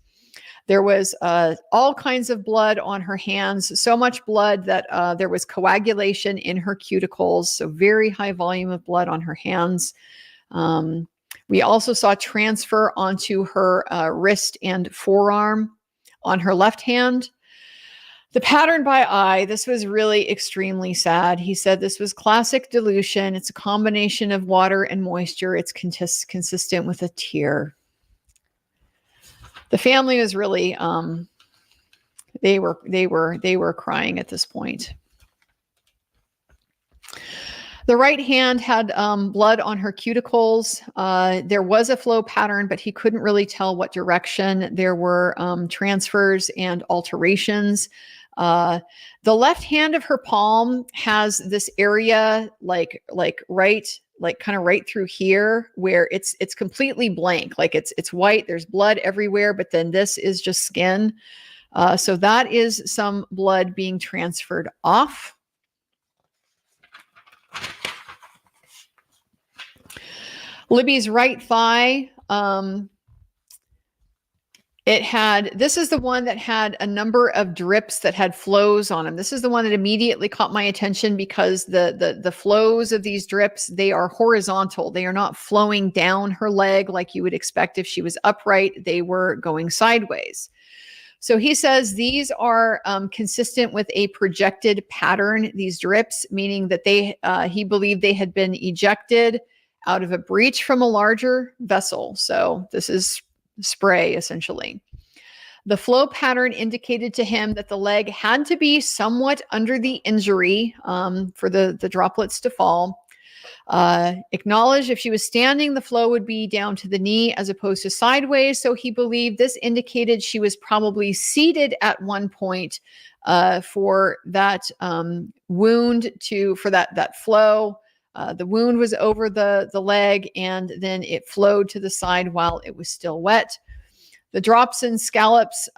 There was all kinds of blood on her hands, so much blood that there was coagulation in her cuticles, so very high volume of blood on her hands. We also saw transfer onto her wrist and forearm on her left hand. The pattern by eye, this was really extremely sad. He said this was classic dilution. It's a combination of water and moisture. It's consistent with a tear. The family was really, they were crying at this point. The right hand had blood on her cuticles. There was a flow pattern, but he couldn't really tell what direction. There were transfers and alterations. The left hand of her palm has this area like kind of right through here where it's completely blank. Like it's white, there's blood everywhere, but then this is just skin. So that is some blood being transferred off. Libby's right thigh, this is the one that had a number of drips that had flows on them. This is the one that immediately caught my attention because the flows of these drips, they are horizontal. They are not flowing down her leg like you would expect if she was upright. They were going sideways. So he says these are consistent with a projected pattern, these drips, meaning that he believed they had been ejected out of a breach from a larger vessel. So this is spray, essentially. The flow pattern indicated to him that the leg had to be somewhat under the injury for the droplets to fall. Acknowledged if she was standing, the flow would be down to the knee as opposed to sideways. So he believed this indicated she was probably seated at one point for that wound for that flow. The wound was over the leg, and then it flowed to the side while it was still wet. The drops and scallops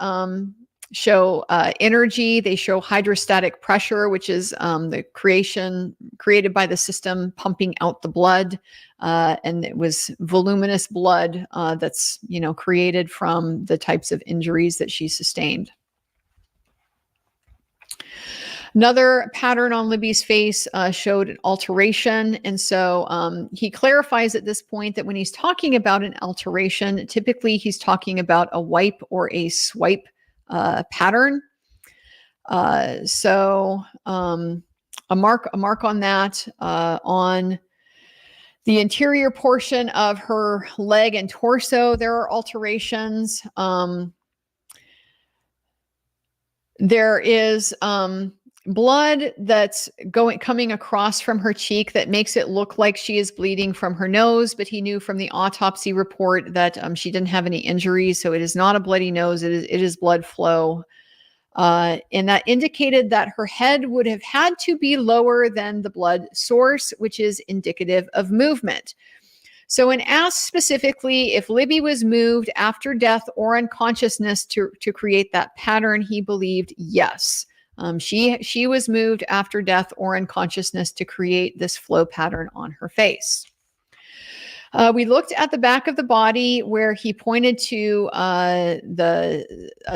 show energy. They show hydrostatic pressure, which is the created by the system pumping out the blood. And it was voluminous blood that's created from the types of injuries that she sustained. Another pattern on Libby's face showed an alteration. And so he clarifies at this point that when he's talking about an alteration, typically he's talking about a wipe or a swipe pattern. a mark on that on the interior portion of her leg and torso. There are alterations. There is blood that's coming across from her cheek that makes it look like she is bleeding from her nose, but he knew from the autopsy report that she didn't have any injuries, so it is not a bloody nose. It is blood flow. And that indicated that her head would have had to be lower than the blood source, which is indicative of movement. So when asked specifically if Libby was moved after death or unconsciousness to create that pattern, he believed yes. She was moved after death or unconsciousness to create this flow pattern on her face. We looked at the back of the body where he pointed to a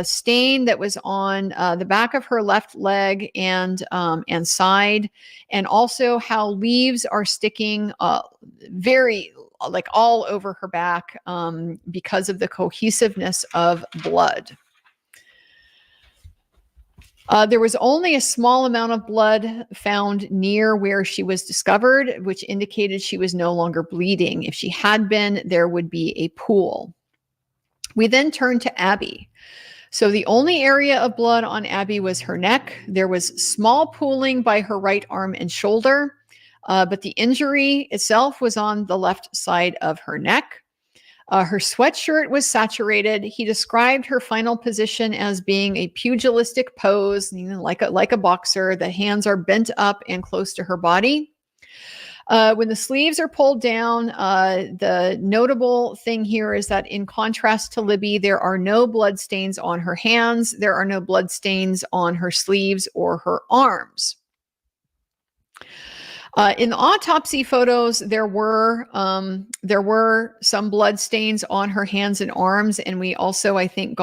stain that was on the back of her left leg and side, and also how leaves are sticking very like all over her back because of the cohesiveness of blood. There was only a small amount of blood found near where she was discovered, which indicated she was no longer bleeding. If she had been, there would be a pool. We then turned to Abby. So the only area of blood on Abby was her neck. There was small pooling by her right arm and shoulder, but the injury itself was on the left side of her neck. Her sweatshirt was saturated. He described her final position as being a pugilistic pose, like a boxer. The hands are bent up and close to her body. When the sleeves are pulled down, the notable thing here is that in contrast to Libby, there are no blood stains on her hands. There are no blood stains on her sleeves or her arms. In the autopsy photos, there were some blood stains on her hands and arms, and we also, I think,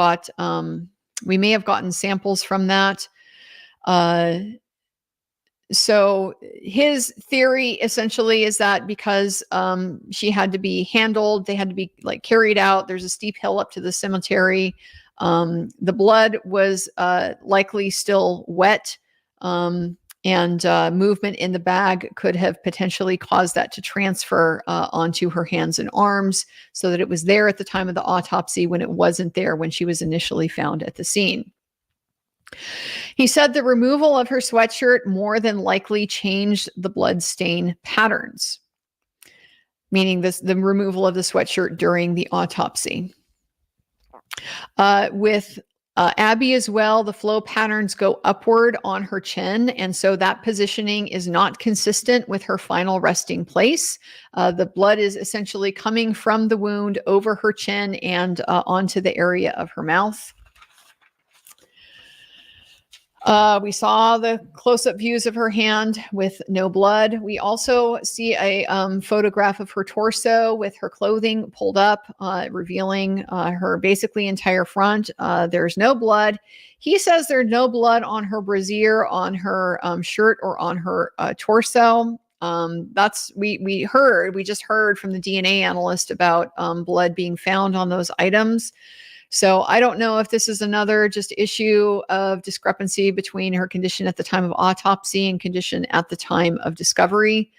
we may have gotten samples from that. So his theory essentially is that because she had to be handled, they had to be like carried out. There's a steep hill up to the cemetery. The blood was likely still wet. And movement in the bag could have potentially caused that to transfer onto her hands and arms so that it was there at the time of the autopsy when it wasn't there when she was initially found at the scene. He said the removal of her sweatshirt more than likely changed the blood stain patterns, meaning the removal of the sweatshirt during the autopsy. With Abby as well, the flow patterns go upward on her chin, and so that positioning is not consistent with her final resting place. The blood is essentially coming from the wound over her chin and onto the area of her mouth. We saw the close-up views of her hand with no blood. We also see a photograph of her torso with her clothing pulled up, revealing her basically entire front. There's no blood. He says there's no blood on her brassiere, on her shirt, or on her torso. We just heard from the DNA analyst about blood being found on those items. So I don't know if this is another just issue of discrepancy between her condition at the time of autopsy and condition at the time of discovery.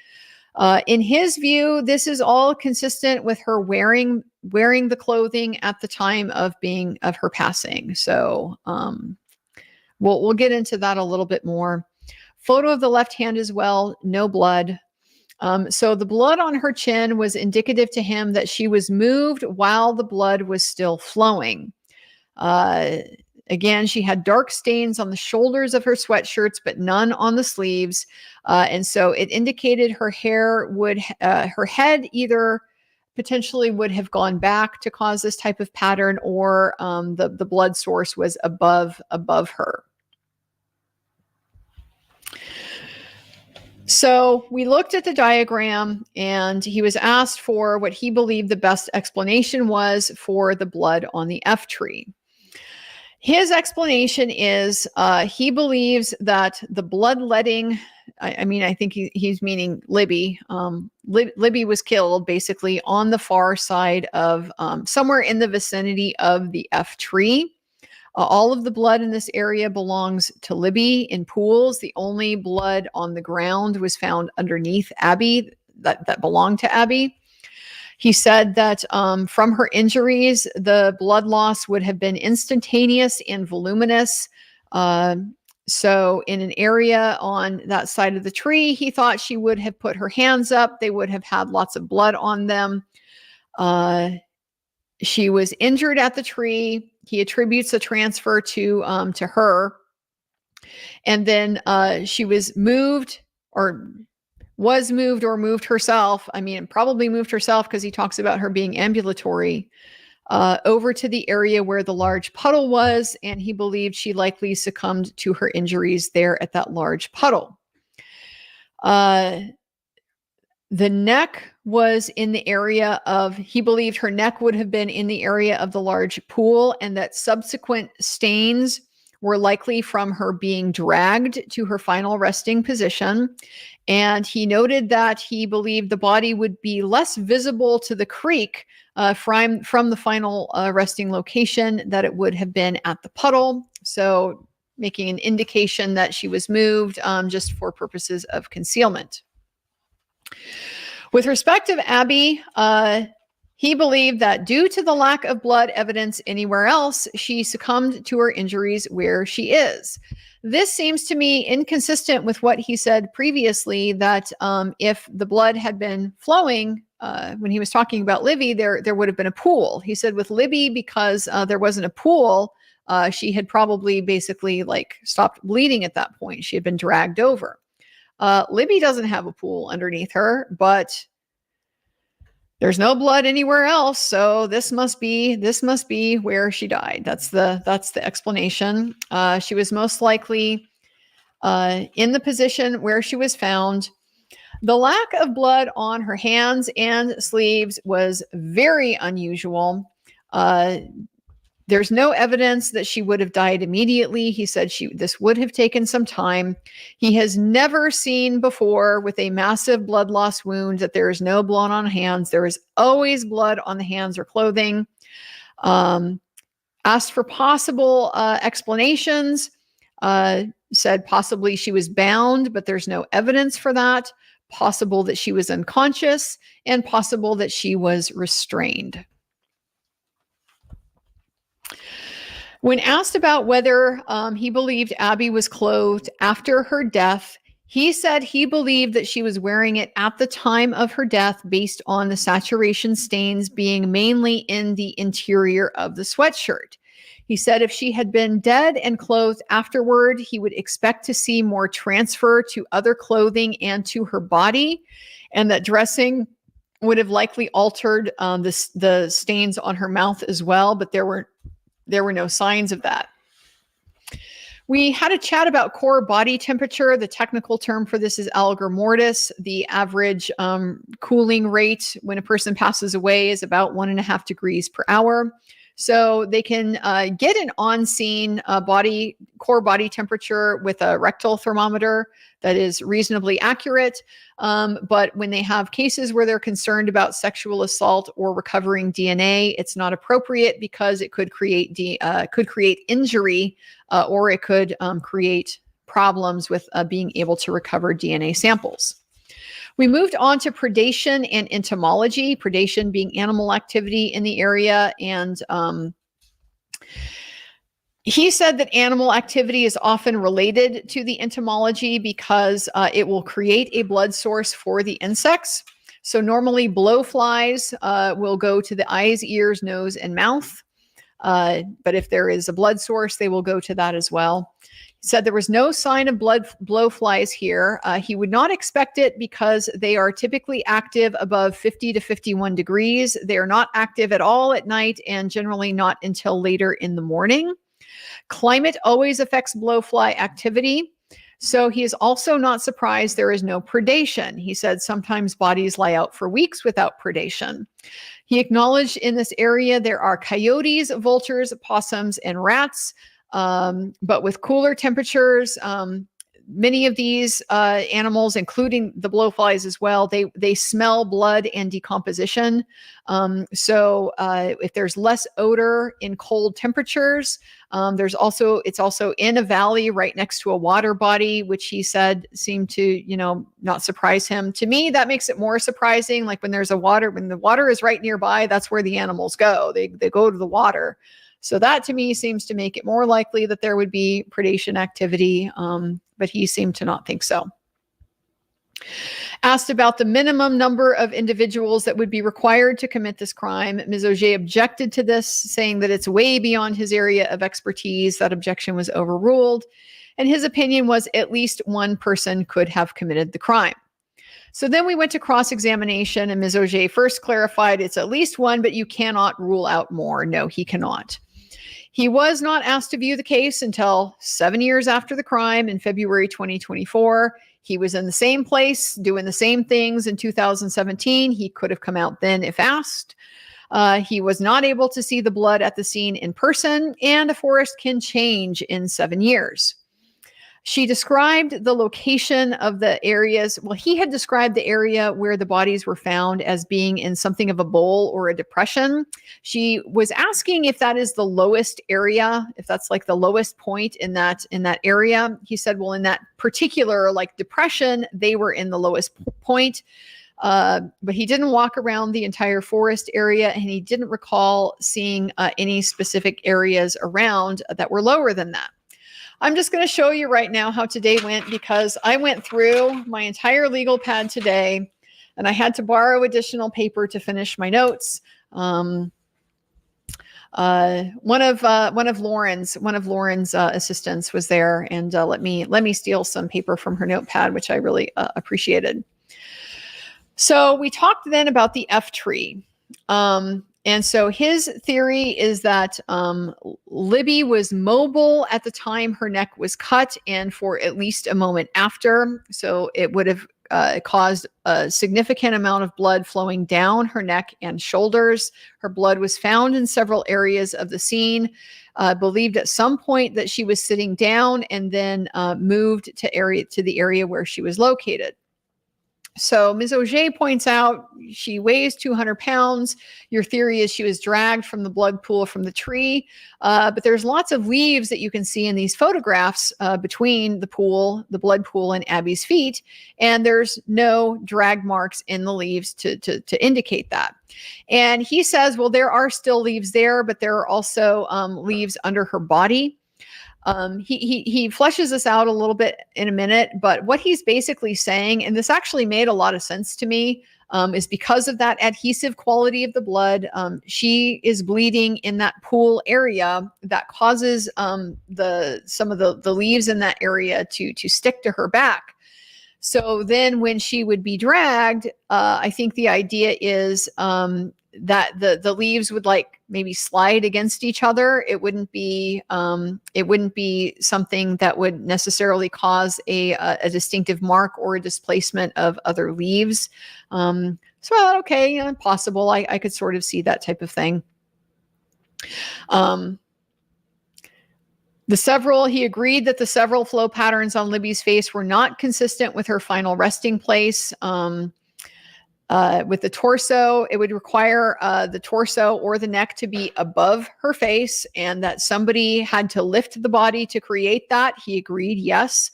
In his view, this is all consistent with her wearing the clothing at the time of her passing. So we'll get into that a little bit more. Photo of the left hand as well, no blood. So the blood on her chin was indicative to him that she was moved while the blood was still flowing. Again, she had dark stains on the shoulders of her sweatshirts, but none on the sleeves. And so it indicated her head either potentially would have gone back to cause this type of pattern, or the blood source was above her. So we looked at the diagram, and he was asked for what he believed the best explanation was for the blood on the F tree. His explanation is he believes that the bloodletting, I think he's meaning Libby. Libby was killed basically on the far side of somewhere in the vicinity of the F tree. All of the blood in this area belongs to Libby in pools. The only blood on the ground was found underneath Abby that belonged to Abby. He said that from her injuries, the blood loss would have been instantaneous and voluminous. So in an area on that side of the tree, he thought she would have put her hands up. They would have had lots of blood on them. She was injured at the tree. He attributes the transfer to her. And then she was moved or moved herself. I mean, probably moved herself because he talks about her being ambulatory over to the area where the large puddle was. And he believed she likely succumbed to her injuries there at that large puddle. The neck was in the area of, he believed her neck would have been in the area of the large pool, and that subsequent stains were likely from her being dragged to her final resting position. And he noted that he believed the body would be less visible to the creek from the final resting location that it would have been at the puddle. So making an indication that she was moved just for purposes of concealment. With respect to Abby, he believed that due to the lack of blood evidence anywhere else, she succumbed to her injuries where she is. This seems to me inconsistent with what he said previously, that if the blood had been flowing, when he was talking about Libby, there would have been a pool. He said with Libby, because there wasn't a pool, she had probably basically stopped bleeding at that point. She had been dragged over. Libby doesn't have a pool underneath her, but there's no blood anywhere else. So this must be where she died. That's the explanation. She was most likely in the position where she was found. The lack of blood on her hands and sleeves was very unusual. There's no evidence that she would have died immediately. He said this would have taken some time. He has never seen before with a massive blood loss wound that there is no blood on hands. There is always blood on the hands or clothing. Asked for possible explanations. Said possibly she was bound, but there's no evidence for that. Possible that she was unconscious, and possible that she was restrained. When asked about whether he believed Abby was clothed after her death, he said he believed that she was wearing it at the time of her death based on the saturation stains being mainly in the interior of the sweatshirt. He said if she had been dead and clothed afterward, he would expect to see more transfer to other clothing and to her body, and that dressing would have likely altered the stains on her mouth as well, but there were no signs of that. We had a chat about core body temperature. The technical term for this is algor mortis. The average cooling rate when a person passes away is about 1.5 degrees per hour. So they can get an on-scene core body temperature with a rectal thermometer that is reasonably accurate. But when they have cases where they're concerned about sexual assault or recovering DNA, it's not appropriate because it could create injury or it could create problems with being able to recover DNA samples. We moved on to predation and entomology, predation being animal activity in the area. And he said that animal activity is often related to the entomology because it will create a blood source for the insects. So normally blowflies will go to the eyes, ears, nose, and mouth. But if there is a blood source, they will go to that as well. Said there was no sign of blowflies here. He would not expect it because they are typically active above 50 to 51 degrees. They are not active at all at night and generally not until later in the morning. Climate always affects blowfly activity. So he is also not surprised there is no predation. He said sometimes bodies lie out for weeks without predation. He acknowledged in this area there are coyotes, vultures, possums, and rats. But with cooler temperatures, many of these animals, including the blowflies as well, they smell blood and decomposition. So if there's less odor in cold temperatures, it's also in a valley right next to a water body, which he said seemed to, not surprise him. To me, that makes it more surprising. Like when the water is right nearby, that's where the animals go. They go to the water. So that to me seems to make it more likely that there would be predation activity, but he seemed to not think so. Asked about the minimum number of individuals that would be required to commit this crime, Ms. Auger objected to this, saying that it's way beyond his area of expertise. That objection was overruled, and his opinion was at least one person could have committed the crime. So then we went to cross-examination, and Ms. Auger first clarified it's at least one, but you cannot rule out more. No, he cannot. He was not asked to view the case until 7 years after the crime in February 2024. He was in the same place doing the same things in 2017. He could have come out then if asked. He was not able to see the blood at the scene in person, and a forest can change in 7 years. She described the location of the areas. Well, he had described the area where the bodies were found as being in something of a bowl or a depression. She was asking if that is the lowest area, if that's like the lowest point in that area. He said, well, in that particular depression, they were in the lowest point. But he didn't walk around the entire forest area, and he didn't recall seeing any specific areas around that were lower than that. I'm just going to show you right now how today went, because I went through my entire legal pad today and I had to borrow additional paper to finish my notes. One of Lauren's assistants was there, and let me steal some paper from her notepad, which I really appreciated. So we talked then about the F tree. And so his theory is that Libby was mobile at the time her neck was cut and for at least a moment after. So it would have caused a significant amount of blood flowing down her neck and shoulders. Her blood was found in several areas of the scene. Believed at some point that she was sitting down and then moved to the area where she was located. So Ms. Auger points out she weighs 200 pounds. Your theory is she was dragged from the blood pool from the tree. But there's lots of leaves that you can see in these photographs between the blood pool and Abby's feet. And there's no drag marks in the leaves to indicate that. And he says, well, there are still leaves there, but there are also leaves under her body. He fleshes this out a little bit in a minute, but what he's basically saying, and this actually made a lot of sense to me, is because of that adhesive quality of the blood, she is bleeding in that pool area that causes some of the leaves in that area to stick to her back. So then when she would be dragged, I think the idea is that the leaves would maybe slide against each other. It wouldn't be something that would necessarily cause a distinctive mark or a displacement of other leaves. So I thought, okay, possible. I could sort of see that type of thing. He agreed that the several flow patterns on Libby's face were not consistent with her final resting place. With the torso, it would require the torso or the neck to be above her face, and that somebody had to lift the body to create that. He agreed, yes.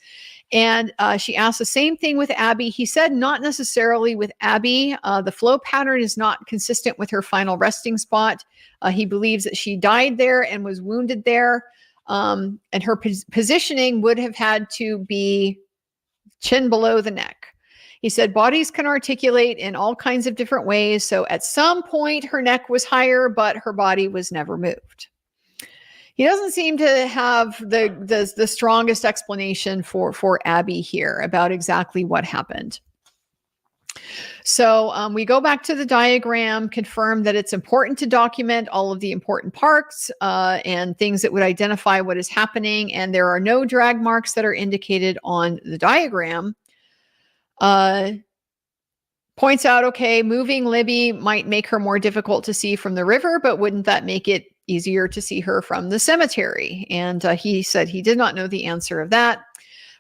And she asked the same thing with Abby. He said not necessarily with Abby. The flow pattern is not consistent with her final resting spot. He believes that she died there and was wounded there. And her positioning would have had to be chin below the neck. He said bodies can articulate in all kinds of different ways. So at some point her neck was higher, but her body was never moved. He doesn't seem to have the strongest explanation for Abby here about exactly what happened. So we go back to the diagram, confirm that it's important to document all of the important parts and things that would identify what is happening. And there are no drag marks that are indicated on the diagram. Points out, okay, moving Libby might make her more difficult to see from the river, but wouldn't that make it easier to see her from the cemetery? And he said he did not know the answer of that.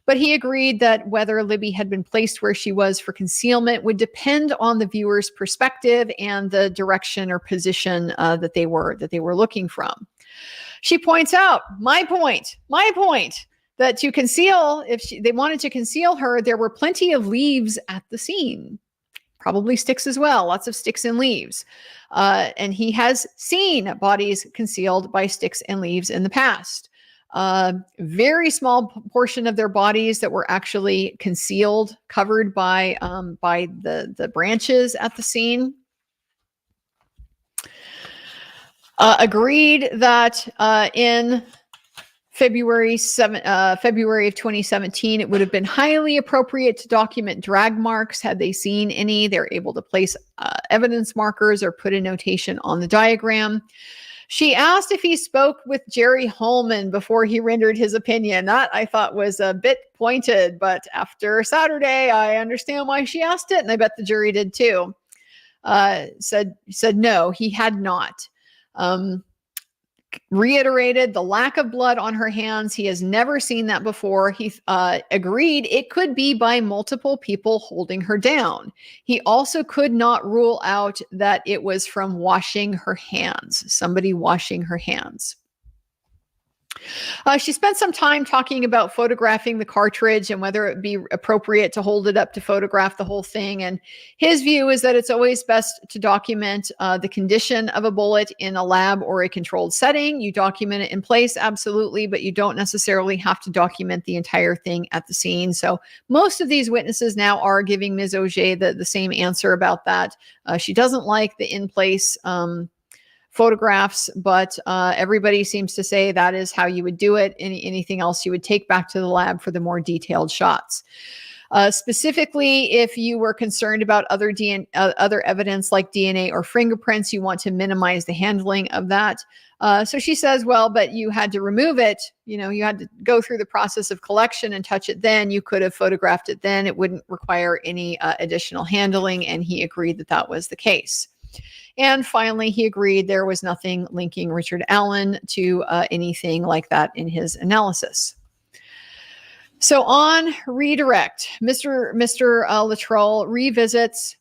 But he agreed that whether Libby had been placed where she was for concealment would depend on the viewer's perspective and the direction or position that they were looking from. She points out, my point, that to conceal, they wanted to conceal her, there were plenty of leaves at the scene. Probably sticks as well, lots of sticks and leaves. And he has seen bodies concealed by sticks and leaves in the past. Very small portion of their bodies that were actually concealed, covered by the branches at the scene. Agreed that in February of 2017, it would have been highly appropriate to document drag marks had they seen any. They're able to place evidence markers or put a notation on the diagram. She asked if he spoke with Jerry Holman before he rendered his opinion. That I thought was a bit pointed, but after Saturday, I understand why she asked it, and I bet the jury did too. Said no, he had not. Reiterated the lack of blood on her hands. He has never seen that before. He agreed it could be by multiple people holding her down. He also could not rule out that it was from washing her hands, somebody washing her hands. She spent some time talking about photographing the cartridge and whether it would be appropriate to hold it up to photograph the whole thing. And his view is that it's always best to document the condition of a bullet in a lab or a controlled setting. You document it in place, absolutely, but you don't necessarily have to document the entire thing at the scene. So most of these witnesses now are giving Ms. Auger the same answer about that. She doesn't like the in-place photographs, but everybody seems to say that is how you would do it. Anything else you would take back to the lab for the more detailed shots. Specifically, if you were concerned about other evidence like DNA or fingerprints, you want to minimize the handling of that. So she says, well, but you had to remove it. You know, you had to go through the process of collection and touch it then. You could have photographed it then. It wouldn't require any additional handling. And he agreed that that was the case. And finally, he agreed there was nothing linking Richard Allen to anything like that in his analysis. So on redirect, Mr. Luttrell revisits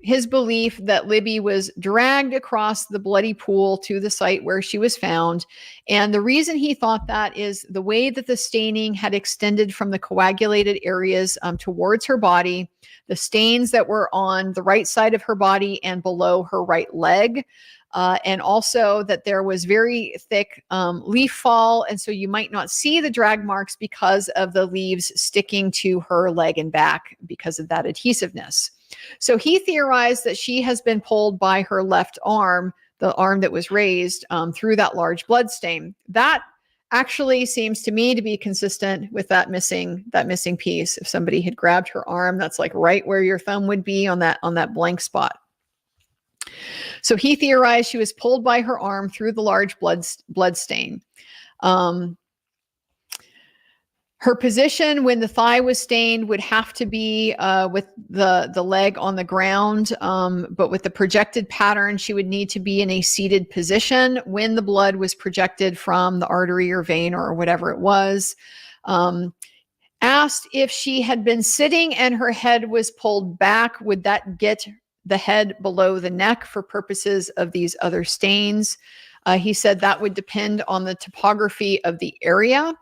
his belief that Libby was dragged across the bloody pool to the site where she was found. And the reason he thought that is the way that the staining had extended from the coagulated areas towards her body, the stains that were on the right side of her body and below her right leg. And also that there was very thick leaf fall. And so you might not see the drag marks because of the leaves sticking to her leg and back because of that adhesiveness. So he theorized that she has been pulled by her left arm, the arm that was raised through that large blood stain. That actually seems to me to be consistent with that missing piece. If somebody had grabbed her arm, that's like right where your thumb would be on that blank spot. So he theorized she was pulled by her arm through the large blood stain. Her position when the thigh was stained would have to be with the leg on the ground, but with the projected pattern, she would need to be in a seated position when the blood was projected from the artery or vein or whatever it was. Asked if she had been sitting and her head was pulled back, would that get the head below the neck for purposes of these other stains? He said that would depend on the topography of the area.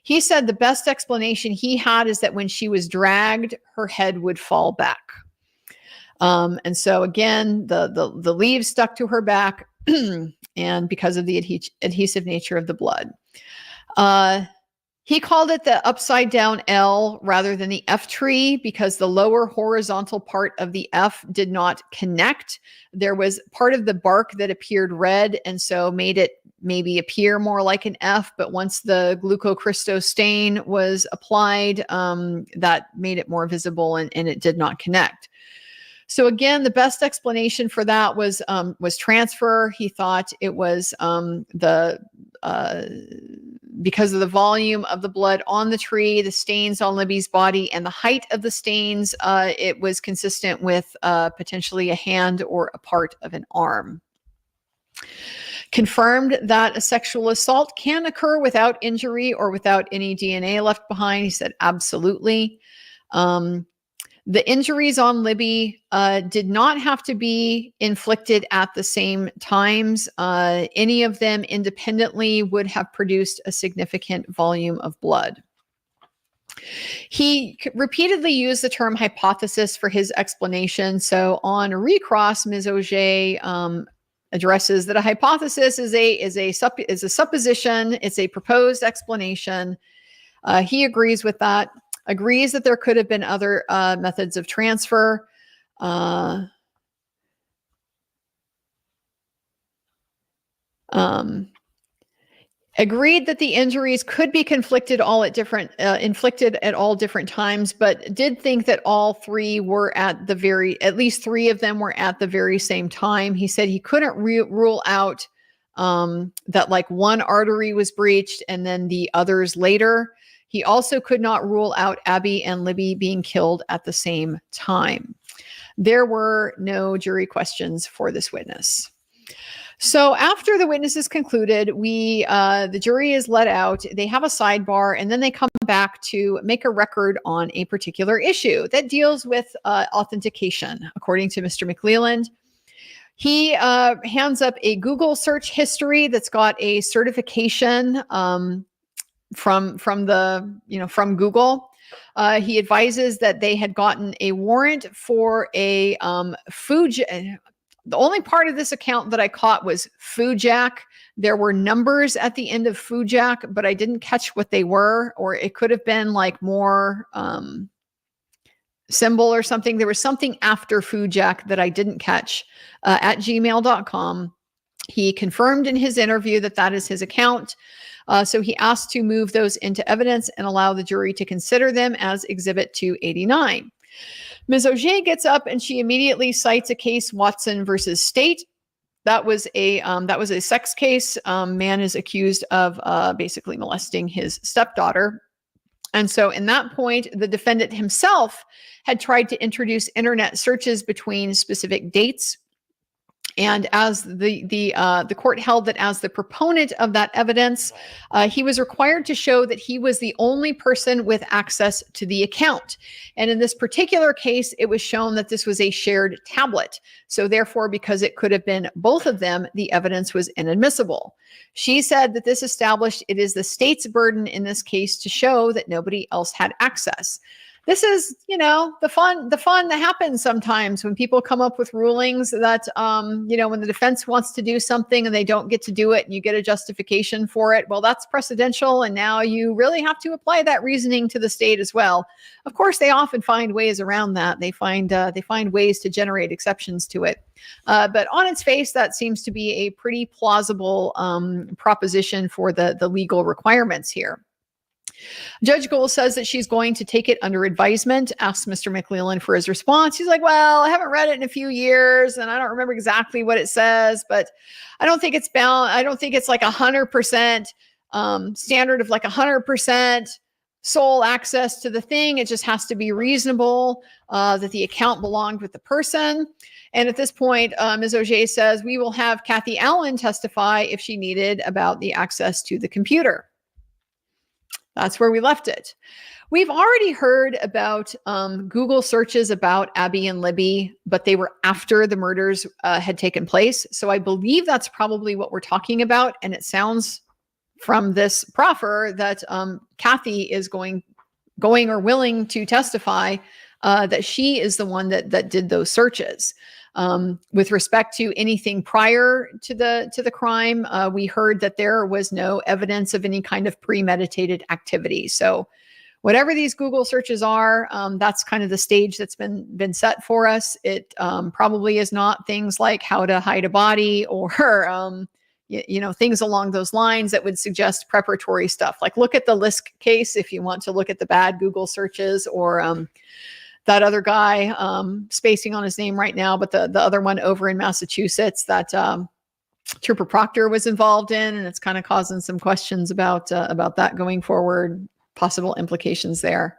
He said the best explanation he had is that when she was dragged, her head would fall back. And so again, the leaves stuck to her back and because of the adhesive nature of the blood. He called it the upside down L rather than the F tree because the lower horizontal part of the F did not connect. There was part of the bark that appeared red and so made it maybe appear more like an F, but once the glucocrystal stain was applied, that made it more visible and it did not connect. So again, the best explanation for that was transfer. He thought it was because of the volume of the blood on the tree, the stains on Libby's body, and the height of the stains, it was consistent with potentially a hand or a part of an arm. confirmed that a sexual assault can occur without injury or without any DNA left behind. He said, absolutely. The injuries on Libby did not have to be inflicted at the same times. Any of them independently would have produced a significant volume of blood. He repeatedly used the term hypothesis for his explanation. So on recross, Ms. Auger addresses that a hypothesis is a supposition. It's a proposed explanation. He agrees with that. Agrees that there could have been other methods of transfer. Agreed that the injuries could be inflicted at all different times, but did think that all three were at least three of them were at the very same time. He said he couldn't rule out that like one artery was breached and then the others later. He also could not rule out Abby and Libby being killed at the same time. There were no jury questions for this witness. So after the witness is concluded, the jury is let out. They have a sidebar, and then they come back to make a record on a particular issue that deals with authentication. According to Mr. McClelland, he hands up a Google search history that's got a certification from Google. He advises that they had gotten a warrant for a Fuji. The only part of this account that I caught was Fujak. There were numbers at the end of Fujak, but I didn't catch what they were, or it could have been like more symbol or something. There was something after Fujak that I didn't catch at gmail.com. He confirmed in his interview that that is his account. So he asked to move those into evidence and allow the jury to consider them as Exhibit 289. Ms. Auger gets up and she immediately cites a case, Watson versus State. That was a sex case. Man is accused of basically molesting his stepdaughter. And so in that point, the defendant himself had tried to introduce internet searches between specific dates. And as the court held that as the proponent of that evidence, he was required to show that he was the only person with access to the account. And in this particular case, it was shown that this was a shared tablet. So therefore, because it could have been both of them, the evidence was inadmissible. She said that this established it is the state's burden in this case to show that nobody else had access. This is, the fun that happens sometimes when people come up with rulings that, when the defense wants to do something and they don't get to do it and you get a justification for it. Well, that's precedential. And now you really have to apply that reasoning to the state as well. Of course, they often find ways around that. They find ways to generate exceptions to it. But on its face, that seems to be a pretty plausible proposition for the legal requirements here. Judge Gould says that she's going to take it under advisement, asks Mr. McClelland for his response. He's like, well, I haven't read it in a few years and I don't remember exactly what it says, but I don't think it's bound. I don't think it's like 100% standard of like 100% sole access to the thing. It just has to be reasonable that the account belonged with the person. And at this point, Ms. Auger says, we will have Kathy Allen testify if she needed about the access to the computer. That's where we left it. We've already heard about Google searches about Abby and Libby, but they were after the murders had taken place. So I believe that's probably what we're talking about. And it sounds from this proffer that Kathy is going or willing to testify that she is the one that did those searches. With respect to anything prior to the crime, we heard that there was no evidence of any kind of premeditated activity. So whatever these Google searches are, that's kind of the stage that's been set for us. It probably is not things like how to hide a body or things along those lines that would suggest preparatory stuff. Like look at the Lisk case if you want to look at the bad Google searches, or that other guy, spacing on his name right now, but the other one over in Massachusetts that Trooper Proctor was involved in, and it's kind of causing some questions about that going forward, possible implications there.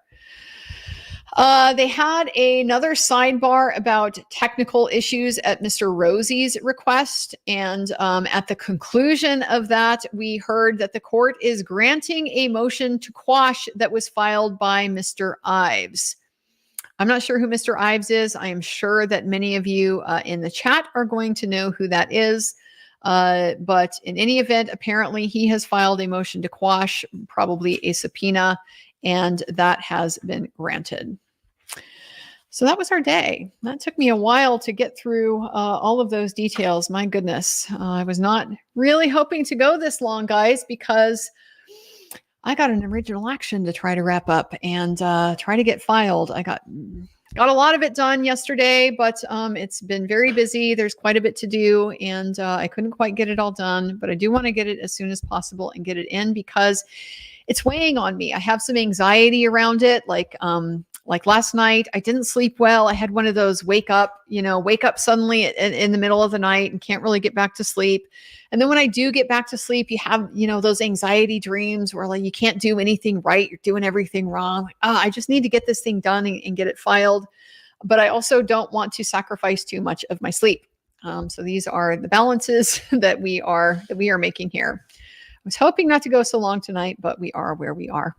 They had another sidebar about technical issues at Mr. Rosie's request. And at the conclusion of that, we heard that the court is granting a motion to quash that was filed by Mr. Ives. I'm not sure who Mr. Ives is. I am sure that many of you in the chat are going to know who that is. But in any event, apparently he has filed a motion to quash, probably a subpoena, and that has been granted. So that was our day. That took me a while to get through all of those details. My goodness. I was not really hoping to go this long, guys, because I got an original action to try to wrap up and try to get filed. I got a lot of it done yesterday, but it's been very busy. There's quite a bit to do, and I couldn't quite get it all done, but I do want to get it as soon as possible and get it in because it's weighing on me. I have some anxiety around it. Like last night, I didn't sleep well. I had one of those wake up suddenly in the middle of the night and can't really get back to sleep. And then when I do get back to sleep, you have, those anxiety dreams where like you can't do anything right. You're doing everything wrong. I just need to get this thing done and get it filed. But I also don't want to sacrifice too much of my sleep. So these are the balances that we are making here. I was hoping not to go so long tonight, but we are where we are.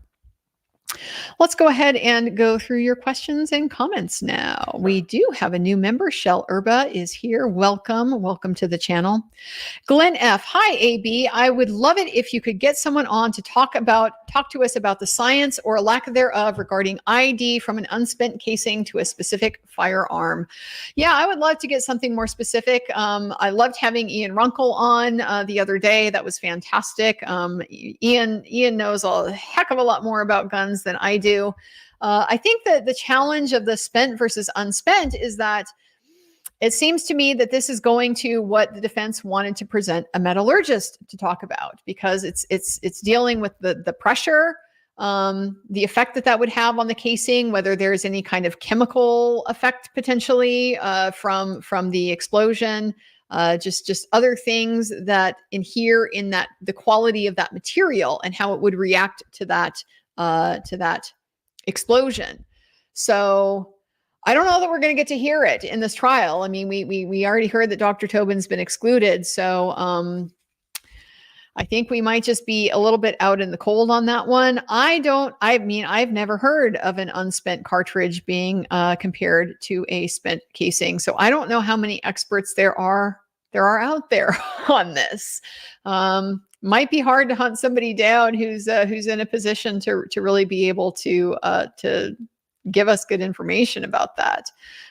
Let's go ahead and go through your questions and comments now. We do have a new member. Shell Erba is here. Welcome to the channel. Glenn F. Hi, AB. I would love it if you could get someone on to talk to us about the science or lack thereof regarding ID from an unspent casing to a specific firearm. Yeah, I would love to get something more specific. I loved having Ian Runkle on the other day. That was fantastic. Ian knows a heck of a lot more about guns than I do. I think that the challenge of the spent versus unspent is that it seems to me that this is going to what the defense wanted to present a metallurgist to talk about, because it's dealing with the pressure, the effect that would have on the casing, whether there's any kind of chemical effect potentially from the explosion, just other things that inhere in that the quality of that material and how it would react to that explosion. So I don't know that we're going to get to hear it in this trial. I mean, we already heard that Dr. Tobin's been excluded. So I think we might just be a little bit out in the cold on that one. I've never heard of an unspent cartridge being compared to a spent casing. So I don't know how many experts there are out there on this. Might be hard to hunt somebody down who's in a position to really be able to give us good information about that.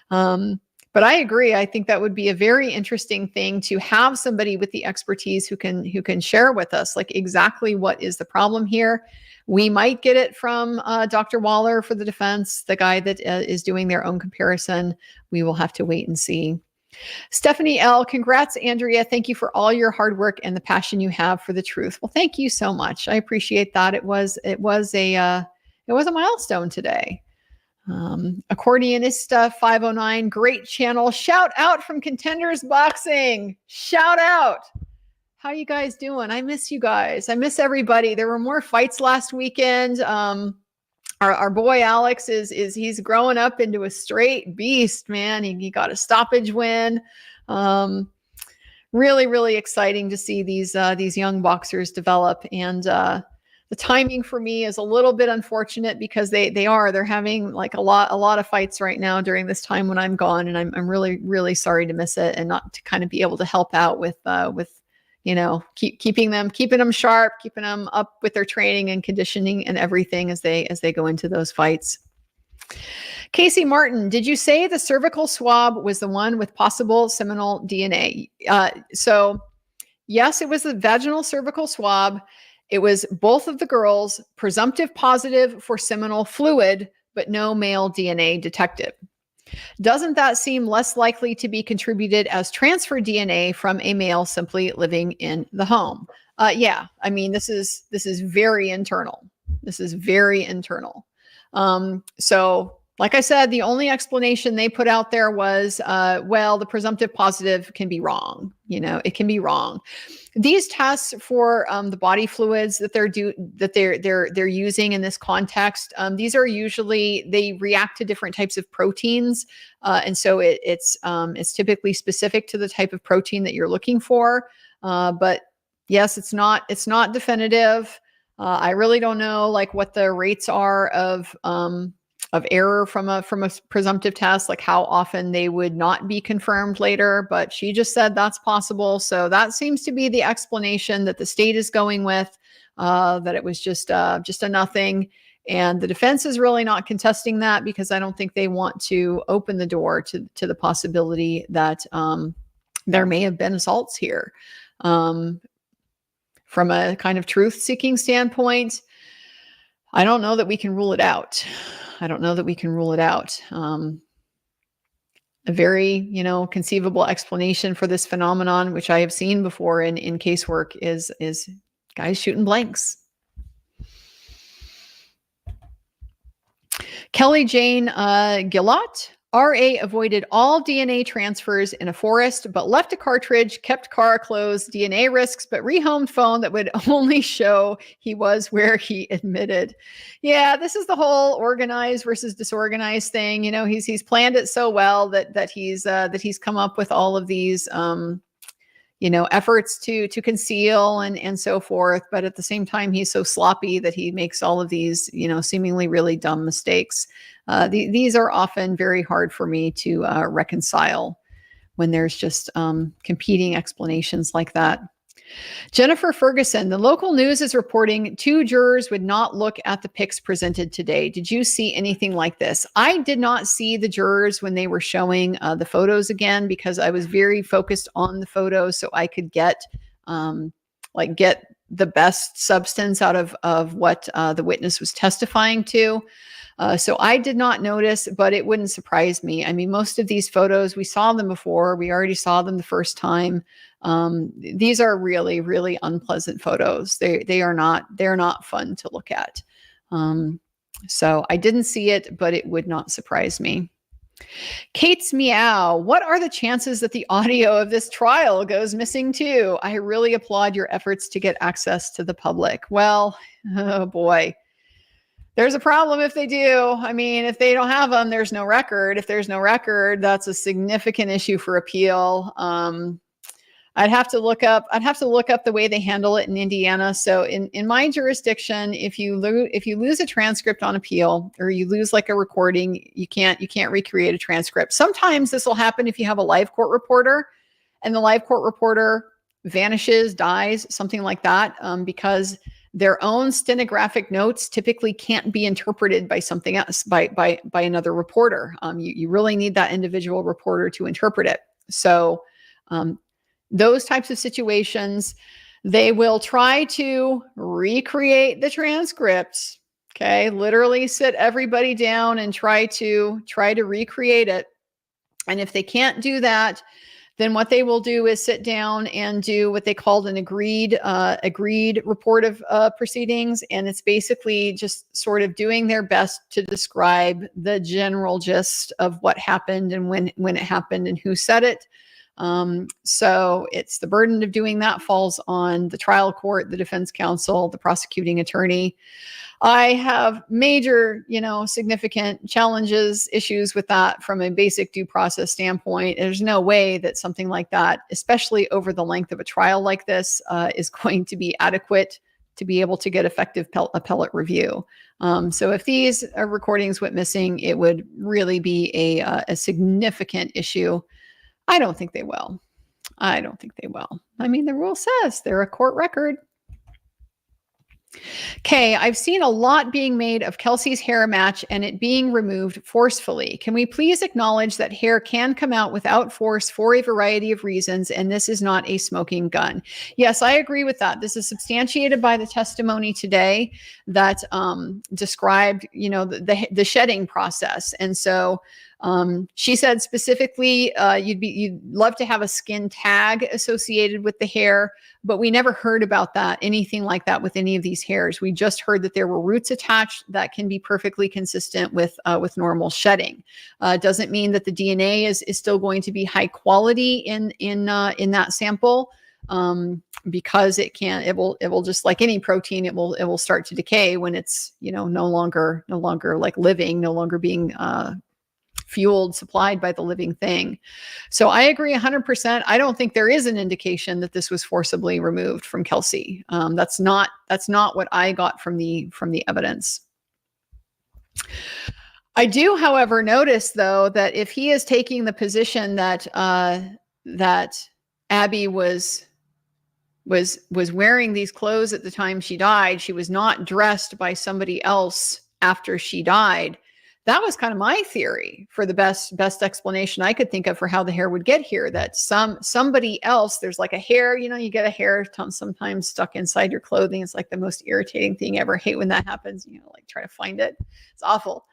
But I agree. I think that would be a very interesting thing to have somebody with the expertise who can share with us like exactly what is the problem here. We might get it from Dr. Waller for the defense, the guy that is doing their own comparison. We will have to wait and see. Stephanie L. Congrats, Andrea. Thank you for all your hard work and the passion you have for the truth. Well, thank you so much. I appreciate that. It was a milestone today. Accordionista 509, great channel. Shout out from Contenders Boxing. Shout out. How you guys doing? I miss you guys. I miss everybody. There were more fights last weekend. Our boy Alex he's growing up into a straight beast, man. He got a stoppage win. Really, really exciting to see these young boxers develop. And the timing for me is a little bit unfortunate because they're having like a lot of fights right now during this time when I'm gone, and I'm really, really sorry to miss it and not to kind of be able to help out with keeping them sharp, keeping them up with their training and conditioning and everything as they go into those fights. Casey Martin, did you say the cervical swab was the one with possible seminal DNA? So yes, it was the vaginal cervical swab. It was both of the girls, presumptive positive for seminal fluid, but no male DNA detected. Doesn't that seem less likely to be contributed as transfer DNA from a male simply living in the home? Yeah, I mean, this is very internal. This is very internal. So Like I said, the only explanation they put out there was, well, the presumptive positive can be wrong. It can be wrong. These tests for the body fluids that they're using in this context, these are usually, they react to different types of proteins, and so it's typically specific to the type of protein that you're looking for. But yes, it's not definitive. I really don't know like what the rates are of error from a presumptive test, like how often they would not be confirmed later, but she just said that's possible. So that seems to be the explanation that the state is going with, that it was just a nothing. And the defense is really not contesting that, because I don't think they want to open the door to the possibility that there may have been assaults here. From a kind of truth-seeking standpoint, I don't know that we can rule it out. A very, conceivable explanation for this phenomenon, which I have seen before in casework, is guys shooting blanks. Kelly Jane Gillott. RA avoided all DNA transfers in a forest, but left a cartridge, kept car closed, DNA risks, but rehomed phone that would only show he was where he admitted. Yeah, this is the whole organized versus disorganized thing. He's planned it so well that he's come up with all of these efforts to conceal and so forth. But at the same time, he's so sloppy that he makes all of these, seemingly really dumb mistakes. These are often very hard for me to reconcile when there's just competing explanations like that. Jennifer Ferguson, the local news is reporting 2 jurors would not look at the pics presented today. Did you see anything like this? I did not see the jurors when they were showing the photos again, because I was very focused on the photos so I could get the best substance out of what the witness was testifying to. So I did not notice, but it wouldn't surprise me. I mean, most of these photos, we saw them before. We already saw them the first time. These are really, really unpleasant photos. They're not fun to look at. So I didn't see it, but it would not surprise me. Kate's Meow. What are the chances that the audio of this trial goes missing too? I really applaud your efforts to get access to the public. Well, oh boy. There's a problem if they do. I mean, if they don't have them, there's no record. If there's no record, that's a significant issue for appeal. I'd have to look up the way they handle it in Indiana. So in my jurisdiction, if you lose a transcript on appeal, or you lose like a recording, you can't recreate a transcript. Sometimes this will happen if you have a live court reporter and the live court reporter vanishes, dies, something like that, because their own stenographic notes typically can't be interpreted by something else, by another reporter. You really need that individual reporter to interpret it. So those types of situations, they will try to recreate the transcripts. Okay, literally sit everybody down and try to recreate it. And if they can't do that, then what they will do is sit down and do what they called an agreed report of proceedings. And it's basically just sort of doing their best to describe the general gist of what happened and when it happened and who said it. So it's the burden of doing that falls on the trial court, the defense counsel, the prosecuting attorney. I have major, significant issues with that from a basic due process standpoint. There's no way that something like that, especially over the length of a trial like this, is going to be adequate to be able to get effective appellate review. So if these recordings went missing, it would really be a significant issue. I don't think they will. I mean, the rule says they're a court record. Okay, I've seen a lot being made of Kelsey's hair match and it being removed forcefully. Can we please acknowledge that hair can come out without force for a variety of reasons, and this is not a smoking gun? Yes, I agree with that. This is substantiated by the testimony today that described, the shedding process. And so She said specifically, you'd love to have a skin tag associated with the hair, but we never heard about that, anything like that with any of these hairs. We just heard that there were roots attached that can be perfectly consistent with normal shedding. Doesn't mean that the DNA is still going to be high quality in that sample. Because it will just like any protein, it will start to decay when it's, no longer like living, no longer being fueled, supplied by the living thing. So I agree 100%. I don't think there is an indication that this was forcibly removed from Kelsey. That's not what I got from the evidence. I do, however, notice though that if he is taking the position that Abby was wearing these clothes at the time she died, she was not dressed by somebody else after she died. That was kind of my theory for the best explanation I could think of for how the hair would get here. That somebody else, there's like a hair, you get a hair sometimes stuck inside your clothing. It's like the most irritating thing ever. I hate when that happens, like try to find it. It's awful.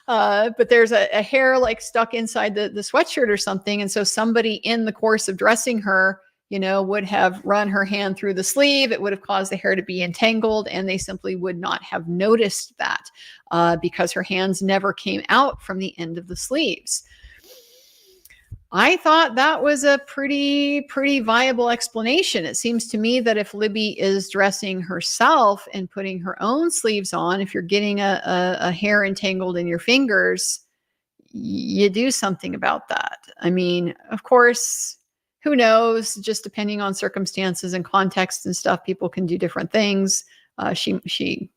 But there's a hair like stuck inside the sweatshirt or something. And so somebody in the course of dressing her, would have run her hand through the sleeve. It would have caused the hair to be entangled, and they simply would not have noticed that because her hands never came out from the end of the sleeves. I thought that was a pretty viable explanation. It seems to me that if Libby is dressing herself and putting her own sleeves on, if you're getting a hair entangled in your fingers, you do something about that. I mean, of course, who knows? Just depending on circumstances and context and stuff, people can do different things. She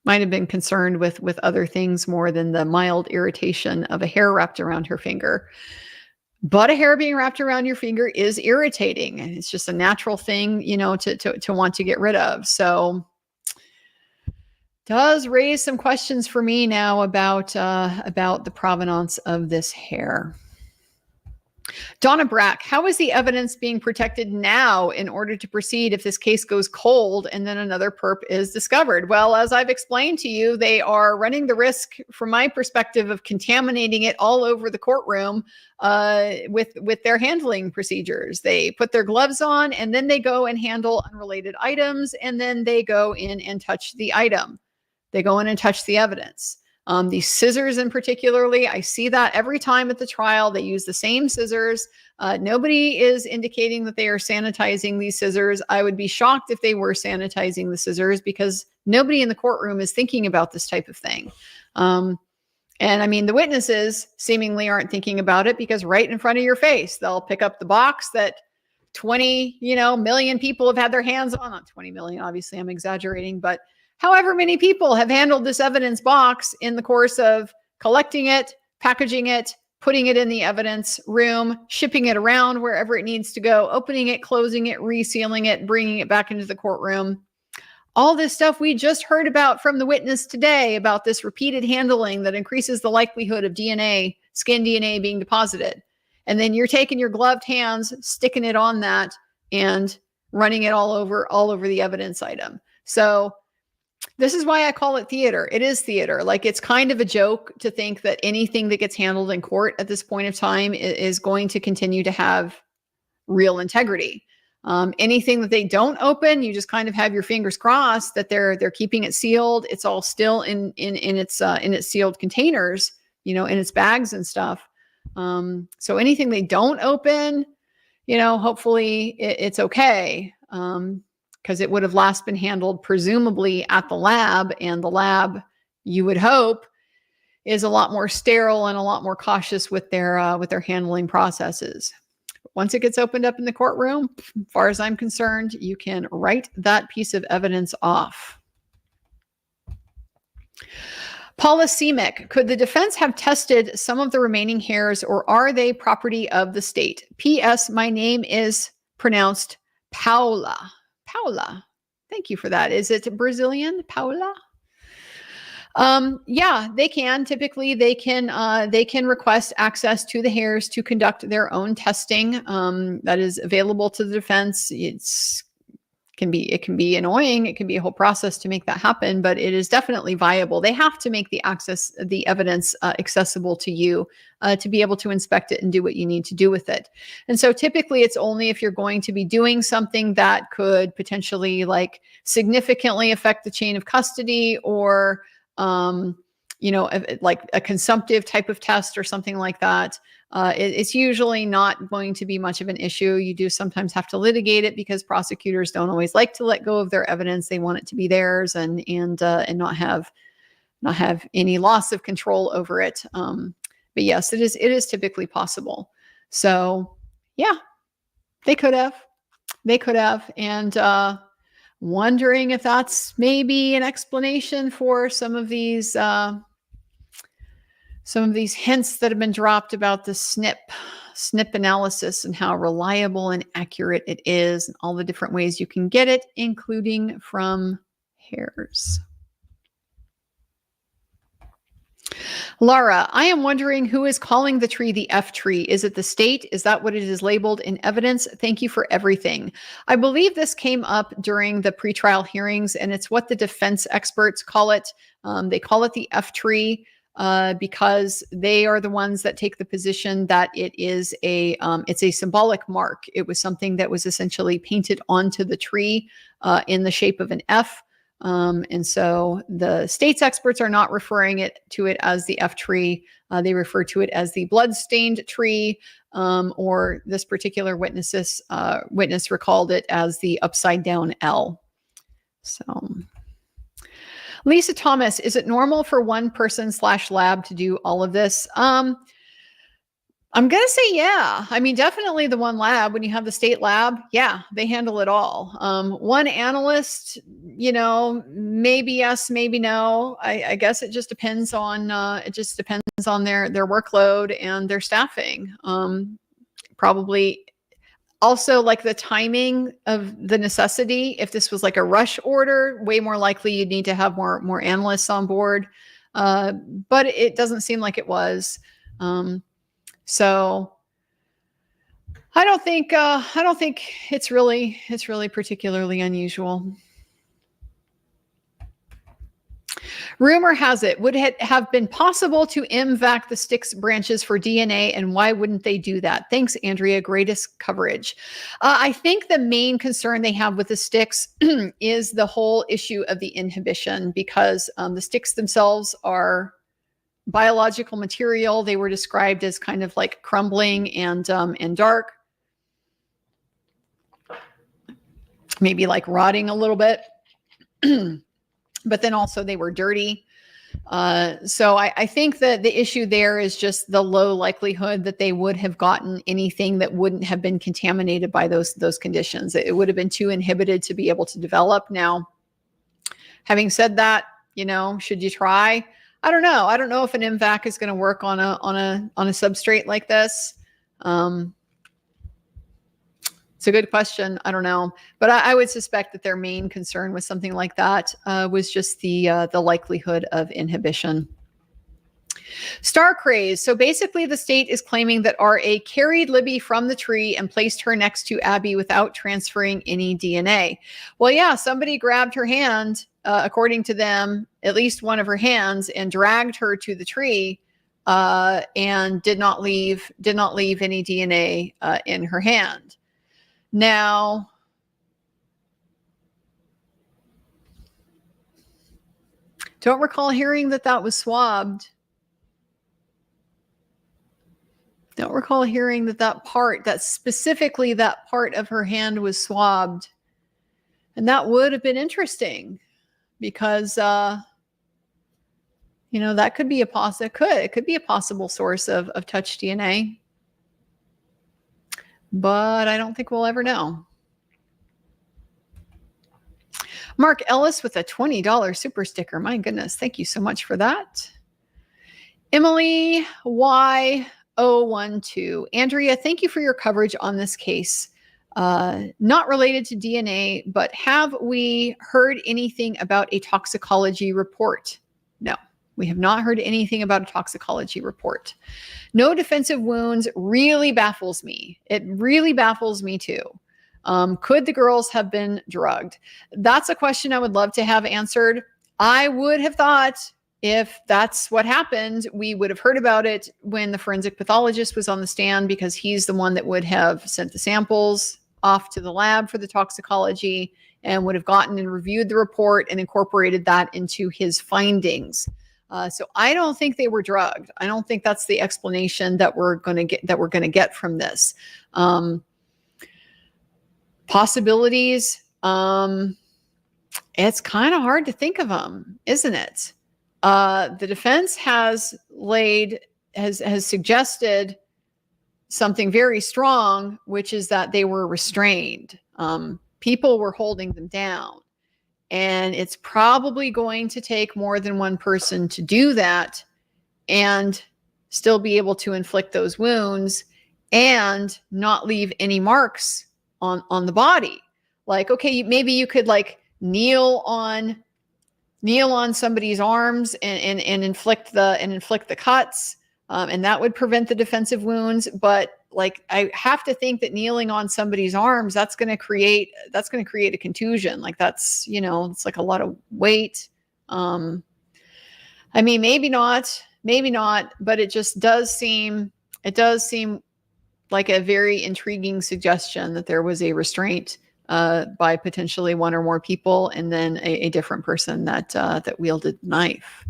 might have been concerned with other things more than the mild irritation of a hair wrapped around her finger. But a hair being wrapped around your finger is irritating, and it's just a natural thing, to want to get rid of. So, does raise some questions for me now about the provenance of this hair. Donna Brack, how is the evidence being protected now in order to proceed if this case goes cold and then another perp is discovered? Well, as I've explained to you, they are running the risk, from my perspective, of contaminating it all over the courtroom with their handling procedures. They put their gloves on and then they go and handle unrelated items, and then they go in and touch the item. They go in and touch the evidence. These scissors in particularly, I see that every time at the trial. They use the same scissors. Nobody is indicating that they are sanitizing these scissors. I would be shocked if they were sanitizing the scissors, because nobody in the courtroom is thinking about this type of thing. And I mean, the witnesses seemingly aren't thinking about it, because right in front of your face, they'll pick up the box that 20, million people have had their hands on. Not 20 million, obviously, I'm exaggerating, but however many people have handled this evidence box in the course of collecting it, packaging it, putting it in the evidence room, shipping it around wherever it needs to go, opening it, closing it, resealing it, bringing it back into the courtroom. All this stuff we just heard about from the witness today, about this repeated handling that increases the likelihood of DNA, skin DNA being deposited. And then you're taking your gloved hands, sticking it on that, and running it all over the evidence item. So this is why I call it theater. It is theater. Like, it's kind of a joke to think that anything that gets handled in court at this point of time is going to continue to have real integrity. Anything that they don't open, you just kind of have your fingers crossed that they're keeping it sealed. It's all still in its sealed containers, in its bags and stuff. So anything they don't open, hopefully it's okay. Because it would have last been handled presumably at the lab, and the lab, you would hope, is a lot more sterile and a lot more cautious with their handling processes. Once it gets opened up in the courtroom, as far as I'm concerned, you can write that piece of evidence off. Paula Semick, could the defense have tested some of the remaining hairs, or are they property of the state? P.S. My name is pronounced Paula. Paula. Thank you for that. Is it Brazilian, Paula? Yeah, they can. Typically, they can request access to the hairs to conduct their own testing. That is available to the defense. It's it can be annoying. It can be a whole process to make that happen, but it is definitely viable. They have to make the evidence accessible to you to be able to inspect it and do what you need to do with it. And so typically it's only if you're going to be doing something that could potentially like significantly affect the chain of custody, or like a consumptive type of test or something like that. It's usually not going to be much of an issue. You do sometimes have to litigate it because prosecutors don't always like to let go of their evidence. They want it to be theirs and not have any loss of control over it. But yes, it is typically possible. So yeah, they could have, and wondering if that's maybe an explanation for some of these hints that have been dropped about the SNP analysis and how reliable and accurate it is, and all the different ways you can get it, including from hairs. Laura, I am wondering who is calling the tree the F tree. Is it the state? Is that what it is labeled in evidence? Thank you for everything. I believe this came up during the pretrial hearings, and it's what the defense experts call it. They call it the F tree. Because they are the ones that take the position that it is it's a symbolic mark. It was something that was essentially painted onto the tree in the shape of an F. And so the state's experts are not referring to it as the F tree. They refer to it as the blood-stained tree, or this particular witness recalled it as the upside-down L. So... Lisa Thomas, is it normal for one person / lab to do all of this? I'm going to say, yeah. I mean, definitely the one lab, when you have the state lab, yeah, they handle it all. One analyst, maybe yes, maybe no. I guess it just depends on, their workload and their staffing. Probably also, like the timing of the necessity, if this was like a rush order, way more likely you'd need to have more analysts on board. But it doesn't seem like it was. So I don't think it's really particularly unusual. Rumor has it, would it have been possible to MVAC the sticks branches for DNA, and why wouldn't they do that? Thanks, Andrea. Greatest coverage. I think the main concern they have with the sticks is the whole issue of the inhibition, because the sticks themselves are biological material. They were described as kind of like crumbling and dark, maybe like rotting a little bit. But then also they were dirty. So I think that the issue there is just the low likelihood that they would have gotten anything that wouldn't have been contaminated by those conditions. It would have been too inhibited to be able to develop. Now, having said that, should you try? I don't know. I don't know if an MVAC is going to work on a substrate like this. It's a good question. I don't know, but I would suspect that their main concern with something like that was just the likelihood of inhibition. Star Craze. So basically the state is claiming that RA carried Libby from the tree and placed her next to Abby without transferring any DNA. Well, yeah, somebody grabbed her hand, according to them, at least one of her hands, and dragged her to the tree and did not leave any DNA in her hand. Now, don't recall hearing that was swabbed. Don't recall hearing specifically that part of her hand was swabbed. And that would have been interesting because, that could be it could be a possible source of touch DNA. But I don't think we'll ever know. Mark Ellis with a $20 super sticker. My goodness, thank you so much for that. Emily Y012. Andrea, thank you for your coverage on this case. Not related to DNA, but have we heard anything about a toxicology report? No. We have not heard anything about a toxicology report. No defensive wounds really baffles me. It really baffles me too. Could the girls have been drugged? That's a question I would love to have answered. I would have thought if that's what happened, we would have heard about it when the forensic pathologist was on the stand, because he's the one that would have sent the samples off to the lab for the toxicology and would have gotten and reviewed the report and incorporated that into his findings. So I don't think they were drugged. I don't think that's the explanation that we're going to get from this. Possibilities. It's kind of hard to think of them, isn't it? The defense has suggested something very strong, which is that they were restrained. People were holding them down. And it's probably going to take more than one person to do that and still be able to inflict those wounds and not leave any marks on the body. Like, okay, maybe you could like kneel on somebody's arms and inflict the cuts, and that would prevent the defensive wounds. But like, I have to think that kneeling on somebody's arms, that's going to create a contusion. Like that's, it's like a lot of weight. I mean, maybe not, but it just does seem like a very intriguing suggestion that there was a restraint by potentially one or more people, and then a different person that wielded the knife.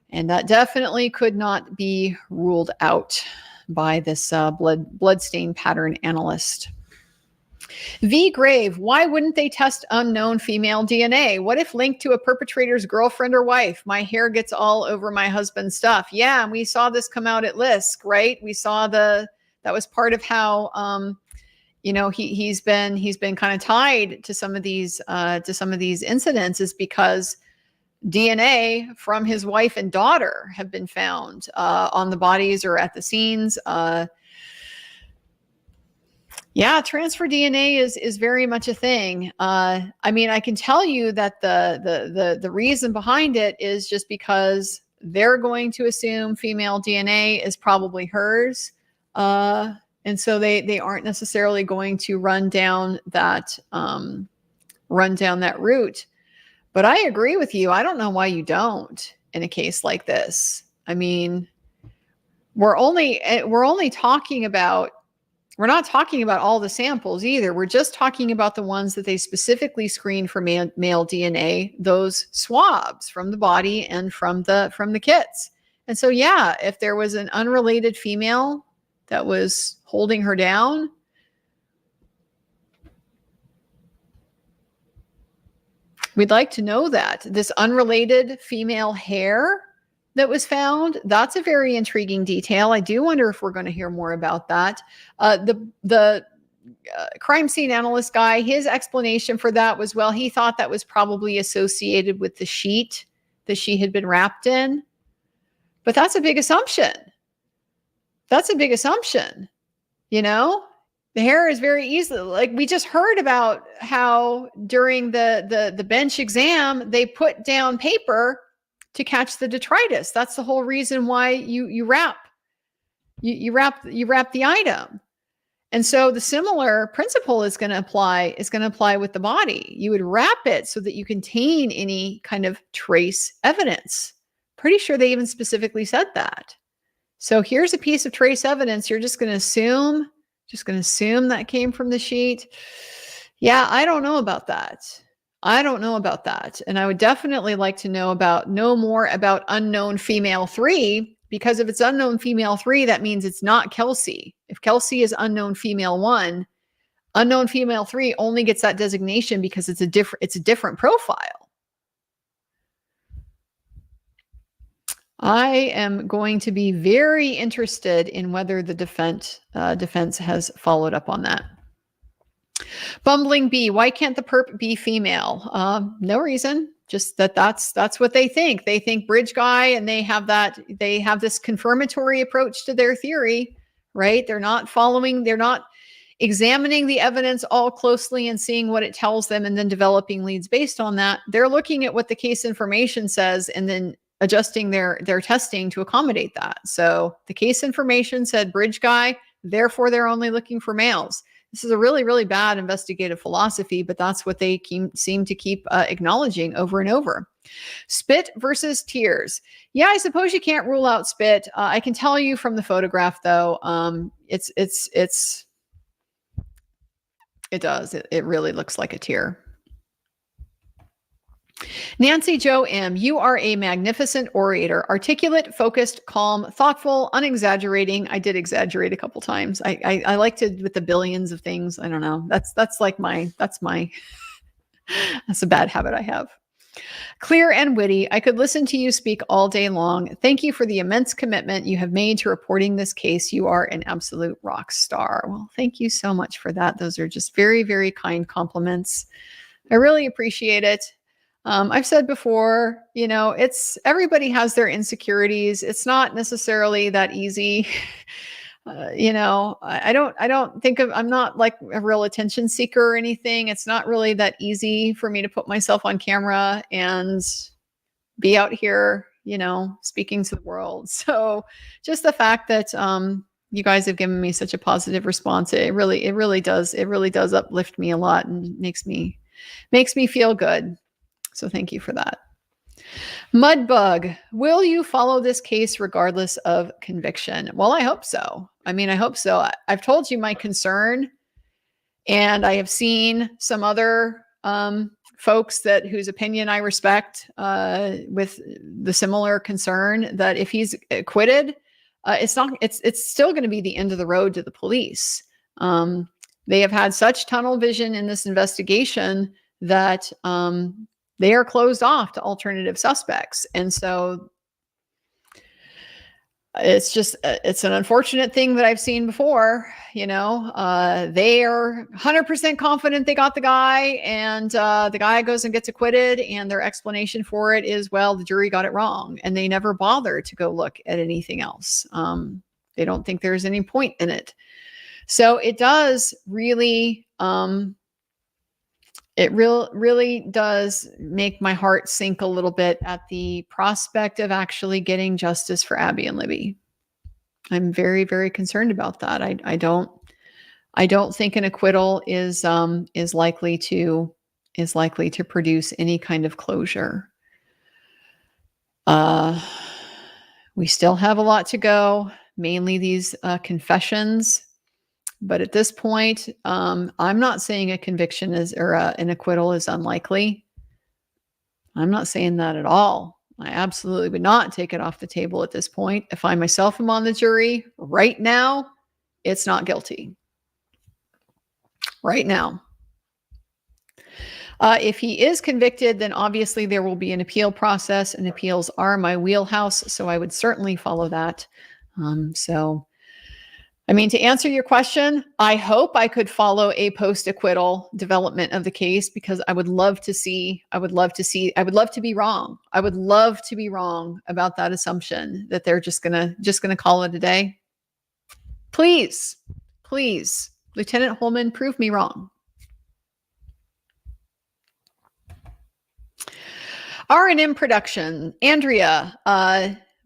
And that definitely could not be ruled out by this bloodstain pattern analyst. V. Grave, why wouldn't they test unknown female DNA? What if linked to a perpetrator's girlfriend or wife? My hair gets all over my husband's stuff. Yeah, and we saw this come out at LISC, right? We saw that was part of how he's been kind of tied to some of these incidents, is because DNA from his wife and daughter have been found on the bodies or at the scenes. Transfer DNA is very much a thing. I mean, I can tell you that the reason behind it is just because they're going to assume female DNA is probably hers. And so they aren't necessarily going to run down that route. But I agree with you. I don't know why you don't in a case like this. I mean, we're not talking about all the samples either. We're just talking about the ones that they specifically screened for male DNA, those swabs from the body and from the kits. And so, yeah, if there was an unrelated female that was holding her down, we'd like to know that. This unrelated female hair that was found, that's a very intriguing detail. I do wonder if we're going to hear more about that. The crime scene analyst guy, his explanation for that was, well, he thought that was probably associated with the sheet that she had been wrapped in. But that's a big assumption. The hair is very easily, like we just heard about how during the bench exam, they put down paper to catch the detritus. That's the whole reason why you wrap the item. And so the similar principle is going to apply with the body. You would wrap it so that you contain any kind of trace evidence. Pretty sure they even specifically said that. So here's a piece of trace evidence. You're just going to assume that came from the sheet. Yeah, I don't know about that. And I would definitely like to know more about unknown female 3, because if it's unknown female 3, that means it's not Kelsey. If Kelsey is unknown female 1, unknown female 3 only gets that designation because it's a different profile. I am going to be very interested in whether the defense has followed up on that. Bumbling B, why can't the perp be female? No reason. Just that's what they think. They think bridge guy, and they have this confirmatory approach to their theory, right? They're not examining the evidence all closely and seeing what it tells them and then developing leads based on that. They're looking at what the case information says and then adjusting their testing to accommodate that. So the case information said bridge guy, therefore they're only looking for males. This is a really, really bad investigative philosophy, but that's what they seem to keep acknowledging over and over. Spit versus tears. Yeah, I suppose you can't rule out spit. I can tell you from the photograph, though, it does. It really looks like a tear. Nancy Jo M., you are a magnificent orator, articulate, focused, calm, thoughtful, unexaggerating. I did exaggerate a couple times. I like to, with the billions of things. I don't know. That's a bad habit I have. Clear and witty. I could listen to you speak all day long. Thank you for the immense commitment you have made to reporting this case. You are an absolute rock star. Well, thank you so much for that. Those are just very, very kind compliments. I really appreciate it. I've said before, everybody has their insecurities. It's not necessarily that easy. I'm not like a real attention seeker or anything. It's not really that easy for me to put myself on camera and be out here, speaking to the world. So just the fact that, you guys have given me such a positive response. It really does uplift me a lot and makes me feel good. So thank you for that. Mudbug, will you follow this case regardless of conviction? Well, I hope so. I hope so. I've told you my concern, and I have seen some other folks whose opinion I respect with the similar concern that if he's acquitted, it's still going to be the end of the road to the police. They have had such tunnel vision in this investigation that they are closed off to alternative suspects. And so it's an unfortunate thing that I've seen before. They are 100% confident they got the guy, and the guy goes and gets acquitted, and their explanation for it is, well, the jury got it wrong, and they never bother to go look at anything else. They don't think there's any point in it. So it does really, really does make my heart sink a little bit at the prospect of actually getting justice for Abby and Libby. I'm very, very concerned about that. I don't think an acquittal is likely to produce any kind of closure. We still have a lot to go, mainly these confessions. But at this point, I'm not saying a conviction or an acquittal is unlikely. I'm not saying that at all. I absolutely would not take it off the table at this point. If I myself am on the jury right now, it's not guilty. Right now. If he is convicted, then obviously there will be an appeal process, and appeals are my wheelhouse, so I would certainly follow that. To answer your question, I hope I could follow a post-acquittal development of the case, because I would love to be wrong. I would love to be wrong about that assumption that they're just gonna call it a day. Please, Lieutenant Holman, prove me wrong. R&M Production, Andrea,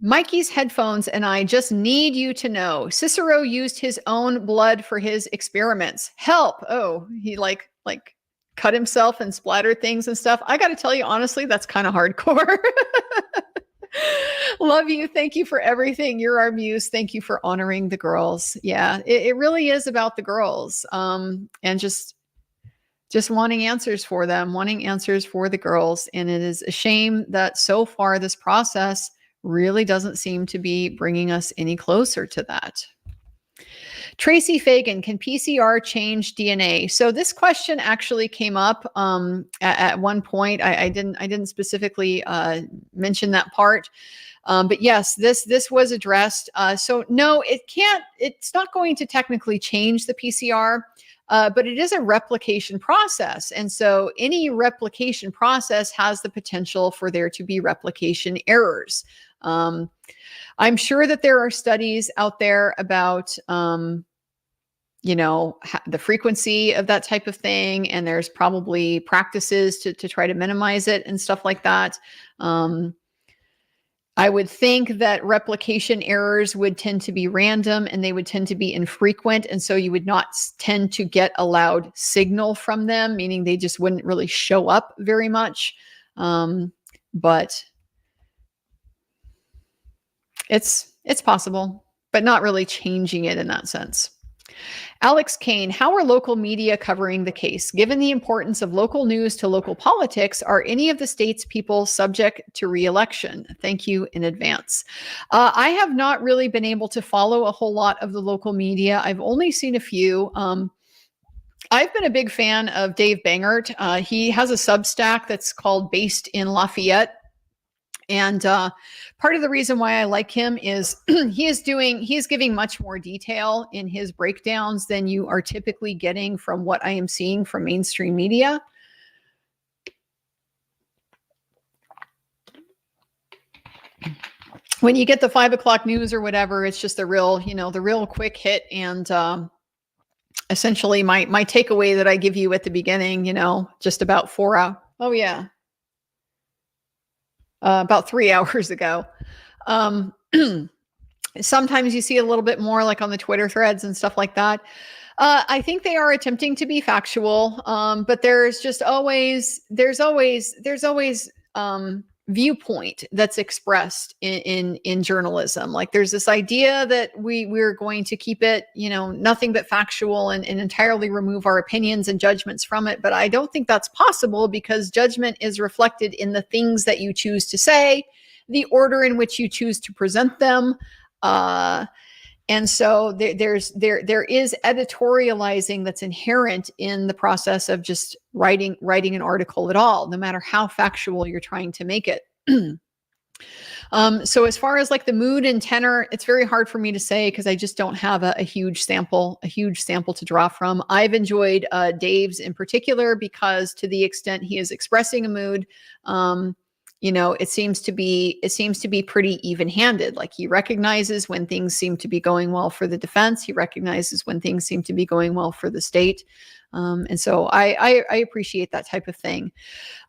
Mikey's headphones and I just need you to know Cicero used his own blood for his experiments. Help. Oh, he like cut himself and splattered things and stuff. I got to tell you, honestly, that's kind of hardcore. Love you. Thank you for everything. You're our muse. Thank you for honoring the girls. Yeah, it really is about the girls. And just wanting answers for them, wanting answers for the girls. And it is a shame that so far this process really doesn't seem to be bringing us any closer to that. Tracy Fagan, can PCR change DNA? So this question actually came up at one point. I didn't specifically mention that part, but yes, this was addressed. So no, it can't. It's not going to technically change the PCR. But it is a replication process. And so any replication process has the potential for there to be replication errors. I'm sure that there are studies out there about, the frequency of that type of thing. And there's probably practices to try to minimize it and stuff like that. I would think that replication errors would tend to be random and they would tend to be infrequent. And so you would not tend to get a loud signal from them, meaning they just wouldn't really show up very much. But it's possible, but not really changing it in that sense. Alex Kane, how are local media covering the case? Given the importance of local news to local politics, are any of the state's people subject to re-election? Thank you in advance. I have not really been able to follow a whole lot of the local media. I've only seen a few. I've been a big fan of Dave Bangert. He has a Substack that's called Based in Lafayette. And part of the reason why I like him is he's giving much more detail in his breakdowns than you are typically getting from what I am seeing from mainstream media. When you get the 5 o'clock news or whatever, it's just the real quick hit. And essentially my takeaway that I give you at the beginning, just about 4 hours. Oh yeah. About 3 hours ago. Sometimes you see a little bit more like on the Twitter threads and stuff like that. I think they are attempting to be factual, but there's always viewpoint that's expressed in journalism. Like there's this idea that we're going to keep it, nothing but factual and entirely remove our opinions and judgments from it. But I don't think that's possible, because judgment is reflected in the things that you choose to say, the order in which you choose to present them. And so there is editorializing that's inherent in the process of just writing an article at all, no matter how factual you're trying to make it. So as far as like the mood and tenor, it's very hard for me to say because I just don't have a huge sample to draw from. I've enjoyed Dave's in particular because to the extent he is expressing a mood, it seems to be pretty even-handed. Like he recognizes when things seem to be going well for the defense. He recognizes when things seem to be going well for the state. And so I appreciate that type of thing.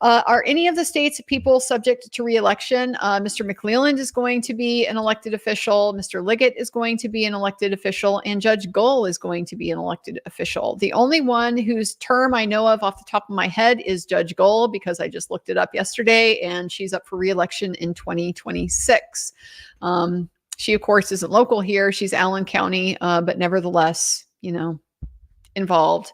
Are any of the state's people subject to re-election? Mr. McClelland is going to be an elected official. Mr. Liggett is going to be an elected official, and Judge Gull is going to be an elected official. The only one whose term I know of off the top of my head is Judge Gull, because I just looked it up yesterday, and she's up for re-election in 2026. She, of course, isn't local here. She's Allen County, but nevertheless, involved.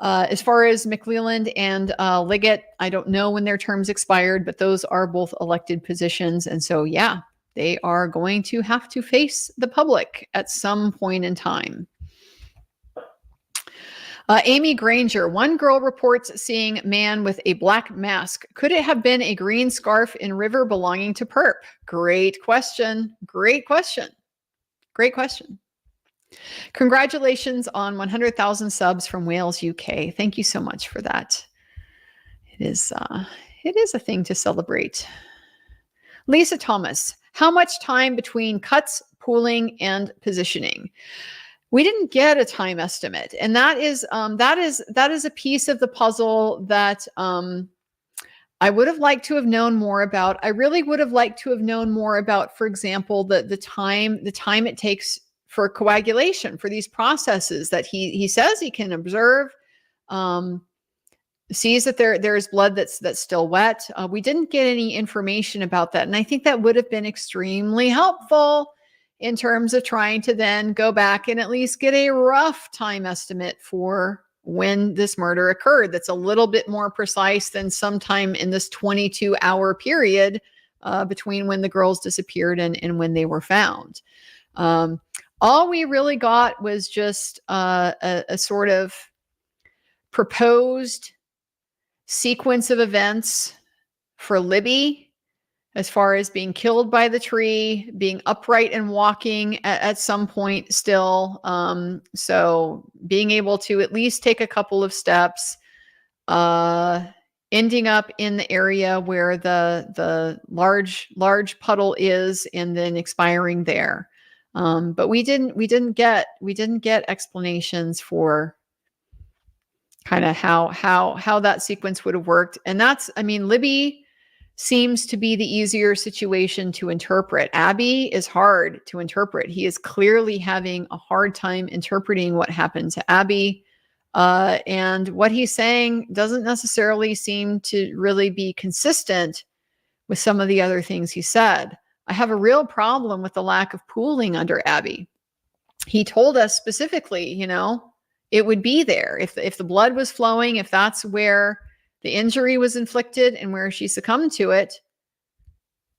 As far as McClelland and Liggett, I don't know when their terms expired, but those are both elected positions. And so, yeah, they are going to have to face the public at some point in time. Amy Granger, one girl reports seeing man with a black mask. Could it have been a green scarf in river belonging to perp? Great question. Great question. Great question. Congratulations on 100,000 subs from Wales, UK. Thank you so much for that. It is a thing to celebrate. Lisa Thomas, how much time between cuts, pooling, and positioning? We didn't get a time estimate, and that is a piece of the puzzle that I would have liked to have known more about. I really would have liked to have known more about, for example, the time it takes for coagulation, for these processes that he says he can observe, sees that there is blood that's still wet. We didn't get any information about that. And I think that would have been extremely helpful in terms of trying to then go back and at least get a rough time estimate for when this murder occurred. That's a little bit more precise than sometime in this 22-hour period between when the girls disappeared and when they were found. All we really got was just a sort of proposed sequence of events for Libby, as far as being killed by the tree, being upright and walking at some point still. So being able to at least take a couple of steps, ending up in the area where the large puddle is, and then expiring there. But we didn't get explanations for kind of how that sequence would have worked. And that's, Libby seems to be the easier situation to interpret. Abby is hard to interpret. He is clearly having a hard time interpreting what happened to Abby. And what he's saying doesn't necessarily seem to really be consistent with some of the other things he said. I have a real problem with the lack of pooling under Abby. He told us specifically, it would be there if the blood was flowing, if that's where the injury was inflicted and where she succumbed to it.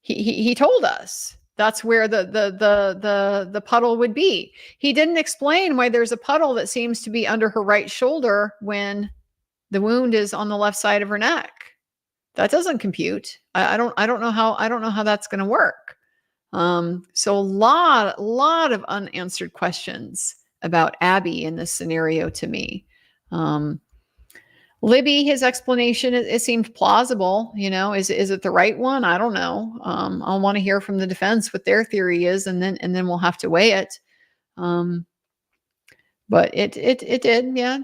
He told us that's where the puddle would be. He didn't explain why there's a puddle that seems to be under her right shoulder when the wound is on the left side of her neck. That doesn't compute. I don't know how that's going to work. So a lot of unanswered questions about Abby in this scenario to me. Libby, his explanation, it seemed plausible. Is it the right one? I don't know. I'll want to hear from the defense what their theory is, and then we'll have to weigh it. But it did. Yeah,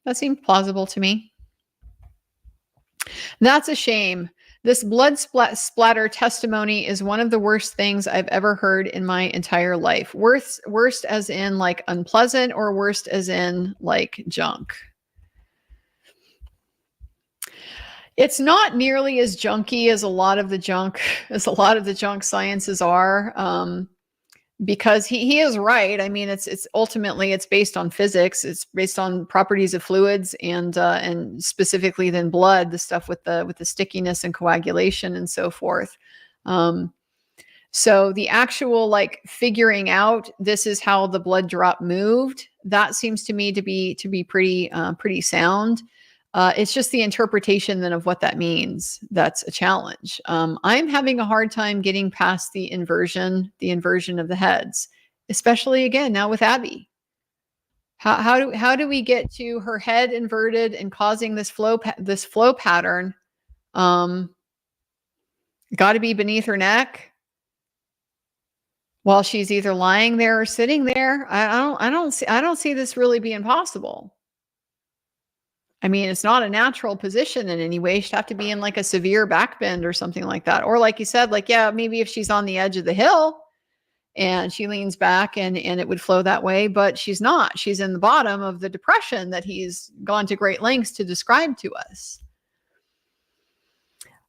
that seemed plausible to me. That's a shame. This blood splatter testimony is one of the worst things I've ever heard in my entire life. Worst as in like unpleasant, or worst as in like junk. It's not nearly as junky as a lot of the junk sciences are, because he is right. I mean, it's ultimately it's based on physics. It's based on properties of fluids and specifically then blood, the stuff with the stickiness and coagulation and so forth. So the actual like figuring out this is how the blood drop moved, that seems to me to be pretty sound. It's just the interpretation then of what that means that's a challenge. I'm having a hard time getting past the inversion of the heads, especially again now with Abby. How do we get to her head inverted and causing this flow pattern? Got to be beneath her neck while she's either lying there or sitting there. I don't see this really being possible. I mean, it's not a natural position in any way. She'd have to be in like a severe back bend or something like that. Or like you said, like, yeah, maybe if she's on the edge of the hill and she leans back and it would flow that way, but she's not. She's in the bottom of the depression that he's gone to great lengths to describe to us.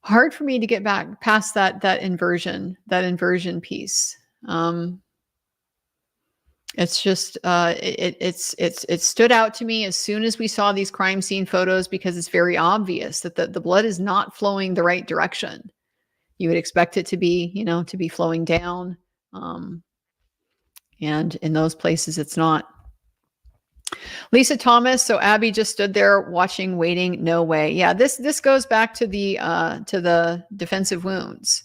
Hard for me to get back past that inversion piece. It's just it stood out to me as soon as we saw these crime scene photos, because it's very obvious that the blood is not flowing the right direction. You would expect it to be flowing down, and in those places it's not. Lisa Thomas, so Abby just stood there watching, waiting. No way. Yeah, this goes back to the defensive wounds.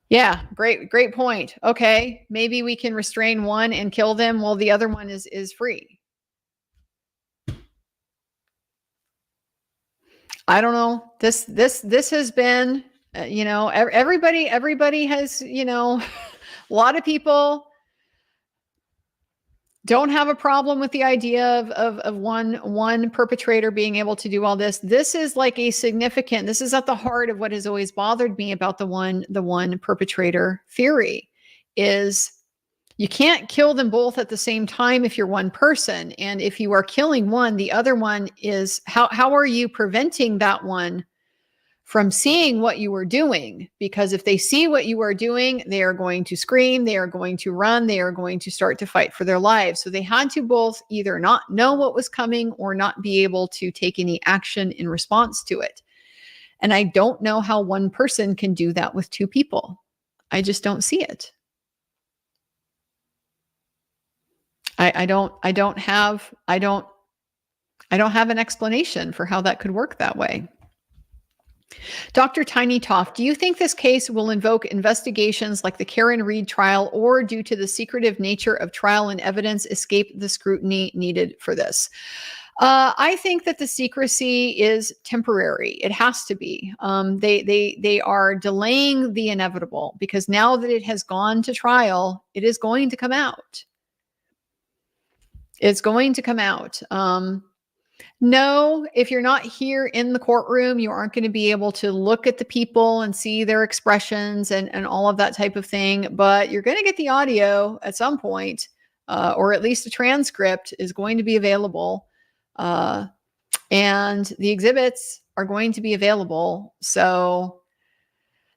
Yeah, great point. Okay, maybe we can restrain one and kill them while the other one is free. I don't know. This has been, everybody has, a lot of people don't have a problem with the idea of one perpetrator being able to do all this. This is like this is at the heart of what has always bothered me about the one perpetrator theory, is you can't kill them both at the same time if you're one person. And if you are killing one, the other one is, how are you preventing that one from seeing what you are doing? Because if they see what you are doing, they are going to scream, they are going to run, they are going to start to fight for their lives. So they had to both either not know what was coming or not be able to take any action in response to it. And I don't know how one person can do that with two people. I just don't see it. I don't have an explanation for how that could work that way. Dr. Tiny Toft, do you think this case will invoke investigations like the Karen Reed trial, or due to the secretive nature of trial and evidence, escape the scrutiny needed for this? I think that the secrecy is temporary. It has to be. They are delaying the inevitable, because now that it has gone to trial, it is going to come out. It's going to come out. No, if you're not here in the courtroom, you aren't going to be able to look at the people and see their expressions and all of that type of thing. But you're going to get the audio at some point, or at least a transcript is going to be available. And the exhibits are going to be available. So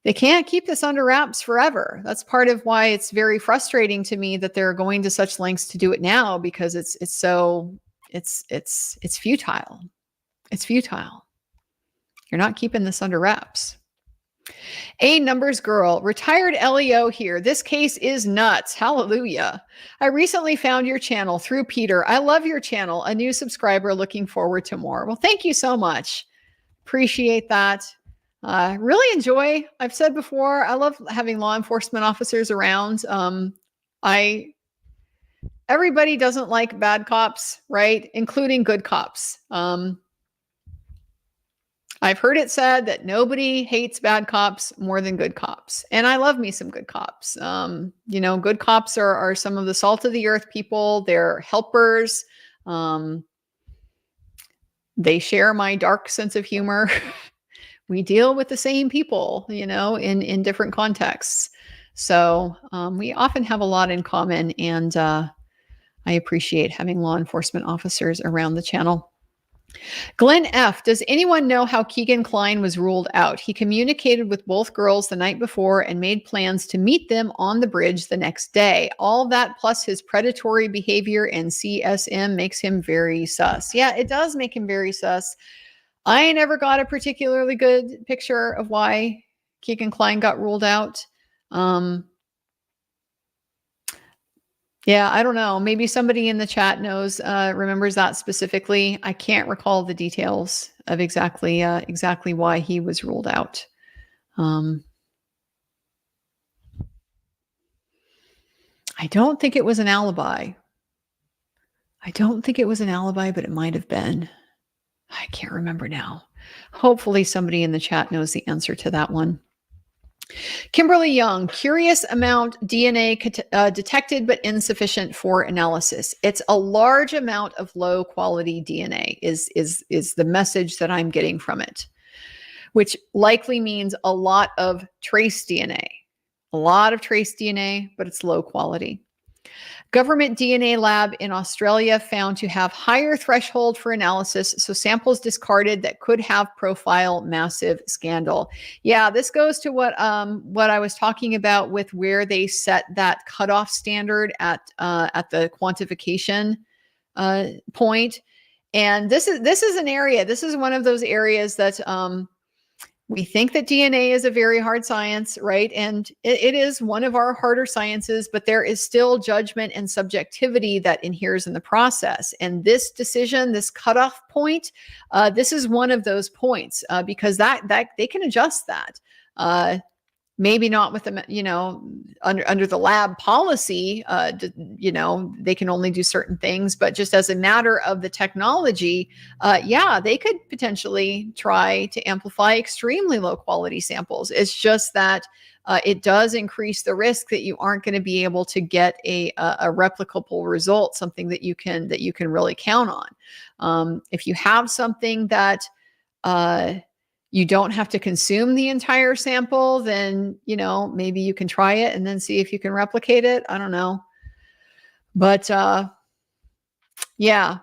they can't keep this under wraps forever. That's part of why it's very frustrating to me that they're going to such lengths to do it now, because it's futile. It's futile. You're not keeping this under wraps. A numbers girl, retired LEO here. This case is nuts. Hallelujah. I recently found your channel through Peter. I love your channel. A new subscriber, looking forward to more. Well, thank you so much. Appreciate that. Really enjoy, I've said before, I love having law enforcement officers around. Everybody doesn't like bad cops, right? Including good cops. I've heard it said that nobody hates bad cops more than good cops. And I love me some good cops. Good cops are some of the salt of the earth people. They're helpers. They share my dark sense of humor. We deal with the same people, in different contexts. So we often have a lot in common, and I appreciate having law enforcement officers around the channel. Glenn F., does anyone know how Keegan Kline was ruled out? He communicated with both girls the night before and made plans to meet them on the bridge the next day. All that plus his predatory behavior and CSM makes him very sus. Yeah, it does make him very sus. I never got a particularly good picture of why Keegan Kline got ruled out. Yeah, I don't know. Maybe somebody in the chat remembers that specifically. I can't recall the details of exactly why he was ruled out. I don't think it was an alibi. But it might have been. I can't remember now. Hopefully somebody in the chat knows the answer to that one. Kimberly Young, curious amount DNA detected but insufficient for analysis. It's a large amount of low quality DNA is the message that I'm getting from it, which likely means a lot of trace DNA. A lot of trace DNA, but it's low quality. Government DNA lab in Australia found to have higher threshold for analysis, so samples discarded that could have profile massive scandal. Yeah, this goes to what I was talking about with where they set that cutoff standard at the quantification point. And this is an area. This is one of those areas that we think that DNA is a very hard science, right? And it is one of our harder sciences, but there is still judgment and subjectivity that inheres in the process. And this decision, this cutoff point, this is one of those points because that they can adjust that. Maybe not with the, under the lab policy, they can only do certain things, but just as a matter of the technology, they could potentially try to amplify extremely low quality samples. It's just that it does increase the risk that you aren't going to be able to get a replicable result, something that you can really count on. If you have something that you don't have to consume the entire sample, then, maybe you can try it and then see if you can replicate it. I don't know. But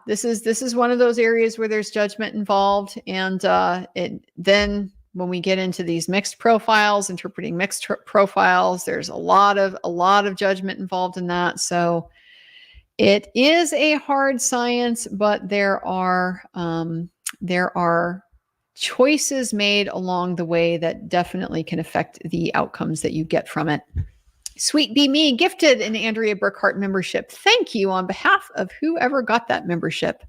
this is one of those areas where there's judgment involved. And then when we get into these mixed profiles, interpreting mixed profiles, there's a lot of judgment involved in that. So it is a hard science, but there are choices made along the way that definitely can affect the outcomes that you get from it. Sweet Be Me gifted an Andrea Burkhart membership. Thank you on behalf of whoever got that membership.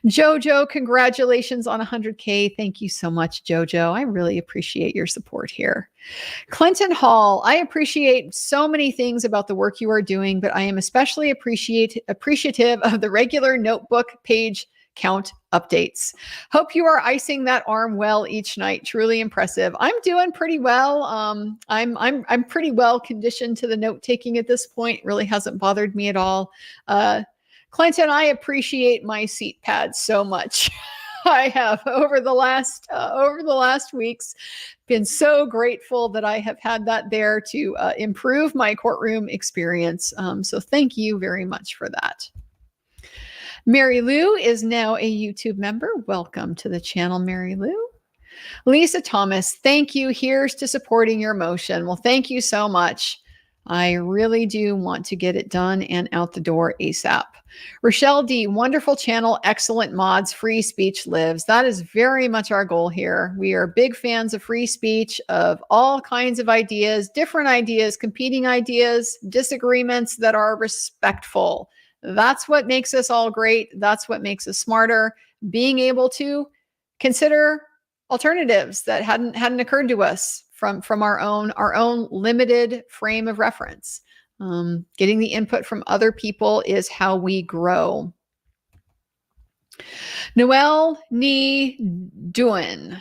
Jojo, congratulations on 100K. Thank you so much, Jojo. I really appreciate your support here. Clinton Hall, I appreciate so many things about the work you are doing, but I am especially appreciative of the regular notebook page count updates. Hope you are icing that arm well each night. Truly impressive. I'm doing pretty well. I'm pretty well conditioned to the note taking at this point. It really hasn't bothered me at all. Clinton, I appreciate my seat pads so much. I have over the last weeks been so grateful that I have had that there to improve my courtroom experience. So thank you very much for that. Mary Lou is now a YouTube member. Welcome to the channel, Mary Lou. Lisa Thomas, thank you. Here's to supporting your motion. Well, thank you so much. I really do want to get it done and out the door ASAP. Rochelle D, wonderful channel, excellent mods, free speech lives. That is very much our goal here. We are big fans of free speech, of all kinds of ideas, different ideas, competing ideas, disagreements that are respectful. That's what makes us all great. That's what makes us smarter. Being able to consider alternatives that hadn't occurred to us from our own limited frame of reference. Getting the input from other people is how we grow. Noelle Ni Duin.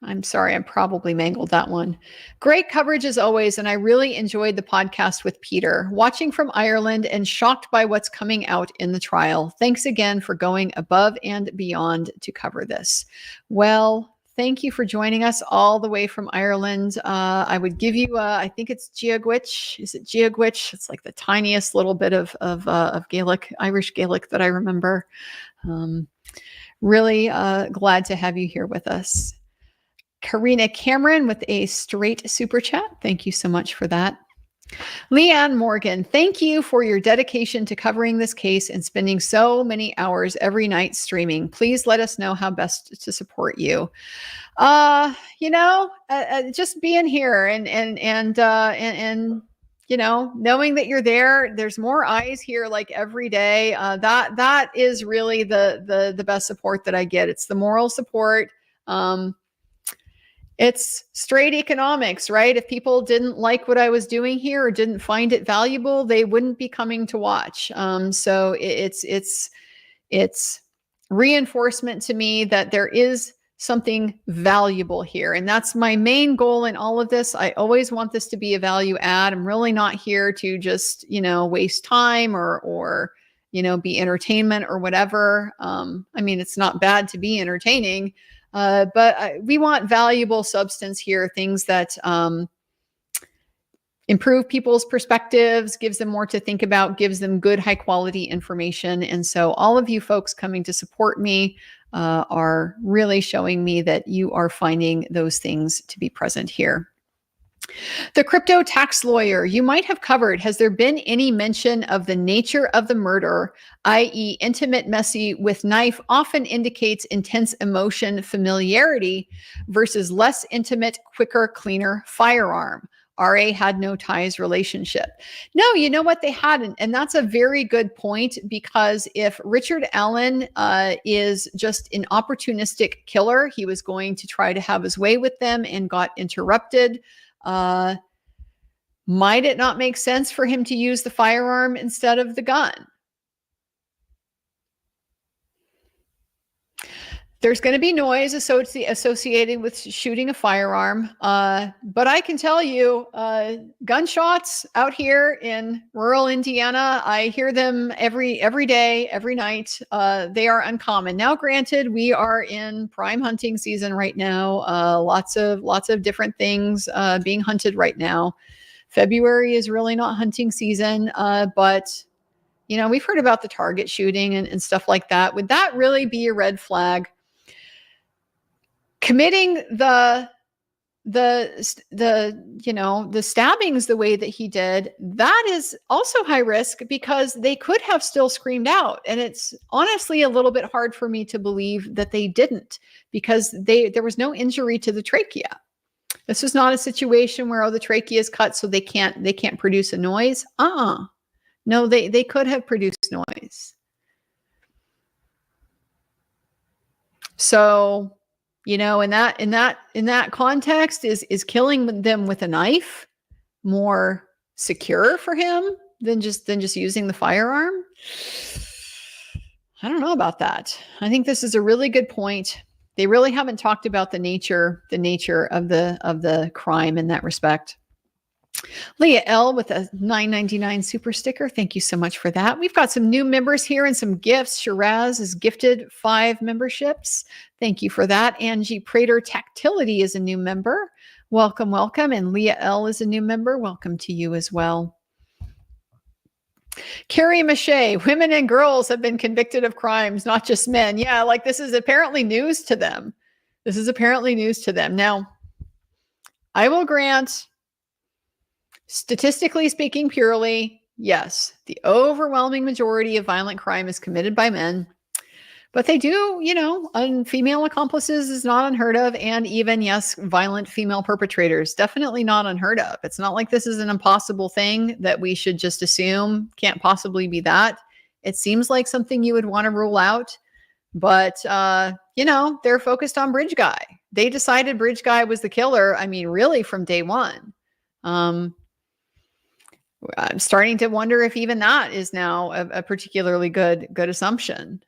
I'm sorry, I probably mangled that one. Great coverage as always, and I really enjoyed the podcast with Peter. Watching from Ireland and shocked by what's coming out in the trial. Thanks again for going above and beyond to cover this. Well, thank you for joining us all the way from Ireland. I would give you, I think it's Geogwich. Is it Geogwich? It's like the tiniest little bit of Gaelic, Irish Gaelic that I remember. Really glad to have you here with us. Karina Cameron with a straight super chat. Thank you so much for that. Leanne Morgan, thank you for your dedication to covering this case and spending so many hours every night streaming. Please let us know how best to support you. Just being here and knowing that you're there. There's more eyes here like every day. That is really the best support that I get. It's the moral support. It's straight economics, right? If people didn't like what I was doing here or didn't find it valuable, they wouldn't be coming to watch. So it's reinforcement to me that there is something valuable here. And that's my main goal in all of this. I always want this to be a value add. I'm really not here to just, waste time or be entertainment or whatever. It's not bad to be entertaining. But we want valuable substance here, things that improve people's perspectives, gives them more to think about, gives them good, high quality information. And so all of you folks coming to support me are really showing me that you are finding those things to be present here. The crypto tax lawyer you might have covered. Has there been any mention of the nature of the murder, i.e. intimate, messy with knife often indicates intense emotion, familiarity versus less intimate, quicker, cleaner firearm? RA had no ties relationship. No, you know what? They hadn't. And that's a very good point, because if Richard Allen is just an opportunistic killer, he was going to try to have his way with them and got interrupted. Might it not make sense for him to use the firearm instead of the gun? There's going to be noise associated with shooting a firearm. But I can tell you, gunshots out here in rural Indiana, I hear them every day, every night. They are uncommon. Now, granted, we are in prime hunting season right now. Lots of different things being hunted right now. February is really not hunting season, but we've heard about the target shooting and stuff like that. Would that really be a red flag? Committing the stabbings the way that he did, that is also high risk, because they could have still screamed out. And it's honestly a little bit hard for me to believe that they didn't, because there was no injury to the trachea. This is not a situation where, the trachea is cut, so they can't produce a noise. No, they could have produced noise. So, in that context, is killing them with a knife more secure for him than just using the firearm? I don't know about that. I think this is a really good point. They really haven't talked about the nature of the crime in that respect. Leah L with a $9.99 super sticker. Thank you so much for that. We've got some new members here and some gifts. Shiraz is gifted 5 memberships. Thank you for that. Angie Prater Tactility is a new member. Welcome, welcome. And Leah L is a new member. Welcome to you as well. Carrie Mache, women and girls have been convicted of crimes, not just men. Yeah, like this is apparently news to them. This is apparently news to them. Now, I will grant, statistically speaking, purely, yes, the overwhelming majority of violent crime is committed by men. But they do, female accomplices is not unheard of. And even, yes, violent female perpetrators, definitely not unheard of. It's not like this is an impossible thing that we should just assume can't possibly be that. It seems like something you would want to rule out. But, they're focused on Bridge Guy. They decided Bridge Guy was the killer. I mean, really from day one. I'm starting to wonder if even that is now a particularly good assumption.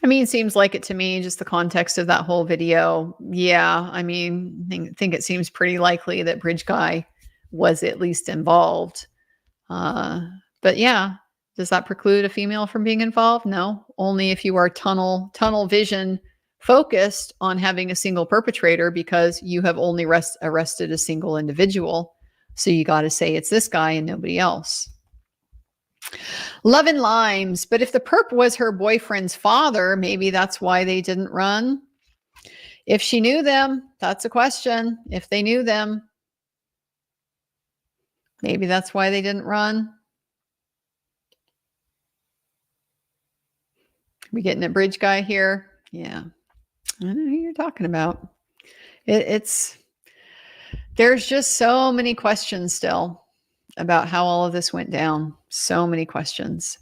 It seems like it to me, just the context of that whole video. Yeah, I think it seems pretty likely that Bridge Guy was at least involved. But yeah, does that preclude a female from being involved? No, only if you are tunnel vision focused on having a single perpetrator because you have only arrested a single individual. So you got to say it's this guy and nobody else. Love and Limes. But if the perp was her boyfriend's father, maybe that's why they didn't run. If she knew them, that's a question. If they knew them, maybe that's why they didn't run. We getting a Bridge Guy here? Yeah. I don't know who you're talking about. There's just so many questions still about how all of this went down. So many questions.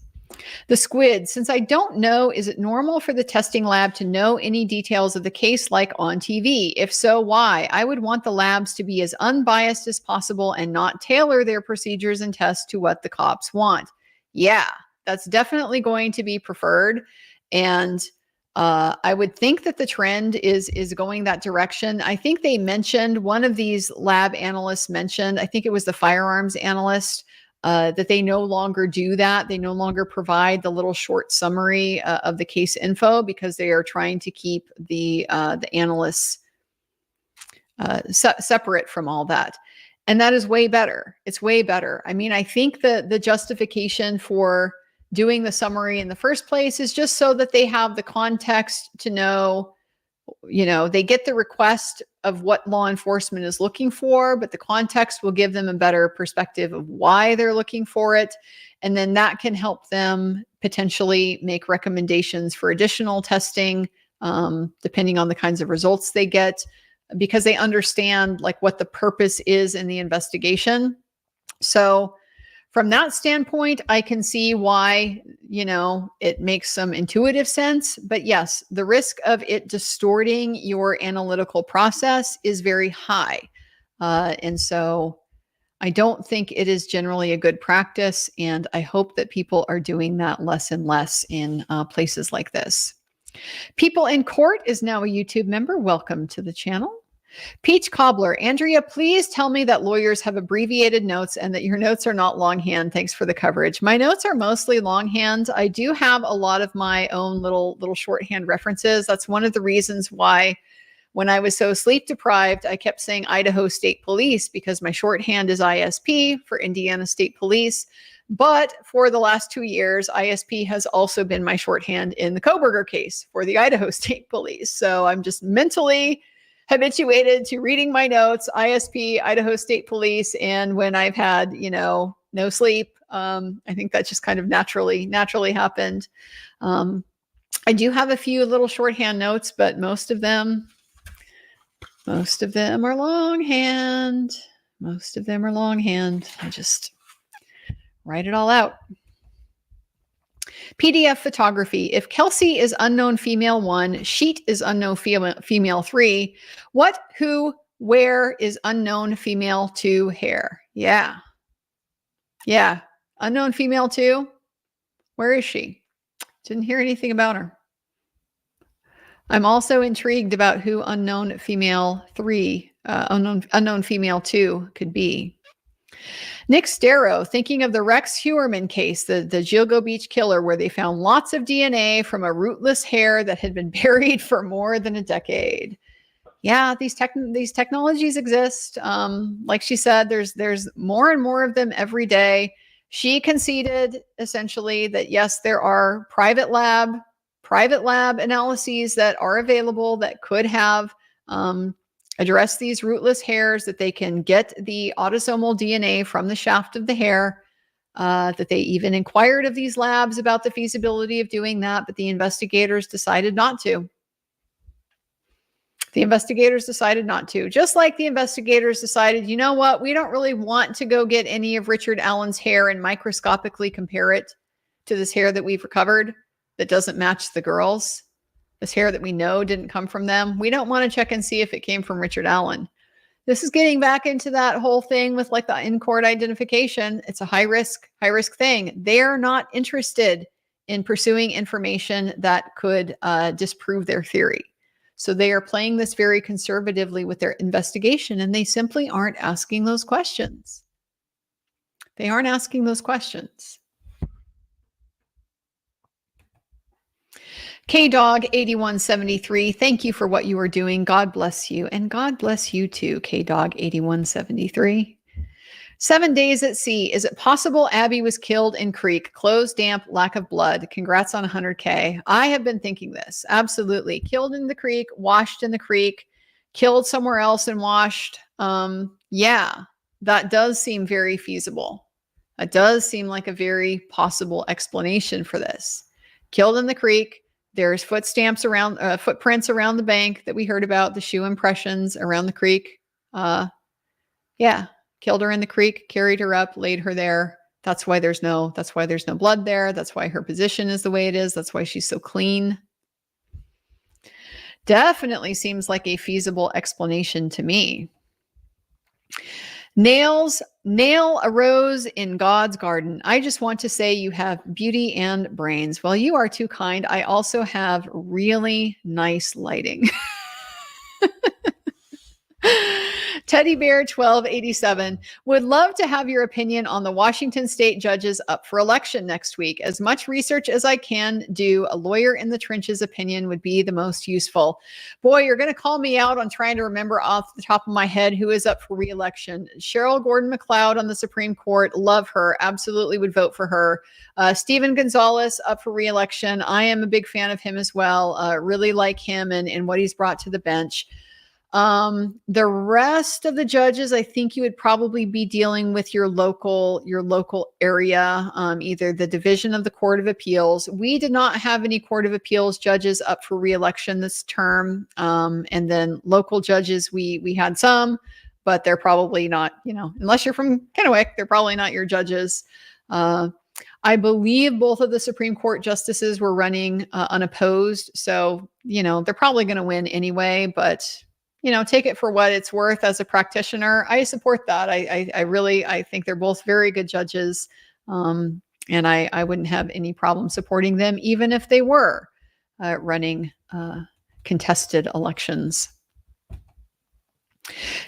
The Squid, since I don't know, is it normal for the testing lab to know any details of the case like on TV? If so, why? I would want the labs to be as unbiased as possible and not tailor their procedures and tests to what the cops want. Yeah, that's definitely going to be preferred. And I would think that the trend is going that direction. I think they mentioned, one of these lab analysts mentioned, I think it was the firearms analyst, that they no longer do that. They no longer provide the little short summary of the case info because they are trying to keep the analysts separate from all that. And that is way better. It's way better. I think the justification for doing the summary in the first place is just so that they have the context to know, they get the request of what law enforcement is looking for, but the context will give them a better perspective of why they're looking for it. And then that can help them potentially make recommendations for additional testing, depending on the kinds of results they get, because they understand like what the purpose is in the investigation. So from that standpoint, I can see why, it makes some intuitive sense. But yes, the risk of it distorting your analytical process is very high. And so I don't think it is generally a good practice. And I hope that people are doing that less and less in places like this. People in Court is now a YouTube member. Welcome to the channel. Peach Cobbler, Andrea, please tell me that lawyers have abbreviated notes and that your notes are not longhand. Thanks for the coverage. My notes are mostly longhand. I do have a lot of my own little shorthand references. That's one of the reasons why when I was so sleep deprived, I kept saying Idaho State Police because my shorthand is ISP for Indiana State Police. But for the last 2 years, ISP has also been my shorthand in the Koberger case for the Idaho State Police. So I'm just mentally habituated to reading my notes, ISP, Idaho State Police. And when I've had, no sleep, I think that just kind of naturally happened. I do have a few little shorthand notes, but most of them are longhand. I just write it all out. PDF photography. If Kelsey is unknown female 1, Sheet is unknown female 3, what, who, where is unknown female 2 hair? Yeah. Unknown female 2. Where is she? Didn't hear anything about her. I'm also intrigued about who unknown female 3 unknown female too could be. Nick Starrow, thinking of the Rex Heuermann case, the Gilgo Beach killer, where they found lots of DNA from a rootless hair that had been buried for more than a decade. Yeah, these technologies exist. Like she said, there's more and more of them every day. She conceded essentially that yes, there are private lab analyses that are available that could have address these rootless hairs, that they can get the autosomal DNA from the shaft of the hair, that they even inquired of these labs about the feasibility of doing that, but the investigators decided not to. Just like the investigators decided, you know what, we don't really want to go get any of Richard Allen's hair and microscopically compare it to this hair that we've recovered that doesn't match the girls. This hair that we know didn't come from them. We don't want to check and see if it came from Richard Allen. This is getting back into that whole thing with like the in-court identification. It's a high risk thing. They're not interested in pursuing information that could disprove their theory. So they are playing this very conservatively with their investigation, and they simply aren't asking those questions. KDog8173, thank you for what you are doing. God bless you, and God bless you too, KDog8173. 7 days at sea. Is it possible Abby was killed in creek? Clothes damp, lack of blood. Congrats on 100K. I have been thinking this. Absolutely. Killed in the creek, washed in the creek, killed somewhere else and washed. Yeah, that does seem very feasible. That does seem like a very possible explanation for this. Killed in the creek. There's footprints around the bank that we heard about, the shoe impressions around the creek. Yeah. Killed her in the creek, carried her up, laid her there. That's why there's no blood there. That's why her position is the way it is. That's why she's so clean. Definitely seems like a feasible explanation to me. Nail arose in God's garden. I just want to say you have beauty and brains. Well, you are too kind. I also have really nice lighting. Teddy Bear 1287 would love to have your opinion on the Washington state judges up for election next week. As much research as I can do, a lawyer in the trenches opinion would be the most useful. Boy, you're going to call me out on trying to remember off the top of my head who is up for re-election. Cheryl Gordon McLeod on the Supreme Court. Love her. Absolutely would vote for her. Stephen Gonzalez up for re-election. I am a big fan of him as well. Really like him and what he's brought to the bench. The rest of the judges, I think you would probably be dealing with your local area, either the division of the Court of Appeals. We did not have any Court of Appeals judges up for re-election this term. And then local judges, we had some, but they're probably not, unless you're from Kennewick, they're probably not your judges. I believe both of the Supreme Court justices were running unopposed. So, they're probably going to win anyway, but take it for what it's worth as a practitioner. I support that. I think they're both very good judges. And I wouldn't have any problem supporting them, even if they were running contested elections.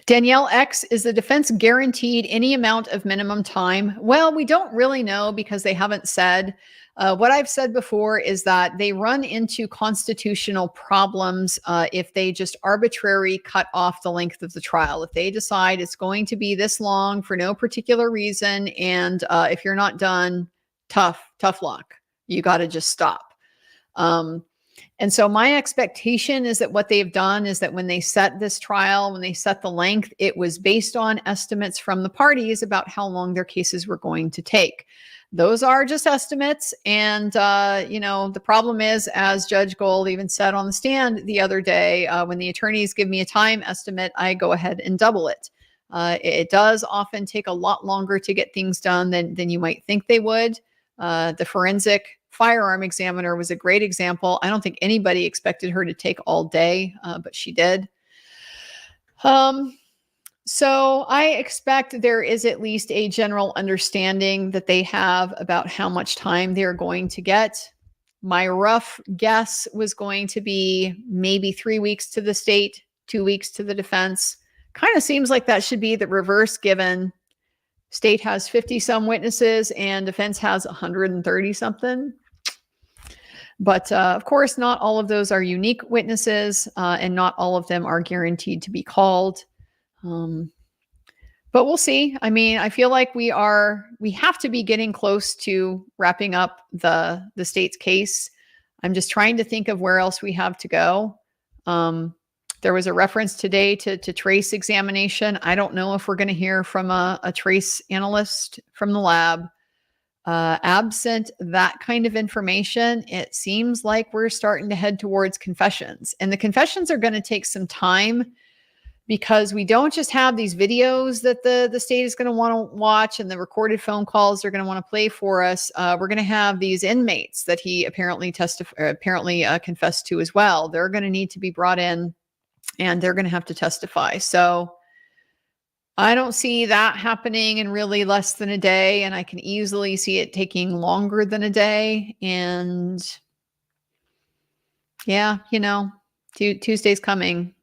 Danielle X, is the defense guaranteed any amount of minimum time? Well, we don't really know because they haven't said. What I've said before is that they run into constitutional problems if they just arbitrarily cut off the length of the trial. If they decide it's going to be this long for no particular reason, and if you're not done, tough luck. You got to just stop. And so my expectation is that what they've done is that when they set this trial, when they set the length, it was based on estimates from the parties about how long their cases were going to take. Those are just estimates. And, the problem is, as Judge Gold even said on the stand the other day, when the attorneys give me a time estimate, I go ahead and double it. It does often take a lot longer to get things done than you might think they would. The forensic firearm examiner was a great example. I don't think anybody expected her to take all day, but she did. So I expect there is at least a general understanding that they have about how much time they're going to get. My rough guess was going to be maybe 3 weeks to the state, 2 weeks to the defense, Kind of seems like that should be the reverse, given state has 50 some witnesses and defense has 130 something. But of course, not all of those are unique witnesses, and not all of them are guaranteed to be called. But we'll see. I mean, I feel like we have to be getting close to wrapping up the state's case. I'm just trying to think of where else we have to go. There was a reference today to trace examination. I don't know if we're going to hear from a trace analyst from the lab. Absent that kind of information, it seems like we're starting to head towards confessions. And the confessions are going to take some time, because we don't just have these videos that the state is going to want to watch and the recorded phone calls they're going to want to play for us. We're going to have these inmates that he apparently confessed to as well. They're going to need to be brought in, and they're going to have to testify. So I don't see that happening in really less than a day, and I can easily see it taking longer than a day. And yeah, Tuesday's coming.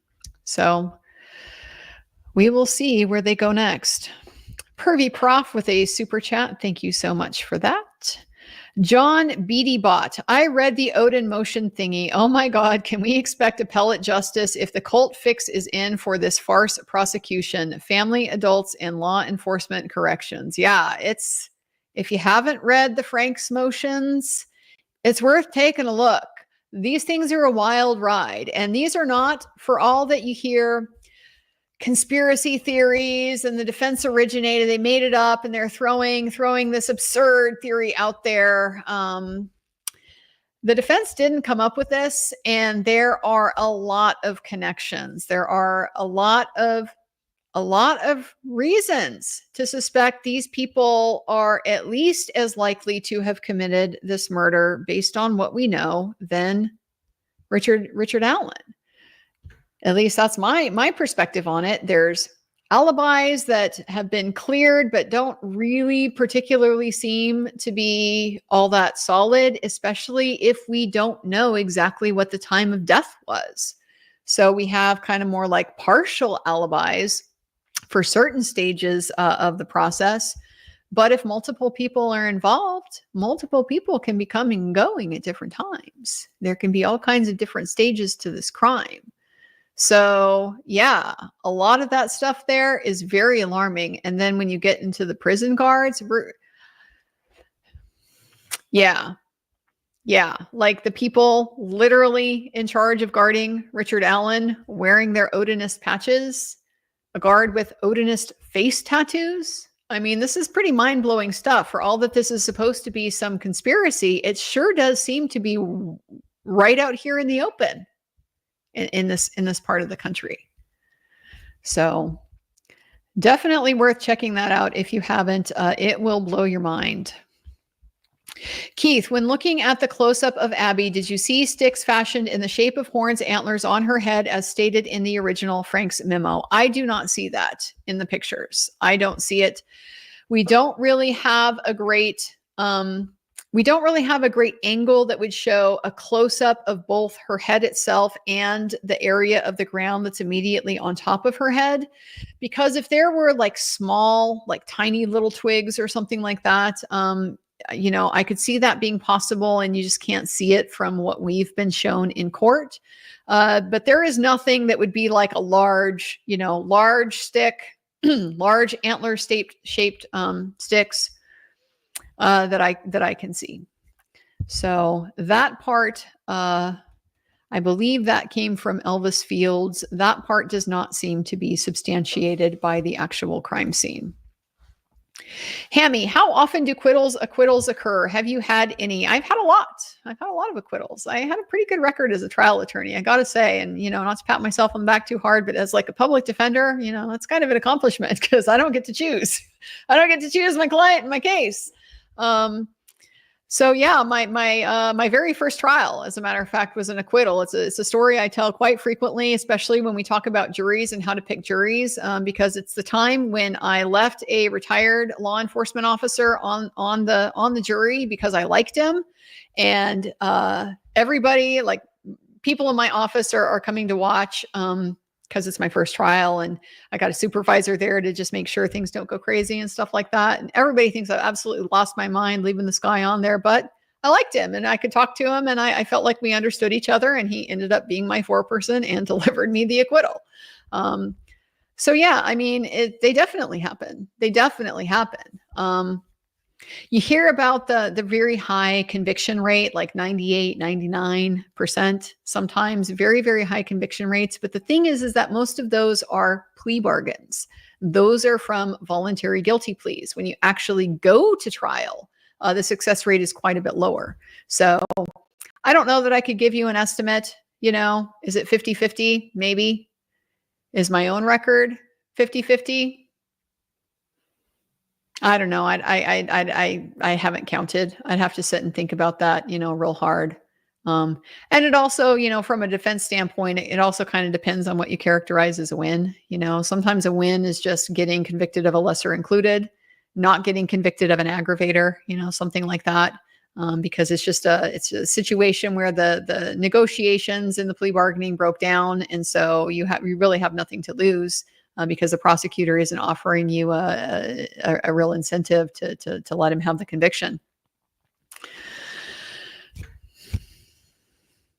So we will see where they go next. Pervy Prof with a super chat. Thank you so much for that. John Beattybot. I read the Odin motion thingy. Oh my God. Can we expect appellate justice if the cult fix is in for this farce prosecution? Family, adults, and law enforcement corrections. Yeah, if you haven't read the Frank's motions, it's worth taking a look. These things are a wild ride, and these are not, for all that you hear conspiracy theories and the defense originated, they made it up and they're throwing this absurd theory out there. The defense didn't come up with this, and there are a lot of connections. There are a lot of reasons to suspect these people are at least as likely to have committed this murder, based on what we know, than Richard Allen. At least that's my perspective on it. There's alibis that have been cleared, but don't really particularly seem to be all that solid, especially if we don't know exactly what the time of death was. So we have kind of more like partial alibis for certain stages of the process. But if multiple people are involved, multiple people can be coming and going at different times. There can be all kinds of different stages to this crime. So yeah, a lot of that stuff there is very alarming. And then when you get into the prison guards, yeah, like the people literally in charge of guarding Richard Allen wearing their Odinist patches, a guard with Odinist face tattoos. I mean, this is pretty mind-blowing stuff. For all that this is supposed to be some conspiracy, it sure does seem to be right out here in the open. In this part of the country. So definitely worth checking that out if you haven't. It will blow your mind. Keith, when looking at the close-up of Abby, did you see sticks fashioned in the shape of horns, antlers on her head as stated in the original Frank's memo? I do not see that in the pictures. I don't see it. We don't really have a great angle that would show a close-up of both her head itself and the area of the ground that's immediately on top of her head. Because if there were like small, like tiny little twigs or something like that, I could see that being possible, and you just can't see it from what we've been shown in court. But there is nothing that would be like a large stick, large antler shaped sticks that I can see. So that part, I believe that came from Elvis Fields. That part does not seem to be substantiated by the actual crime scene. Hammy, how often do acquittals occur? Have you had any? I've had a lot. I've had a lot of acquittals. I had a pretty good record as a trial attorney, I got to say. And, not to pat myself on the back too hard, but as like a public defender, that's kind of an accomplishment, because I don't get to choose. I don't get to choose my client in my case. So yeah, my very first trial, as a matter of fact, was an acquittal. It's a story I tell quite frequently, especially when we talk about juries and how to pick juries, because it's the time when I left a retired law enforcement officer on the jury because I liked him, and everybody, like people in my office, are coming to watch. because it's my first trial, and I got a supervisor there to just make sure things don't go crazy and stuff like that. And everybody thinks I absolutely lost my mind leaving this guy on there, but I liked him and I could talk to him, and I felt like we understood each other, and he ended up being my foreperson and delivered me the acquittal. So yeah, I mean, they definitely happen. They definitely happen. You hear about the very high conviction rate, like 98, 99%, sometimes very, very high conviction rates. But the thing is that most of those are plea bargains. Those are from voluntary guilty pleas. When you actually go to trial, the success rate is quite a bit lower. So I don't know that I could give you an estimate. Is it 50-50? Maybe. Is my own record 50-50? I don't know. I haven't counted. I'd have to sit and think about that, real hard. And it also, from a defense standpoint, it also kind of depends on what you characterize as a win. Sometimes a win is just getting convicted of a lesser included, not getting convicted of an aggravator, something like that. Because it's a situation where the negotiations and the plea bargaining broke down. And so you really have nothing to lose because the prosecutor isn't offering you a real incentive to let him have the conviction.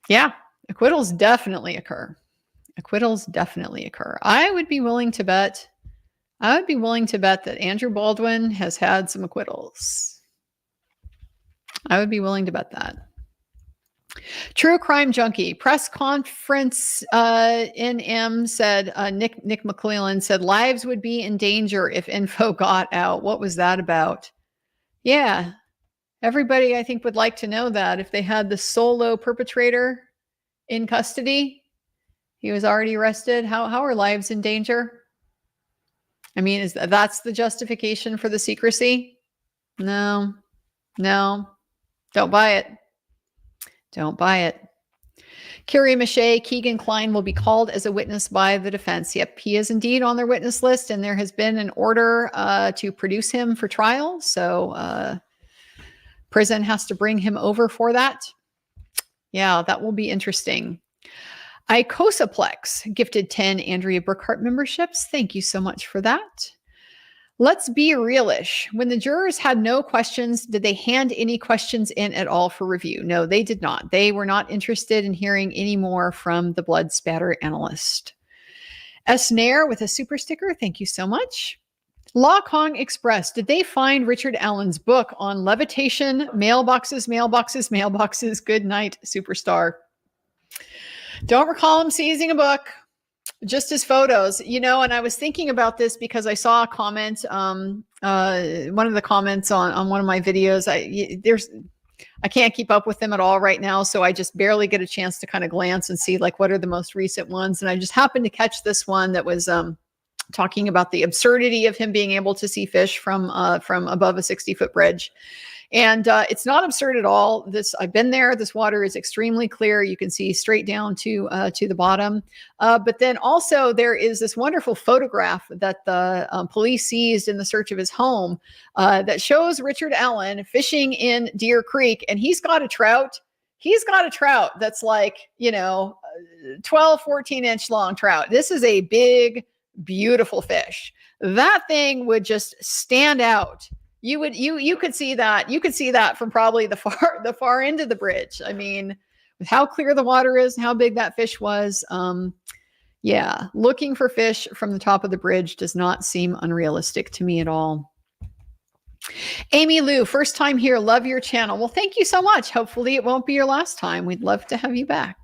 Yeah, acquittals definitely occur. I would be willing to bet that Andrew Baldwin has had some acquittals. I would be willing to bet that. True Crime Junkie press conference. NM said Nick McClellan said lives would be in danger if info got out. What was that about? Yeah, everybody I think would like to know that if they had the solo perpetrator in custody, he was already arrested. How are lives in danger? I mean, that's the justification for the secrecy? No. Don't buy it. Carrie Mache, Keegan Klein will be called as a witness by the defense. Yep, he is indeed on their witness list, and there has been an order to produce him for trial. So prison has to bring him over for that. Yeah, that will be interesting. Icosaplex gifted 10 Andrea Burkhart memberships. Thank you so much for that. Let's be realish. When the jurors had no questions, did they hand any questions in at all for review? No, they did not. They were not interested in hearing any more from the blood spatter analyst. S. Nair with a super sticker. Thank you so much. Law Kong Express. Did they find Richard Allen's book on levitation? Mailboxes. Good night, superstar. Don't recall him seizing a book. Just his photos, and I was thinking about this because I saw a comment, one of the comments on one of my videos. I can't keep up with them at all right now. So I just barely get a chance to kind of glance and see like, what are the most recent ones. And I just happened to catch this one that was, talking about the absurdity of him being able to see fish from above a 60-foot bridge. And it's not absurd at all. I've been there. This water is extremely clear. You can see straight down to the bottom. But then also there is this wonderful photograph that the police seized in the search of his home that shows Richard Allen fishing in Deer Creek, and he's got a trout. That's like 12, 14-inch long trout. This is a big, beautiful fish. That thing would just stand out. You could see that. You could see that from probably the far end of the bridge. I mean, with how clear the water is, how big that fish was. Yeah, looking for fish from the top of the bridge does not seem unrealistic to me at all. Amy Lou, first time here. Love your channel. Well, thank you so much. Hopefully it won't be your last time. We'd love to have you back.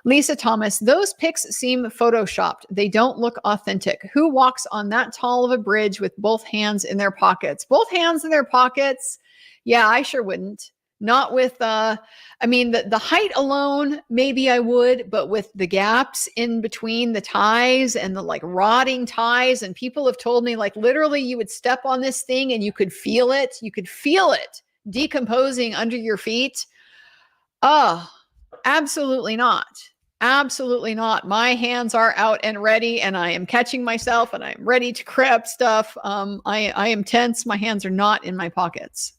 Lisa Thomas, those pics seem photoshopped. They don't look authentic. Who walks on that tall of a bridge with both hands in their pockets? Both hands in their pockets? Yeah, I sure wouldn't. Not with, the height alone, maybe I would, but with the gaps in between the ties and the like rotting ties. And people have told me like literally you would step on this thing and you could feel it. You could feel it decomposing under your feet. Absolutely not. Absolutely not. My hands are out and ready, and I am catching myself, and I'm ready to grab stuff. I am tense. My hands are not in my pockets.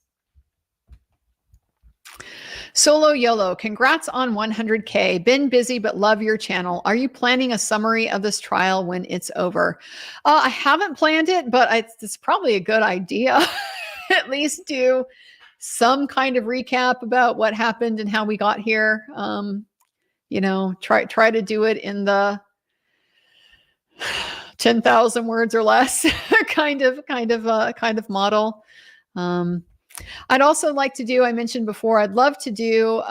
Solo YOLO, congrats on 100K. Been busy, but love your channel. Are you planning a summary of this trial when it's over? I haven't planned it, but it's probably a good idea. At least do some kind of recap about what happened and how we got here. Try to do it in the 10,000 words or less kind of model. I'd also like to do, I mentioned before, I'd love to do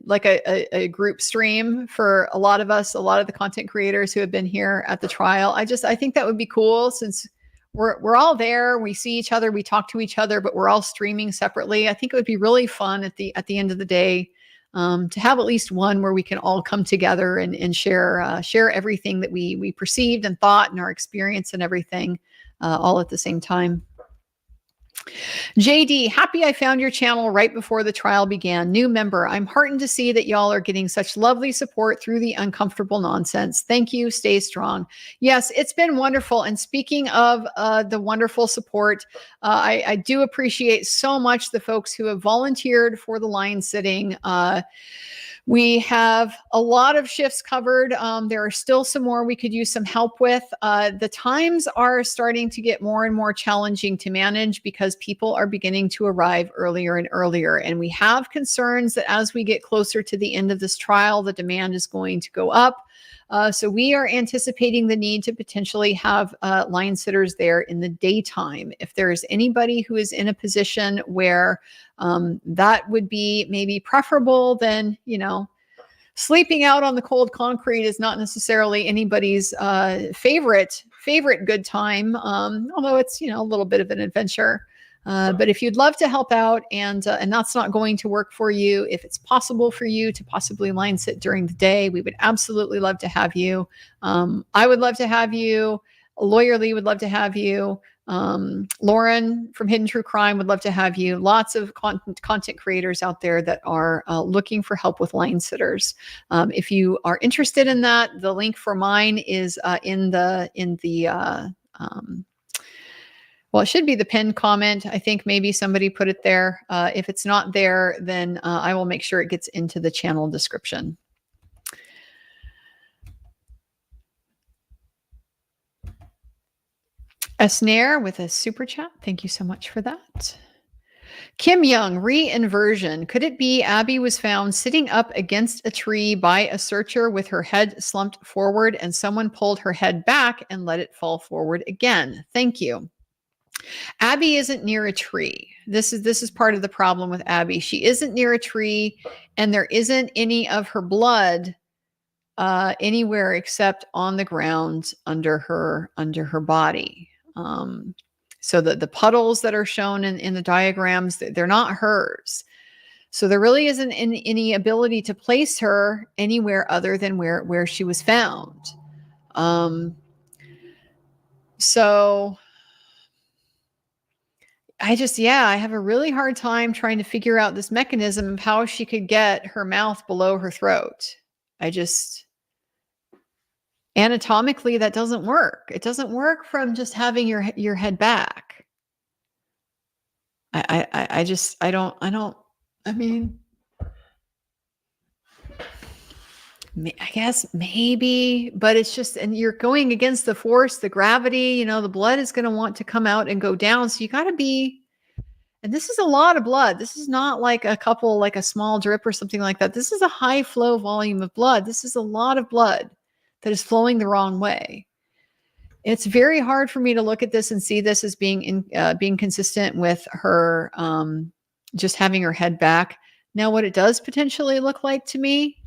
like a group stream for a lot of us, a lot of the content creators who have been here at the trial. I think that would be cool since we're all there. We see each other, we talk to each other, but we're all streaming separately. I think it would be really fun at the end of the day to have at least one where we can all come together and share everything that we perceived and thought and our experience and everything all at the same time. JD, happy I found your channel right before the trial began. New member. I'm heartened to see that y'all are getting such lovely support through the uncomfortable nonsense. Thank you. Stay strong. Yes, it's been wonderful. And speaking of the wonderful support, I do appreciate so much the folks who have volunteered for the line sitting. We have a lot of shifts covered. There are still some more we could use some help with. The times are starting to get more and more challenging to manage because people are beginning to arrive earlier and earlier. And we have concerns that as we get closer to the end of this trial, the demand is going to go up. So we are anticipating the need to potentially have line sitters there in the daytime. If there is anybody who is in a position where that would be maybe preferable, then, sleeping out on the cold concrete is not necessarily anybody's favorite good time, although it's, a little bit of an adventure. But if you'd love to help out and that's not going to work for you, if it's possible for you to possibly line sit during the day, we would absolutely love to have you. I would love to have you. Lawyer Lee would love to have you. Lauren from Hidden True Crime would love to have you. Lots of content creators out there that are looking for help with line sitters. If you are interested in that, the link for mine is well, it should be the pinned comment. I think maybe somebody put it there. If it's not there, then I will make sure it gets into the channel description. Esnair with a super chat. Thank you so much for that. Kim Young, re-inversion. Could it be Abby was found sitting up against a tree by a searcher with her head slumped forward and someone pulled her head back and let it fall forward again? Thank you. Abby isn't near a tree. This is part of the problem with Abby. She isn't near a tree and there isn't any of her blood anywhere except on the ground under her body. So the puddles that are shown in the diagrams, they're not hers. So there really isn't any ability to place her anywhere other than where she was found. So I have a really hard time trying to figure out this mechanism of how she could get her mouth below her throat. Anatomically, that doesn't work. It doesn't work from just having your head back. I guess maybe, but it's just, and you're going against the force, the gravity, the blood is going to want to come out and go down. So you got to be, and this is a lot of blood. This is not like a small drip or something like that. This is a high flow volume of blood. This is a lot of blood that is flowing the wrong way. It's very hard for me to look at this and see this as being consistent with her just having her head back. Now, what it does potentially look like to me,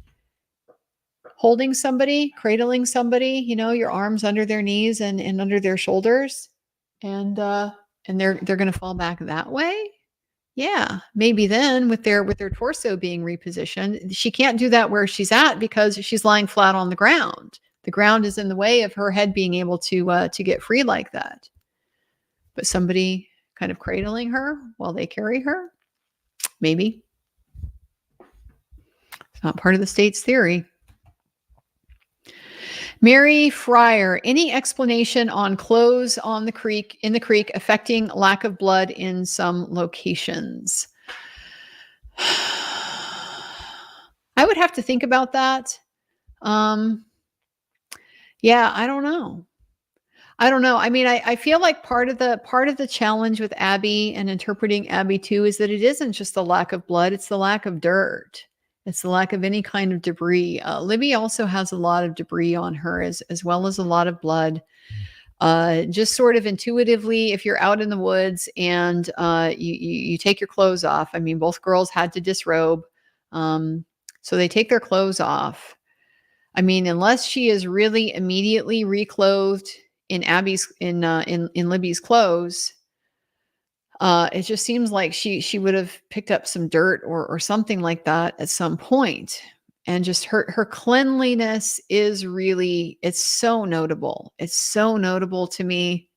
holding somebody, cradling somebody, your arms under their knees and under their shoulders, and they're going to fall back that way. Yeah, maybe then with their torso being repositioned, she can't do that where she's at because she's lying flat on the ground. The ground is in the way of her head being able to get free like that. But somebody kind of cradling her while they carry her, maybe. It's not part of the state's theory. Mary Fryer, any explanation on clothes in the creek affecting lack of blood in some locations? would have to think about that. Yeah, I don't know. I mean, I feel like part of the challenge with Abby and interpreting Abby too is that it isn't just the lack of blood; it's the lack of dirt. It's the lack of any kind of debris. Libby also has a lot of debris on her, as well as a lot of blood. Just sort of intuitively, if you're out in the woods and you take your clothes off. I mean, both girls had to disrobe, so they take their clothes off. I mean, unless she is really immediately reclothed in Libby's clothes, it just seems like she would have picked up some dirt or something like that at some point. And just her cleanliness is really, it's so notable. It's so notable to me.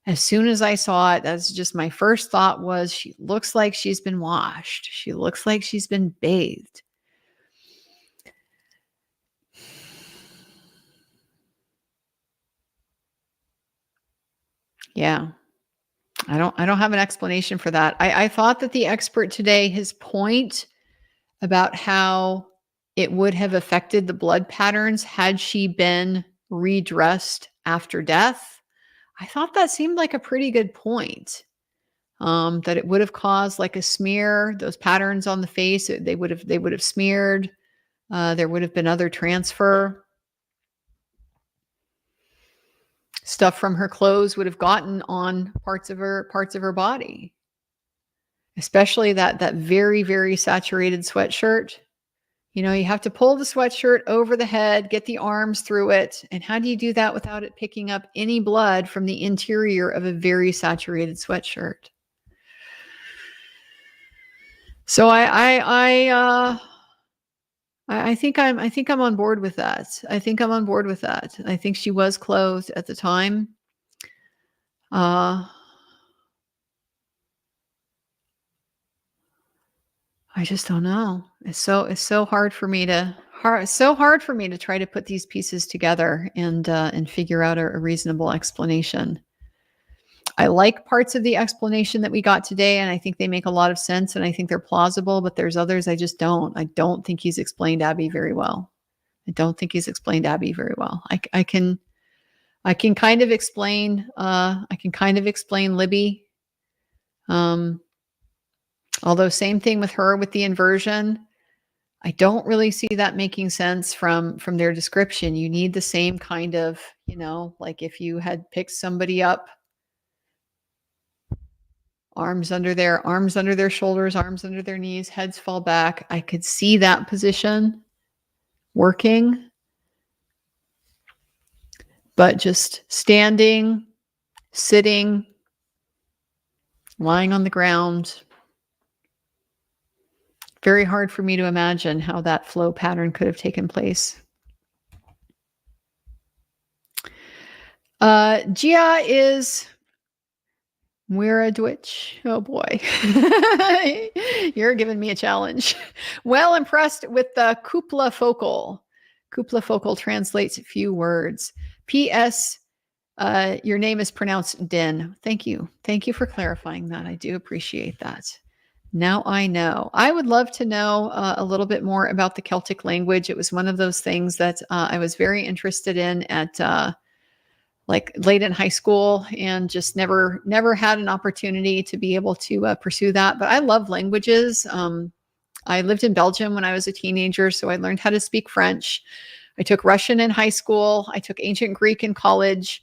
As soon as I saw it, that's just my first thought was, she looks like she's been washed. She looks like she's been bathed. Yeah. I don't have an explanation for that. I thought that the expert today, his point about how it would have affected the blood patterns had she been redressed after death, I thought that seemed like a pretty good point. That it would have caused like a smear, those patterns on the face, they would have smeared. There would have been other transfer. Stuff from her clothes would have gotten on parts of her body, especially that very, very saturated sweatshirt. You know, you have to pull the sweatshirt over the head, get the arms through it. And how do you do that without it picking up any blood from the interior of a very saturated sweatshirt? So I think I'm on board with that. I think I'm on board with that. I think she was clothed at the time. I just don't know. It's so hard for me to try to put these pieces together and figure out a reasonable explanation. I like parts of the explanation that we got today, and I think they make a lot of sense, and I think they're plausible, but there's others I just don't. I don't think he's explained Abby very well. I don't think he's explained Abby very well. I can kind of explain Libby. Although same thing with her with the inversion. I don't really see that making sense from their description. You need the same kind of, like if you had picked somebody up, arms under their shoulders, arms under their knees, heads fall back. I could see that position working. But just standing, sitting, lying on the ground, very hard for me to imagine how that flow pattern could have taken place. Gia is Muira Dwitch. Oh boy. You're giving me a challenge. Well impressed with the Kupla focal. Kupla focal translates few words. P.S. Your name is pronounced Din. Thank you. Thank you for clarifying that. I do appreciate that. Now I know. I would love to know a little bit more about the Celtic language. It was one of those things that I was very interested in at like late in high school, and just never had an opportunity to be able to pursue that. But I love languages. I lived in Belgium when I was a teenager, so I learned how to speak French. I took Russian in high school. I took ancient Greek in college.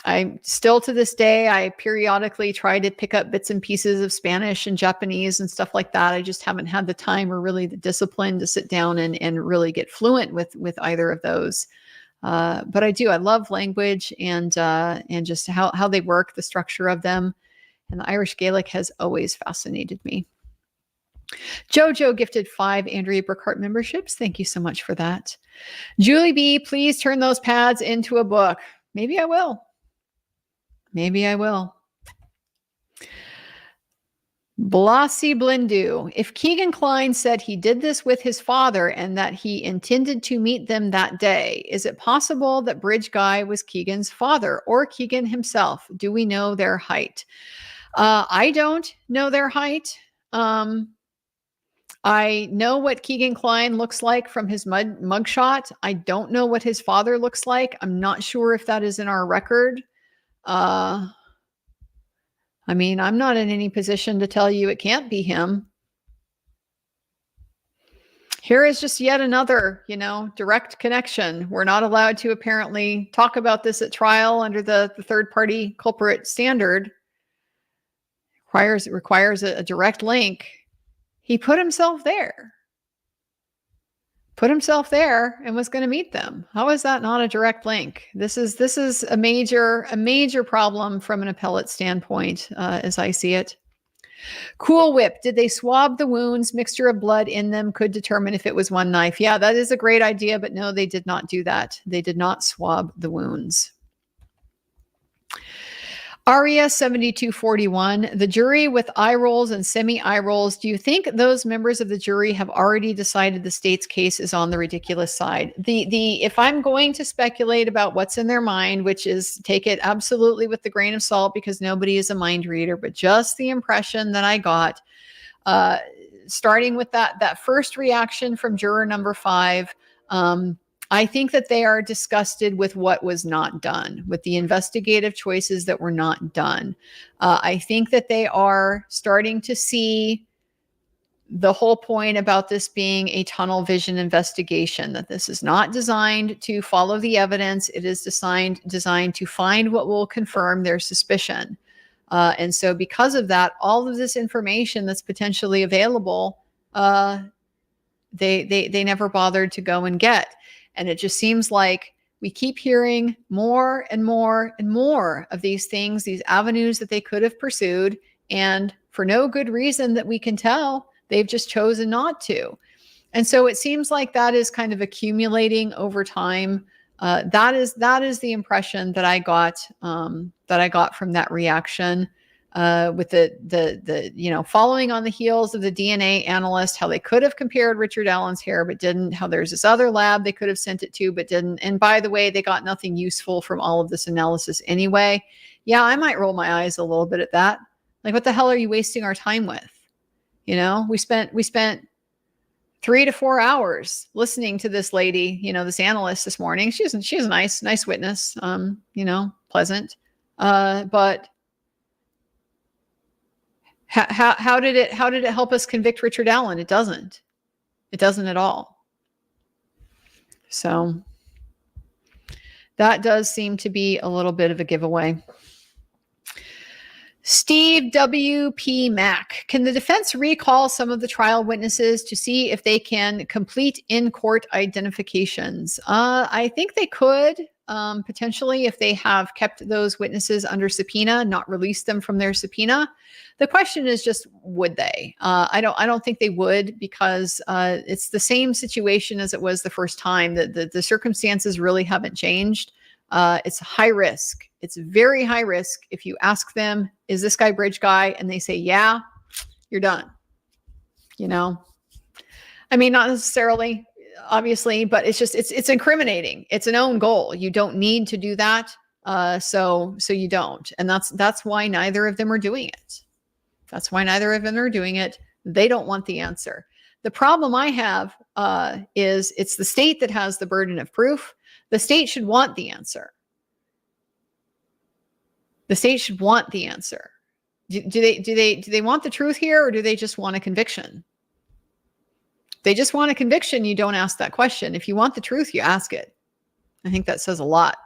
I still to this day, I periodically try to pick up bits and pieces of Spanish and Japanese and stuff like that. I just haven't had the time or really the discipline to sit down and really get fluent with either of those. But I love language and just how they work, the structure of them. And the Irish Gaelic has always fascinated me. Jojo gifted 5 Andrea Burkhart memberships. Thank you so much for that. Julie B, please turn those pads into a book. Maybe I will. Maybe I will. Blasi Blindu. If Keegan Klein said he did this with his father and that he intended to meet them that day, is it possible that Bridge Guy was Keegan's father or Keegan himself? Do we know their height? I don't know their height. I know what Keegan Kline looks like from his mugshot. I don't know what his father looks like. I'm not sure if that is in our record. I mean, I'm not in any position to tell you it can't be him. Here is just yet another, direct connection. We're not allowed to apparently talk about this at trial under the third-party culprit standard. It requires a direct link. He put himself there and was going to meet them. How is that not a direct link? This is a major problem from an appellate standpoint, as I see it. Cool Whip. Did they swab the wounds? Mixture of blood in them could determine if it was one knife. Yeah, that is a great idea, but no, they did not do that. They did not swab the wounds. Aria 7241, the jury with eye rolls and semi-eye rolls. Do you think those members of the jury have already decided the state's case is on the ridiculous side? If I'm going to speculate about what's in their mind, which is take it absolutely with the grain of salt because nobody is a mind reader, but just the impression that I got, starting with that first reaction from juror number 5, I think that they are disgusted with what was not done, with the investigative choices that were not done. I think that they are starting to see the whole point about this being a tunnel vision investigation, that this is not designed to follow the evidence. It is designed to find what will confirm their suspicion. And so because of that, all of this information that's potentially available, they never bothered to go and get. And it just seems like we keep hearing more and more and more of these things, these avenues that they could have pursued. And for no good reason that we can tell, they've just chosen not to. And so it seems like that is kind of accumulating over time. That is the impression that I got from that reaction. With the following on the heels of the DNA analyst, how they could have compared Richard Allen's hair but didn't, how there's this other lab they could have sent it to but didn't. And by the way, they got nothing useful from all of this analysis anyway. Yeah, I might roll my eyes a little bit at that. Like, what the hell are you wasting our time with? We spent 3 to 4 hours listening to this lady, this analyst this morning. She's a nice witness, pleasant. But how did it help us convict Richard Allen? It doesn't at all. So that does seem to be a little bit of a giveaway. Steve W.P. Mack, can the defense recall some of the trial witnesses to see if they can complete in-court identifications? I think they could, potentially, if they have kept those witnesses under subpoena, not released them from their subpoena. The question is just, would they? I don't think they would, because it's the same situation as it was the first time. The circumstances really haven't changed. It's high risk. It's very high risk. If you ask them, is this guy bridge guy? And they say, yeah, you're done. I mean, not necessarily, obviously, but it's incriminating. It's an own goal. You don't need to do that. So you don't. And that's why neither of them are doing it. They don't want the answer. The problem I have is it's the state that has the burden of proof. The state should want the answer. The state should want the answer. Do they want the truth here, or do they just want a conviction? They just want a conviction. You don't ask that question. If you want the truth, you ask it. I think that says a lot.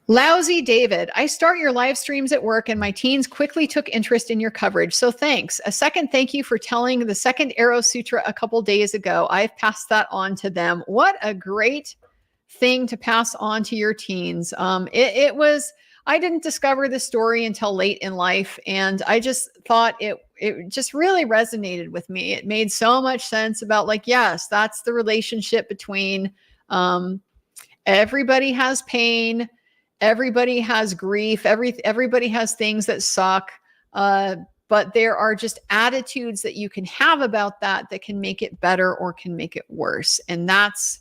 Lousy David, I start your live streams at work and my teens quickly took interest in your coverage. So thanks. A second thank you for telling the second Arrow Sutra a couple days ago. I've passed that on to them. What a great thing to pass on to your teens. I didn't discover this story until late in life, and I just thought it just really resonated with me. It made so much sense about, like, yes, that's the relationship between everybody has pain. Everybody has grief. Everybody has things that suck. But there are just attitudes that you can have about that can make it better or can make it worse. And that's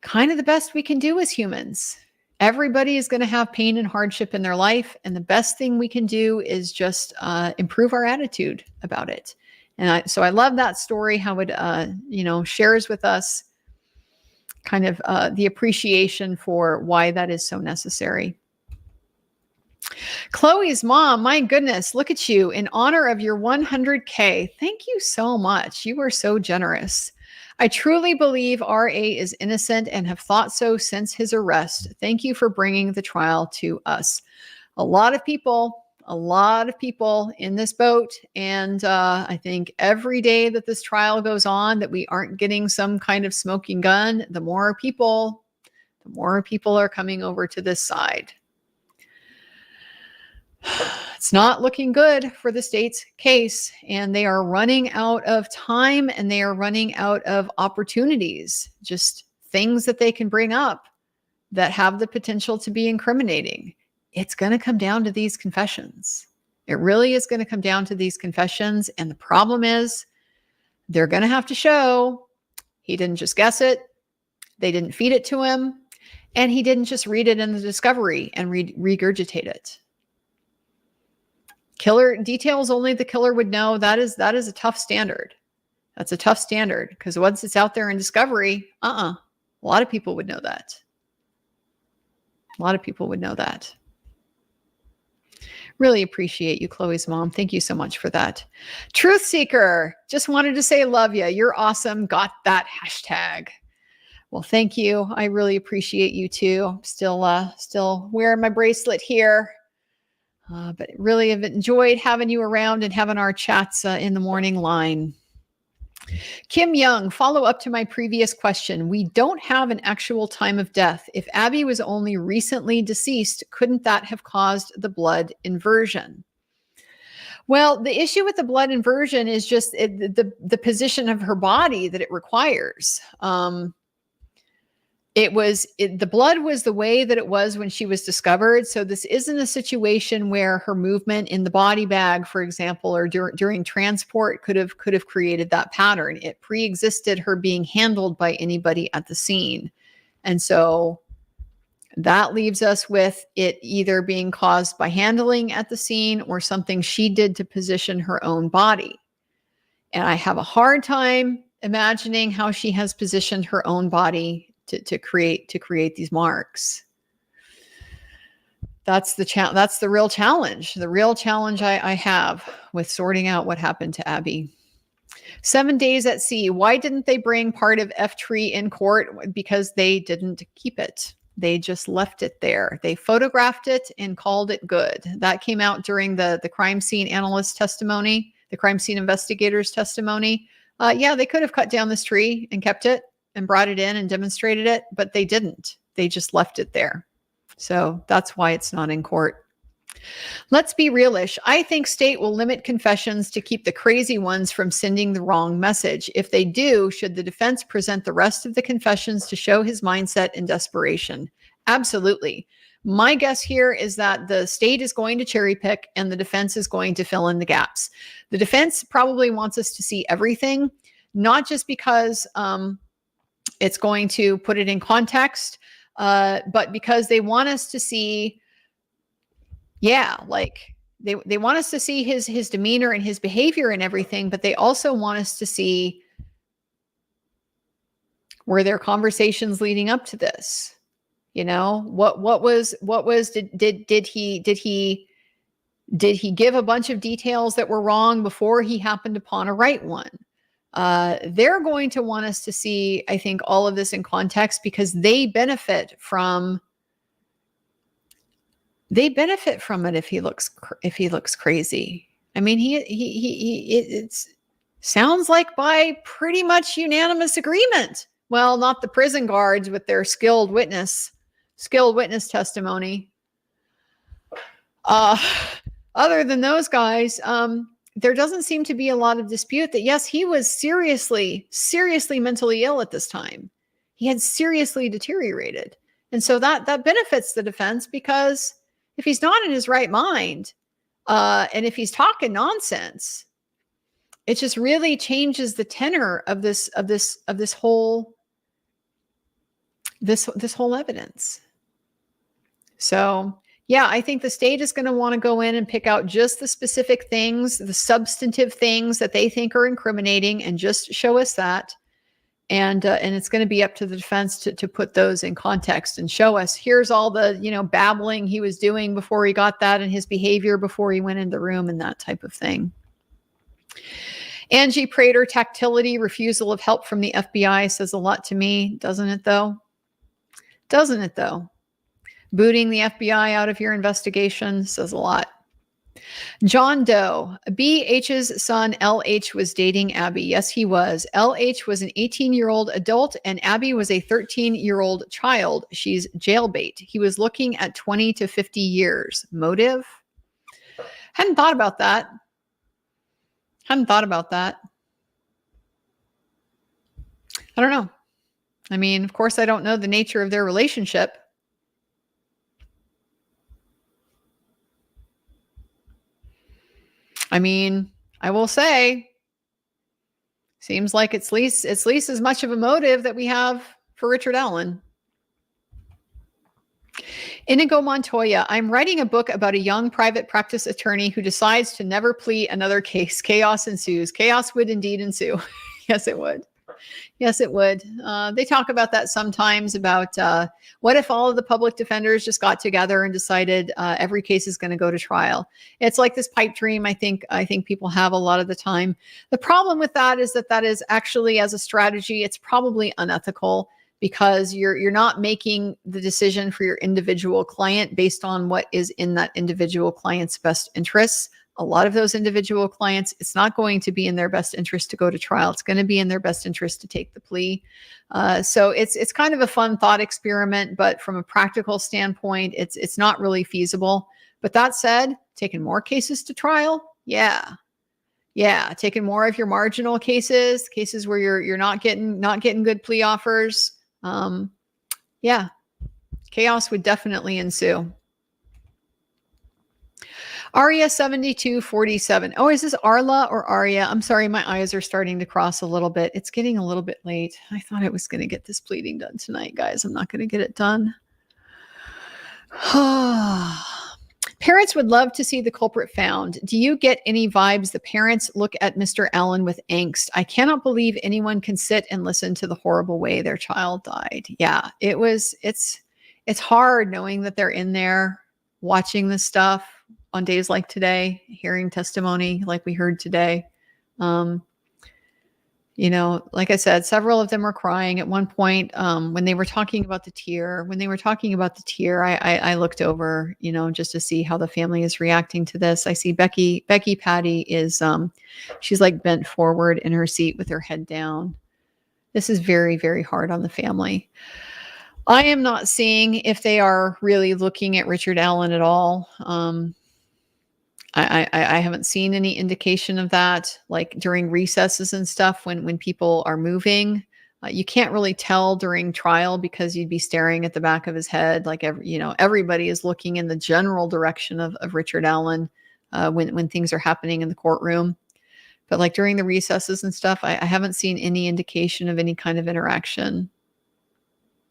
kind of the best we can do as humans. Everybody is going to have pain and hardship in their life. And the best thing we can do is just improve our attitude about it. And so I love that story, how it, shares with us kind of the appreciation for why that is so necessary. Chloe's mom, my goodness, look at you in honor of your 100K. Thank you so much. You are so generous. I truly believe RA is innocent and have thought so since his arrest. Thank you for bringing the trial to us. A lot of people in this boat. And I think every day that this trial goes on, that we aren't getting some kind of smoking gun, the more people are coming over to this side. It's not looking good for the state's case, and they are running out of time and they are running out of opportunities, just things that they can bring up that have the potential to be incriminating. It's going to come down to these confessions. It really is going to come down to these confessions. And the problem is they're going to have to show he didn't just guess it. They didn't feed it to him. And he didn't just read it in the discovery and regurgitate it. Killer details only the killer would know. That is a tough standard. That's a tough standard, because once it's out there in discovery, a lot of people would know that. A lot of people would know that. Really appreciate you, Chloe's mom. Thank you so much for that. Truth Seeker, just wanted to say love you. You're awesome. Got that hashtag. Well, thank you. I really appreciate you too. I'm still wearing my bracelet here. But really have enjoyed having you around and having our chats in the morning line. Kim Young, follow up to my previous question. We don't have an actual time of death. If Abby was only recently deceased, couldn't that have caused the blood inversion? Well, the issue with the blood inversion is just the position of her body that it requires. The blood was the way that it was when she was discovered. So this isn't a situation where her movement in the body bag, for example, or during transport could have created that pattern. It pre-existed her being handled by anybody at the scene. And so that leaves us with it either being caused by handling at the scene or something she did to position her own body. And I have a hard time imagining how she has positioned her own body to create these marks. That's the real challenge. The real challenge I have with sorting out what happened to Abby. 7 days at sea. Why didn't they bring part of F tree in court? Because they didn't keep it. They just left it there. They photographed it and called it good. That came out during the crime scene analyst testimony, the crime scene investigator's testimony. Yeah, they could have cut down this tree and kept it and brought it in and demonstrated it, but they didn't. They just left it there. So that's why it's not in court. Let's be realish. I think state will limit confessions to keep the crazy ones from sending the wrong message. If they do, should the defense present the rest of the confessions to show his mindset and desperation? Absolutely. My guess here is that the state is going to cherry pick and the defense is going to fill in the gaps. The defense probably wants us to see everything, not just because it's going to put it in context, but because they want us to see, they want us to see his demeanor and his behavior and everything, but they also want us to see, were there conversations leading up to this? You know, did he give a bunch of details that were wrong before he happened upon a right one? They're going to want us to see, I think, all of this in context, because they benefit from it if he looks crazy. I mean, it sounds like by pretty much unanimous agreement. Well, not the prison guards with their skilled witness testimony. Other than those guys, there doesn't seem to be a lot of dispute that, yes, he was seriously mentally ill at this time. He had seriously deteriorated. And so that benefits the defense, because if he's not in his right mind, and if he's talking nonsense, it just really changes the tenor of this whole evidence. So yeah, I think the state is going to want to go in and pick out just the specific things, the substantive things that they think are incriminating, and just show us that. And it's going to be up to the defense to put those in context and show us, here's all the, babbling he was doing before he got that, and his behavior before he went in the room, and that type of thing. Angie Prater, tactility, refusal of help from the FBI says a lot to me. Doesn't it though? Doesn't it though? Booting the FBI out of your investigation says a lot. John Doe, BH's son LH was dating Abby. Yes, he was. LH was an 18-year-old adult and Abby was a 13-year-old child. She's jailbait. He was looking at 20 to 50 years. Motive? Hadn't thought about that. I don't know. I mean, of course, I don't know the nature of their relationship. I mean, I will say, seems like it's at least as much of a motive that we have for Richard Allen. Inigo Montoya, I'm writing a book about a young private practice attorney who decides to never plead another case. Chaos ensues. Chaos would indeed ensue. Yes, it would. Yes, it would. They talk about that sometimes, about what if all of the public defenders just got together and decided every case is going to go to trial. It's like this pipe dream I think people have a lot of the time. The problem with that is that is actually, as a strategy, it's probably unethical, because you're not making the decision for your individual client based on what is in that individual client's best interests. A lot of those individual clients, it's not going to be in their best interest to go to trial. It's going to be in their best interest to take the plea. So it's kind of a fun thought experiment, but from a practical standpoint, it's not really feasible. But that said, taking more cases to trial, yeah, taking more of your marginal cases where you're not getting good plea offers, yeah, chaos would definitely ensue. Aria 7247. Oh, is this Arla or Aria? I'm sorry, my eyes are starting to cross a little bit. It's getting a little bit late. I thought I was going to get this pleading done tonight, guys. I'm not going to get it done. Parents would love to see the culprit found. Do you get any vibes the parents look at Mr. Allen with angst? I cannot believe anyone can sit and listen to the horrible way their child died. Yeah, it's hard knowing that they're in there watching this stuff on days like today, hearing testimony like we heard today. Like I said, several of them were crying at one point. When they were talking about the tear, I looked over, just to see how the family is reacting to this. I see Becky Patty is, she's like bent forward in her seat with her head down. This is very, very hard on the family. I am not seeing if they are really looking at Richard Allen at all. I haven't seen any indication of that, like during recesses and stuff when people are moving. You can't really tell during trial because you'd be staring at the back of his head. Like everybody is looking in the general direction of Richard Allen when things are happening in the courtroom. But like during the recesses and stuff, I haven't seen any indication of any kind of interaction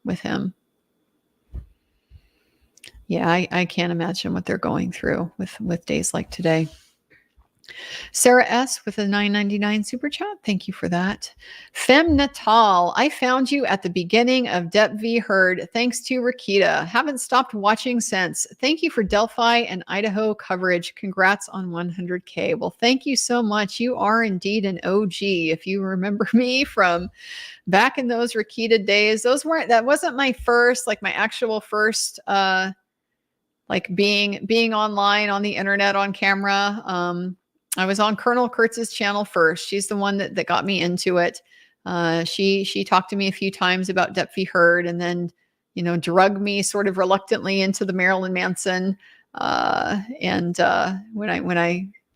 with him. Yeah, I can't imagine what they're going through with days like today. Sarah S. with a $9.99 super chat. Thank you for that. Fem Natal, I found you at the beginning of Dep v. Heard. Thanks to Rakita. Haven't stopped watching since. Thank you for Delphi and Idaho coverage. Congrats on 100K. Well, thank you so much. You are indeed an OG. If you remember me from back in those Rakita days, that wasn't my first, like my actual first, like being online on the internet on camera. I was on Colonel Kurtz's channel first. She's the one that got me into it. She talked to me a few times about Dep v. Heard, and then, drug me sort of reluctantly into the Marilyn Manson. When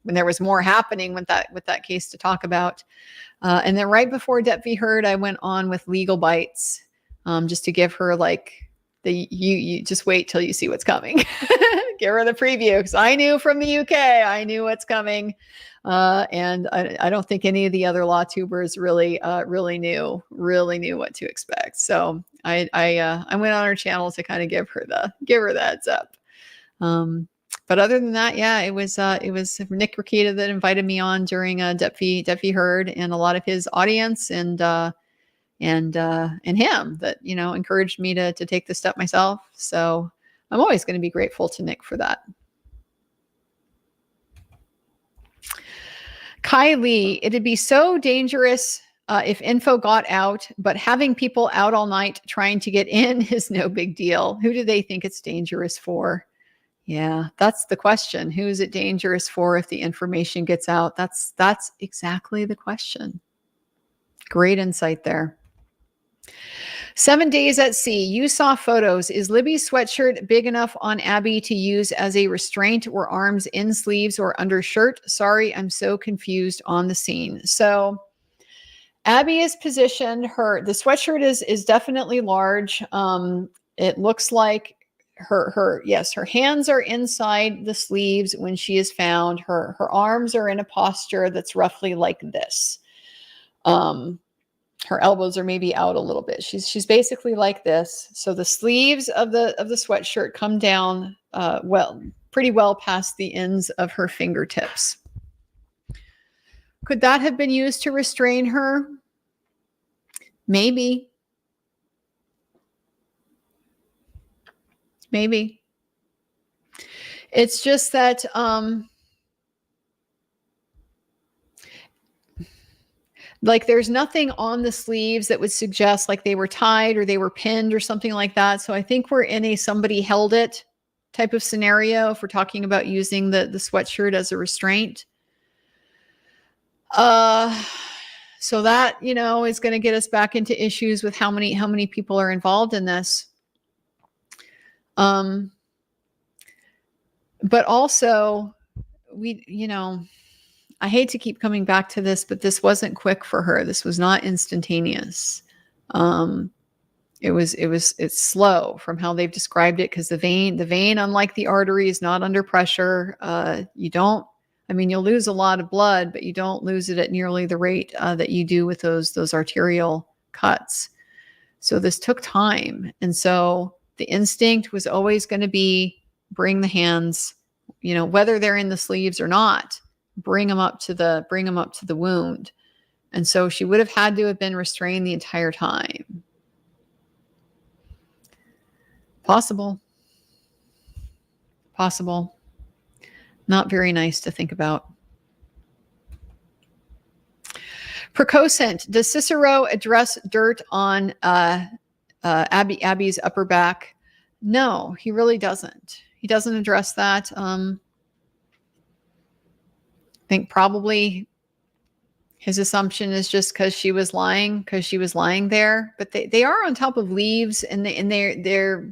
there was more happening with that case to talk about. And then right before Dep v. Heard, I went on with Legal Bites, just to give her like you just wait till you see what's coming. Give her the preview, because I knew from the UK, I knew what's coming. And I don't think any of the other law tubers really knew what to expect. So I went on her channel to kind of give her the heads up. But other than that, yeah, it was Nick Ricchetta that invited me on during Delphi Heard, and a lot of his audience and him that, encouraged me to take the step myself. So I'm always going to be grateful to Nick for that. Kylie, it'd be so dangerous if info got out, but having people out all night trying to get in is no big deal. Who do they think it's dangerous for? Yeah, that's the question. Who is it dangerous for if the information gets out? That's exactly the question. Great insight there. 7 days at sea. You saw photos. Is Libby's sweatshirt big enough on Abby to use as a restraint, or arms in sleeves or undershirt? Sorry, I'm so confused on the scene. So Abby is positioned. The sweatshirt is definitely large. It looks like her hands are inside the sleeves when she is found. Her arms are in a posture that's roughly like this. Her elbows are maybe out a little bit. She's basically like this. So the sleeves of the sweatshirt come down pretty well past the ends of her fingertips. Could that have been used to restrain her? Maybe. Maybe. It's just that like there's nothing on the sleeves that would suggest like they were tied or they were pinned or something like that. So I think we're in a somebody held it type of scenario if we're talking about using the sweatshirt as a restraint. So that, is going to get us back into issues with how many people are involved in this. But also I hate to keep coming back to this, but this wasn't quick for her. This was not instantaneous. It's slow from how they've described it, because the vein, unlike the artery, is not under pressure. You'll lose a lot of blood, but you don't lose it at nearly the rate that you do with those arterial cuts. So this took time. And so the instinct was always going to be bring the hands, whether they're in the sleeves or not, bring them up to the wound. And so she would have had to have been restrained the entire time. Possible. Not very nice to think about. Precocent. Does Cicero address dirt on Abby's upper back? No, he really doesn't. He doesn't address that. I think probably his assumption is just because she was lying there. But they are on top of leaves, and they're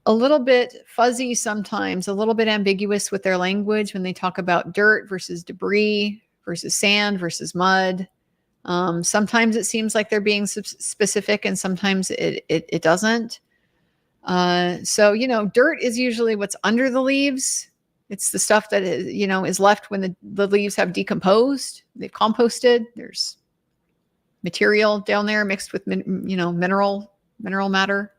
a little bit fuzzy sometimes, a little bit ambiguous with their language when they talk about dirt versus debris versus sand versus mud. Sometimes it seems like they're being specific, and sometimes it doesn't. So, dirt is usually what's under the leaves. It's the stuff that is left when the leaves have decomposed. They've composted. There's material down there mixed with mineral matter.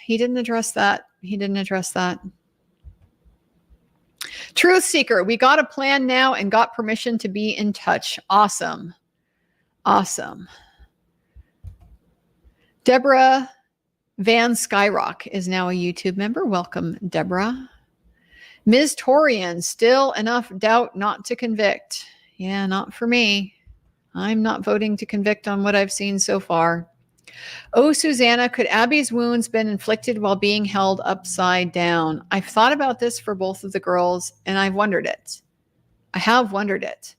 He didn't address that. Truth Seeker, we got a plan now and got permission to be in touch. Awesome. Deborah Van Skyrock is now a YouTube member. Welcome, Deborah. Ms. Torian, still enough doubt not to convict. Yeah, not for me. I'm not voting to convict on what I've seen so far. Oh, Susanna, could Abby's wounds been inflicted while being held upside down? I've thought about this for both of the girls, and I've wondered it. I have wondered it.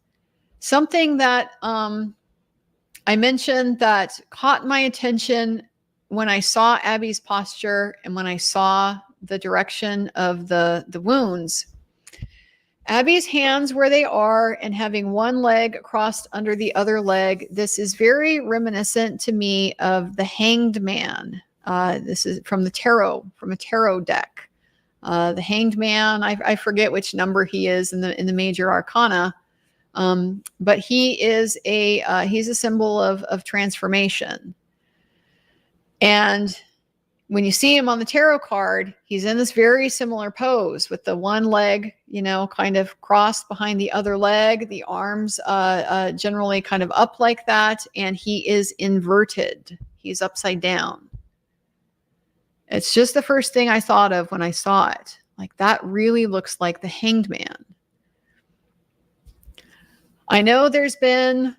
Something that I mentioned that caught my attention when I saw Abby's posture and when I saw the direction of the wounds. Abby's hands where they are and having one leg crossed under the other leg. This is very reminiscent to me of the Hanged Man. This is from a tarot deck. The Hanged Man, I forget which number he is in the major arcana, but he's a symbol of transformation. And when you see him on the tarot card, he's in this very similar pose with the one leg, kind of crossed behind the other leg, the arms generally kind of up like that, and he is inverted. He's upside down. It's just the first thing I thought of when I saw it. Like, that really looks like the Hanged Man. I know there's been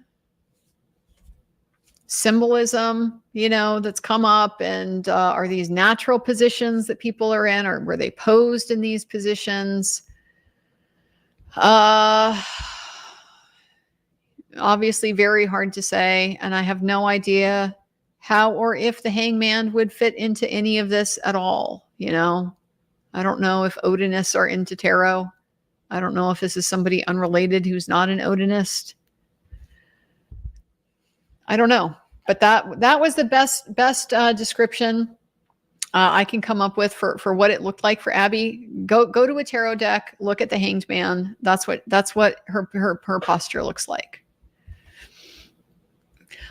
symbolism, that's come up, and are these natural positions that people are in, or were they posed in these positions? Obviously very hard to say, and I have no idea how or if the Hangman would fit into any of this at all. I don't know if Odinists are into tarot. I don't know if this is somebody unrelated who's not an Odinist. I don't know, but that was the best description I can come up with for what it looked like for Abby. Go to a tarot deck, look at the Hanged Man. That's what her posture looks like.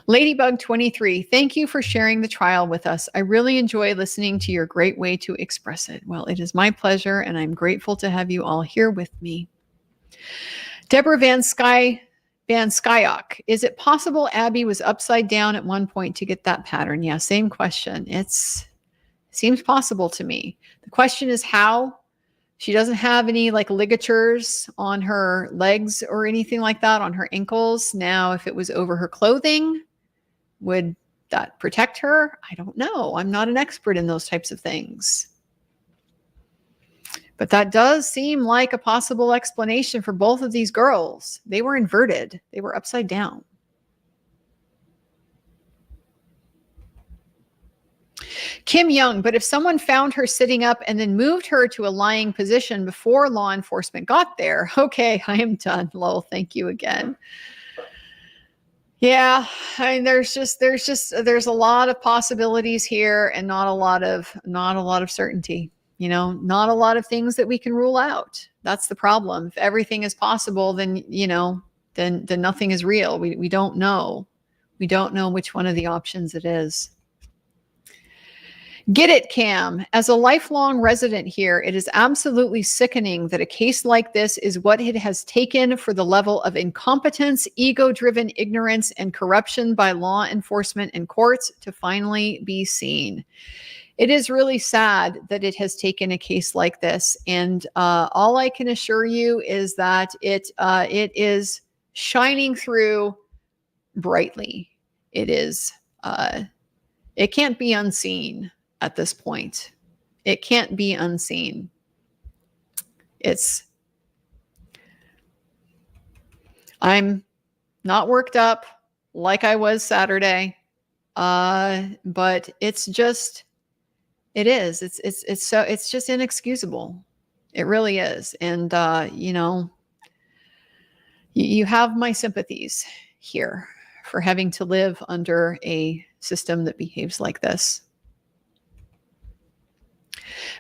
Ladybug 23, thank you for sharing the trial with us. I really enjoy listening to your great way to express it. Well, it is my pleasure, and I'm grateful to have you all here with me. Deborah Van Skyok, is it possible Abby was upside down at one point to get that pattern? Yeah, same question. It seems possible to me. The question is how. She doesn't have any ligatures on her legs or anything like that, on her ankles. Now, if it was over her clothing, would that protect her? I don't know. I'm not an expert in those types of things. But that does seem like a possible explanation for both of these girls. They were inverted. They were upside down. Kim Young, but if someone found her sitting up and then moved her to a lying position before law enforcement got there, okay, I am done. Lol, thank you again. Yeah, I mean, there's a lot of possibilities here, and not a lot of certainty. Not a lot of things that we can rule out. That's the problem. If everything is possible, then then nothing is real. We don't know. We don't know which one of the options it is. Get it, Cam. As a lifelong resident here, it is absolutely sickening that a case like this is what it has taken for the level of incompetence, ego-driven ignorance, and corruption by law enforcement and courts to finally be seen. It is really sad that it has taken a case like this. And all I can assure you is that it is shining through brightly. It can't be unseen. At this point, it can't be unseen. I'm not worked up like I was Saturday, but it's just inexcusable. It really is. And you have my sympathies here for having to live under a system that behaves like this.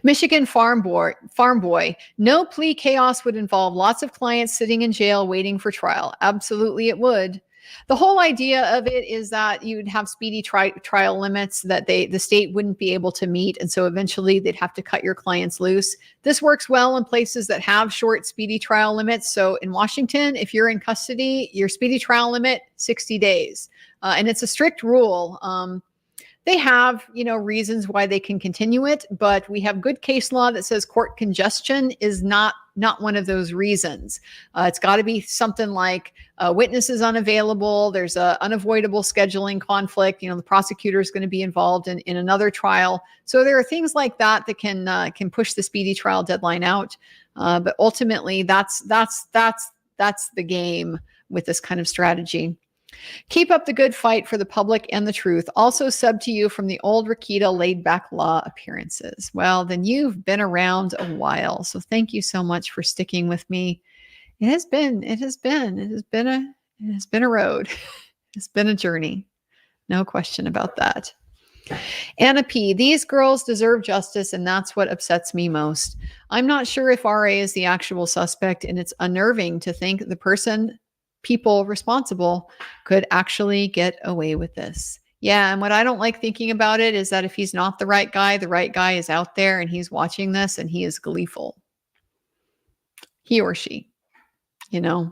Michigan farm boy, no plea chaos would involve lots of clients sitting in jail waiting for trial. Absolutely it would. The whole idea of it is that you'd have speedy trial limits that the state wouldn't be able to meet. And so eventually they'd have to cut your clients loose. This works well in places that have short speedy trial limits. So in Washington, if you're in custody, your speedy trial limit, 60 days. And it's a strict rule. They have, reasons why they can continue it, but we have good case law that says court congestion is not one of those reasons. It's got to be something like witnesses unavailable. There's a unavoidable scheduling conflict. The prosecutor is going to be involved in another trial. So there are things like that can push the speedy trial deadline out. But ultimately, that's the game with this kind of strategy. Keep up the good fight for the public and the truth. Also sub to you from the old Rakita laid back law appearances. Well, then you've been around a while. So thank you so much for sticking with me. It has been a road. It's been a journey. No question about that. Anna P, these girls deserve justice, and that's what upsets me most. I'm not sure if RA is the actual suspect, and it's unnerving to think the people responsible could actually get away with this. Yeah, and what I don't like thinking about it is that if he's not the right guy is out there and he's watching this and he is gleeful. He or she, the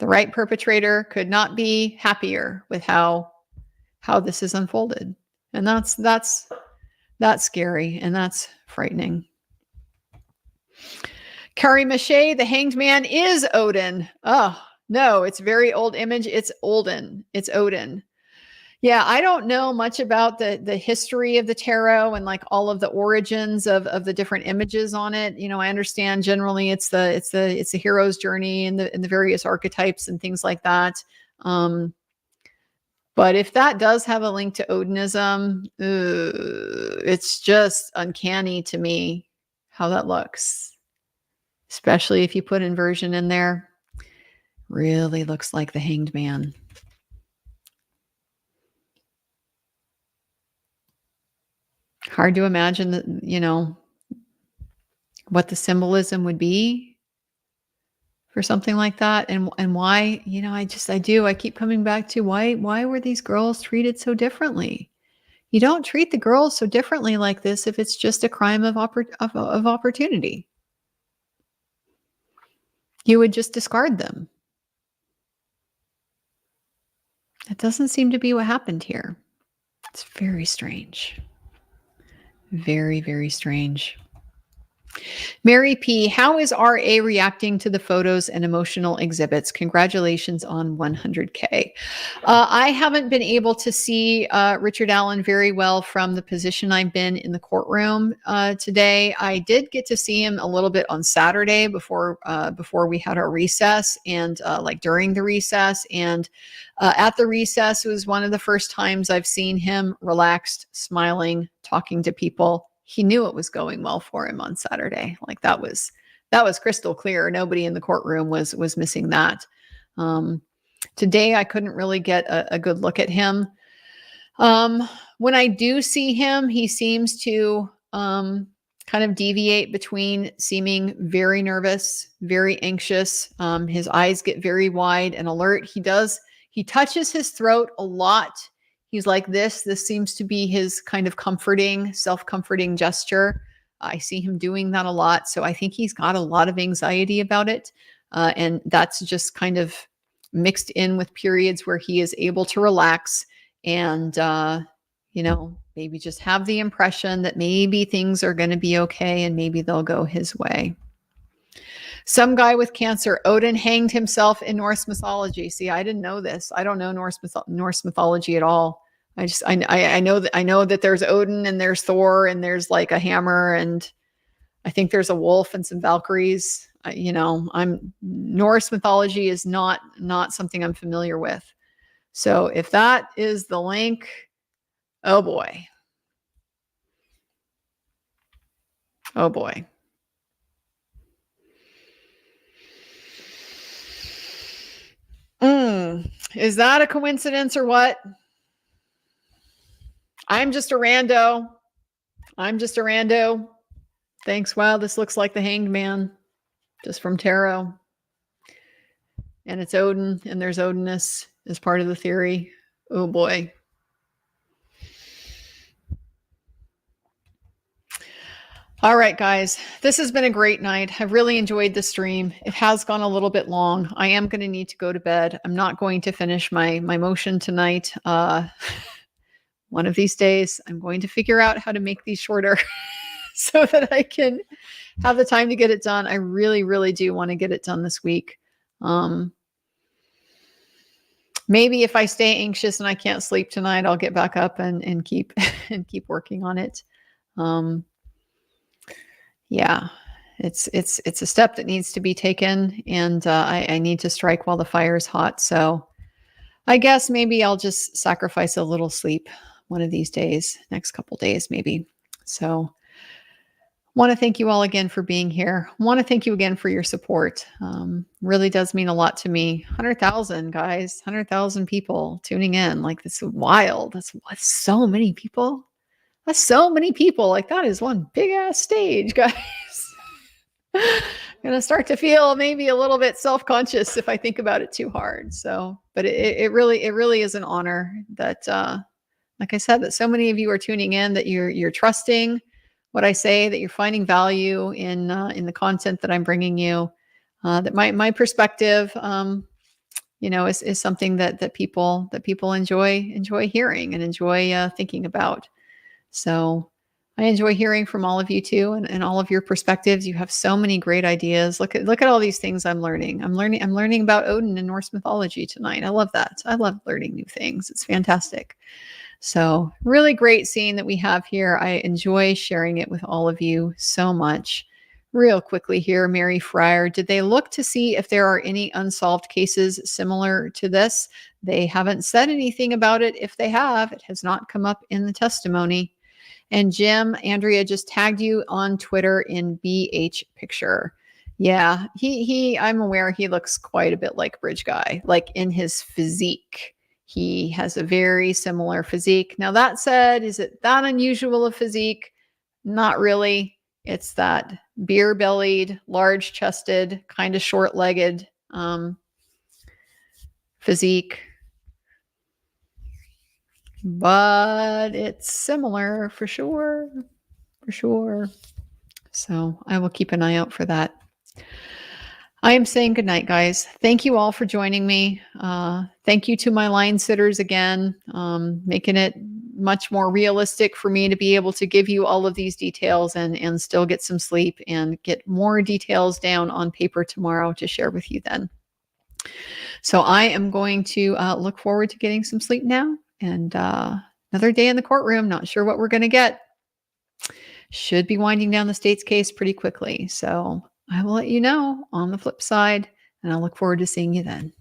right perpetrator could not be happier with how this is unfolded. And that's scary and that's frightening. Carrie Mache, the hanged man is Odin. Oh, no, it's a very old image. It's Odin. It's Odin. Yeah, I don't know much about the history of the tarot and like all of the origins of the different images on it. I understand generally it's the hero's journey and the various archetypes and things like that. But if that does have a link to Odinism, it's just uncanny to me how that looks. Especially if you put inversion in there. Really looks like the hanged man. Hard to imagine that, what the symbolism would be for something like that. And why, I keep coming back to why were these girls treated so differently? You don't treat the girls so differently like this if it's just a crime of opportunity. You would just discard them. That doesn't seem to be what happened here. It's very strange. Very, very strange. Mary P, how is RA reacting to the photos and emotional exhibits? Congratulations on 100K. I haven't been able to see Richard Allen very well from the position I've been in the courtroom today. I did get to see him a little bit on Saturday before we had our recess and like during the recess. And at the recess, it was one of the first times I've seen him relaxed, smiling, talking to people. He knew it was going well for him on Saturday. Like that was crystal clear. Nobody in the courtroom was missing that. Today, I couldn't really get a good look at him. When I do see him, he seems to kind of deviate between seeming very nervous, very anxious. His eyes get very wide and alert. He touches his throat a lot. He's like this. This seems to be his kind of self-comforting gesture. I see him doing that a lot. So I think he's got a lot of anxiety about it. And that's just kind of mixed in with periods where he is able to relax and, maybe just have the impression that maybe things are going to be okay and maybe they'll go his way. Some guy with cancer, Odin hanged himself in Norse mythology. See, I didn't know this. I don't know Norse mythology at all. I know that there's Odin and there's Thor and there's like a hammer and I think there's a wolf and some Valkyries. Norse mythology is not something I'm familiar with. So if that is the link, oh boy. Oh boy. Is that a coincidence or what? I'm just a rando. Thanks. Wow, this looks like the hanged man just from tarot. And it's Odin, and there's Odinus as part of the theory. Oh boy. All right, guys, this has been a great night. I've really enjoyed the stream. It has gone a little bit long. I am going to need to go to bed. I'm not going to finish my motion tonight. One of these days, I'm going to figure out how to make these shorter so that I can have the time to get it done. I really, really do want to get it done this week. Maybe if I stay anxious and I can't sleep tonight, I'll get back up and keep working on it. Yeah, it's a step that needs to be taken, and I need to strike while the fire is hot. So I guess maybe I'll just sacrifice a little sleep one of these days, next couple days maybe. So Want to thank you all again for being here. Want to thank you again for your support. Really does mean a lot to me. 100,000 guys, 100,000 people tuning in. Like, this is wild. That's so many people. That's so many people. Like, that is one big ass stage, guys. Gonna start to feel maybe a little bit self-conscious if I think about it too hard. So, but it really is an honor that, like I said, that so many of you are tuning in, that you're trusting what I say, that you're finding value in the content that I'm bringing you. That my perspective, is something that people enjoy hearing and enjoy thinking about. So I enjoy hearing from all of you too, and all of your perspectives. You have so many great ideas. Look at all these things I'm learning. I'm learning about Odin and Norse mythology tonight. I love that. I love learning new things. It's fantastic. So really great scene that we have here. I enjoy sharing it with all of you so much. Real quickly here, Mary Fryer, did they look to see if there are any unsolved cases similar to this? They haven't said anything about it. If they have, it has not come up in the testimony. And Jim, Andrea just tagged you on Twitter in BH picture. Yeah, I'm aware he looks quite a bit like Bridge Guy, like in his physique. He has a very similar physique. Now, that said, is it that unusual a physique? Not really. It's that beer-bellied, large-chested, kind of short-legged physique. But it's similar for sure. For sure. So I will keep an eye out for that. I am saying goodnight, guys. Thank you all for joining me. Thank you to my line sitters again, making it much more realistic for me to be able to give you all of these details and still get some sleep and get more details down on paper tomorrow to share with you then. So I am going to look forward to getting some sleep now, and another day in the courtroom. Not sure what we're going to get. Should be winding down the state's case pretty quickly. So I will let you know on the flip side, and I'll look forward to seeing you then.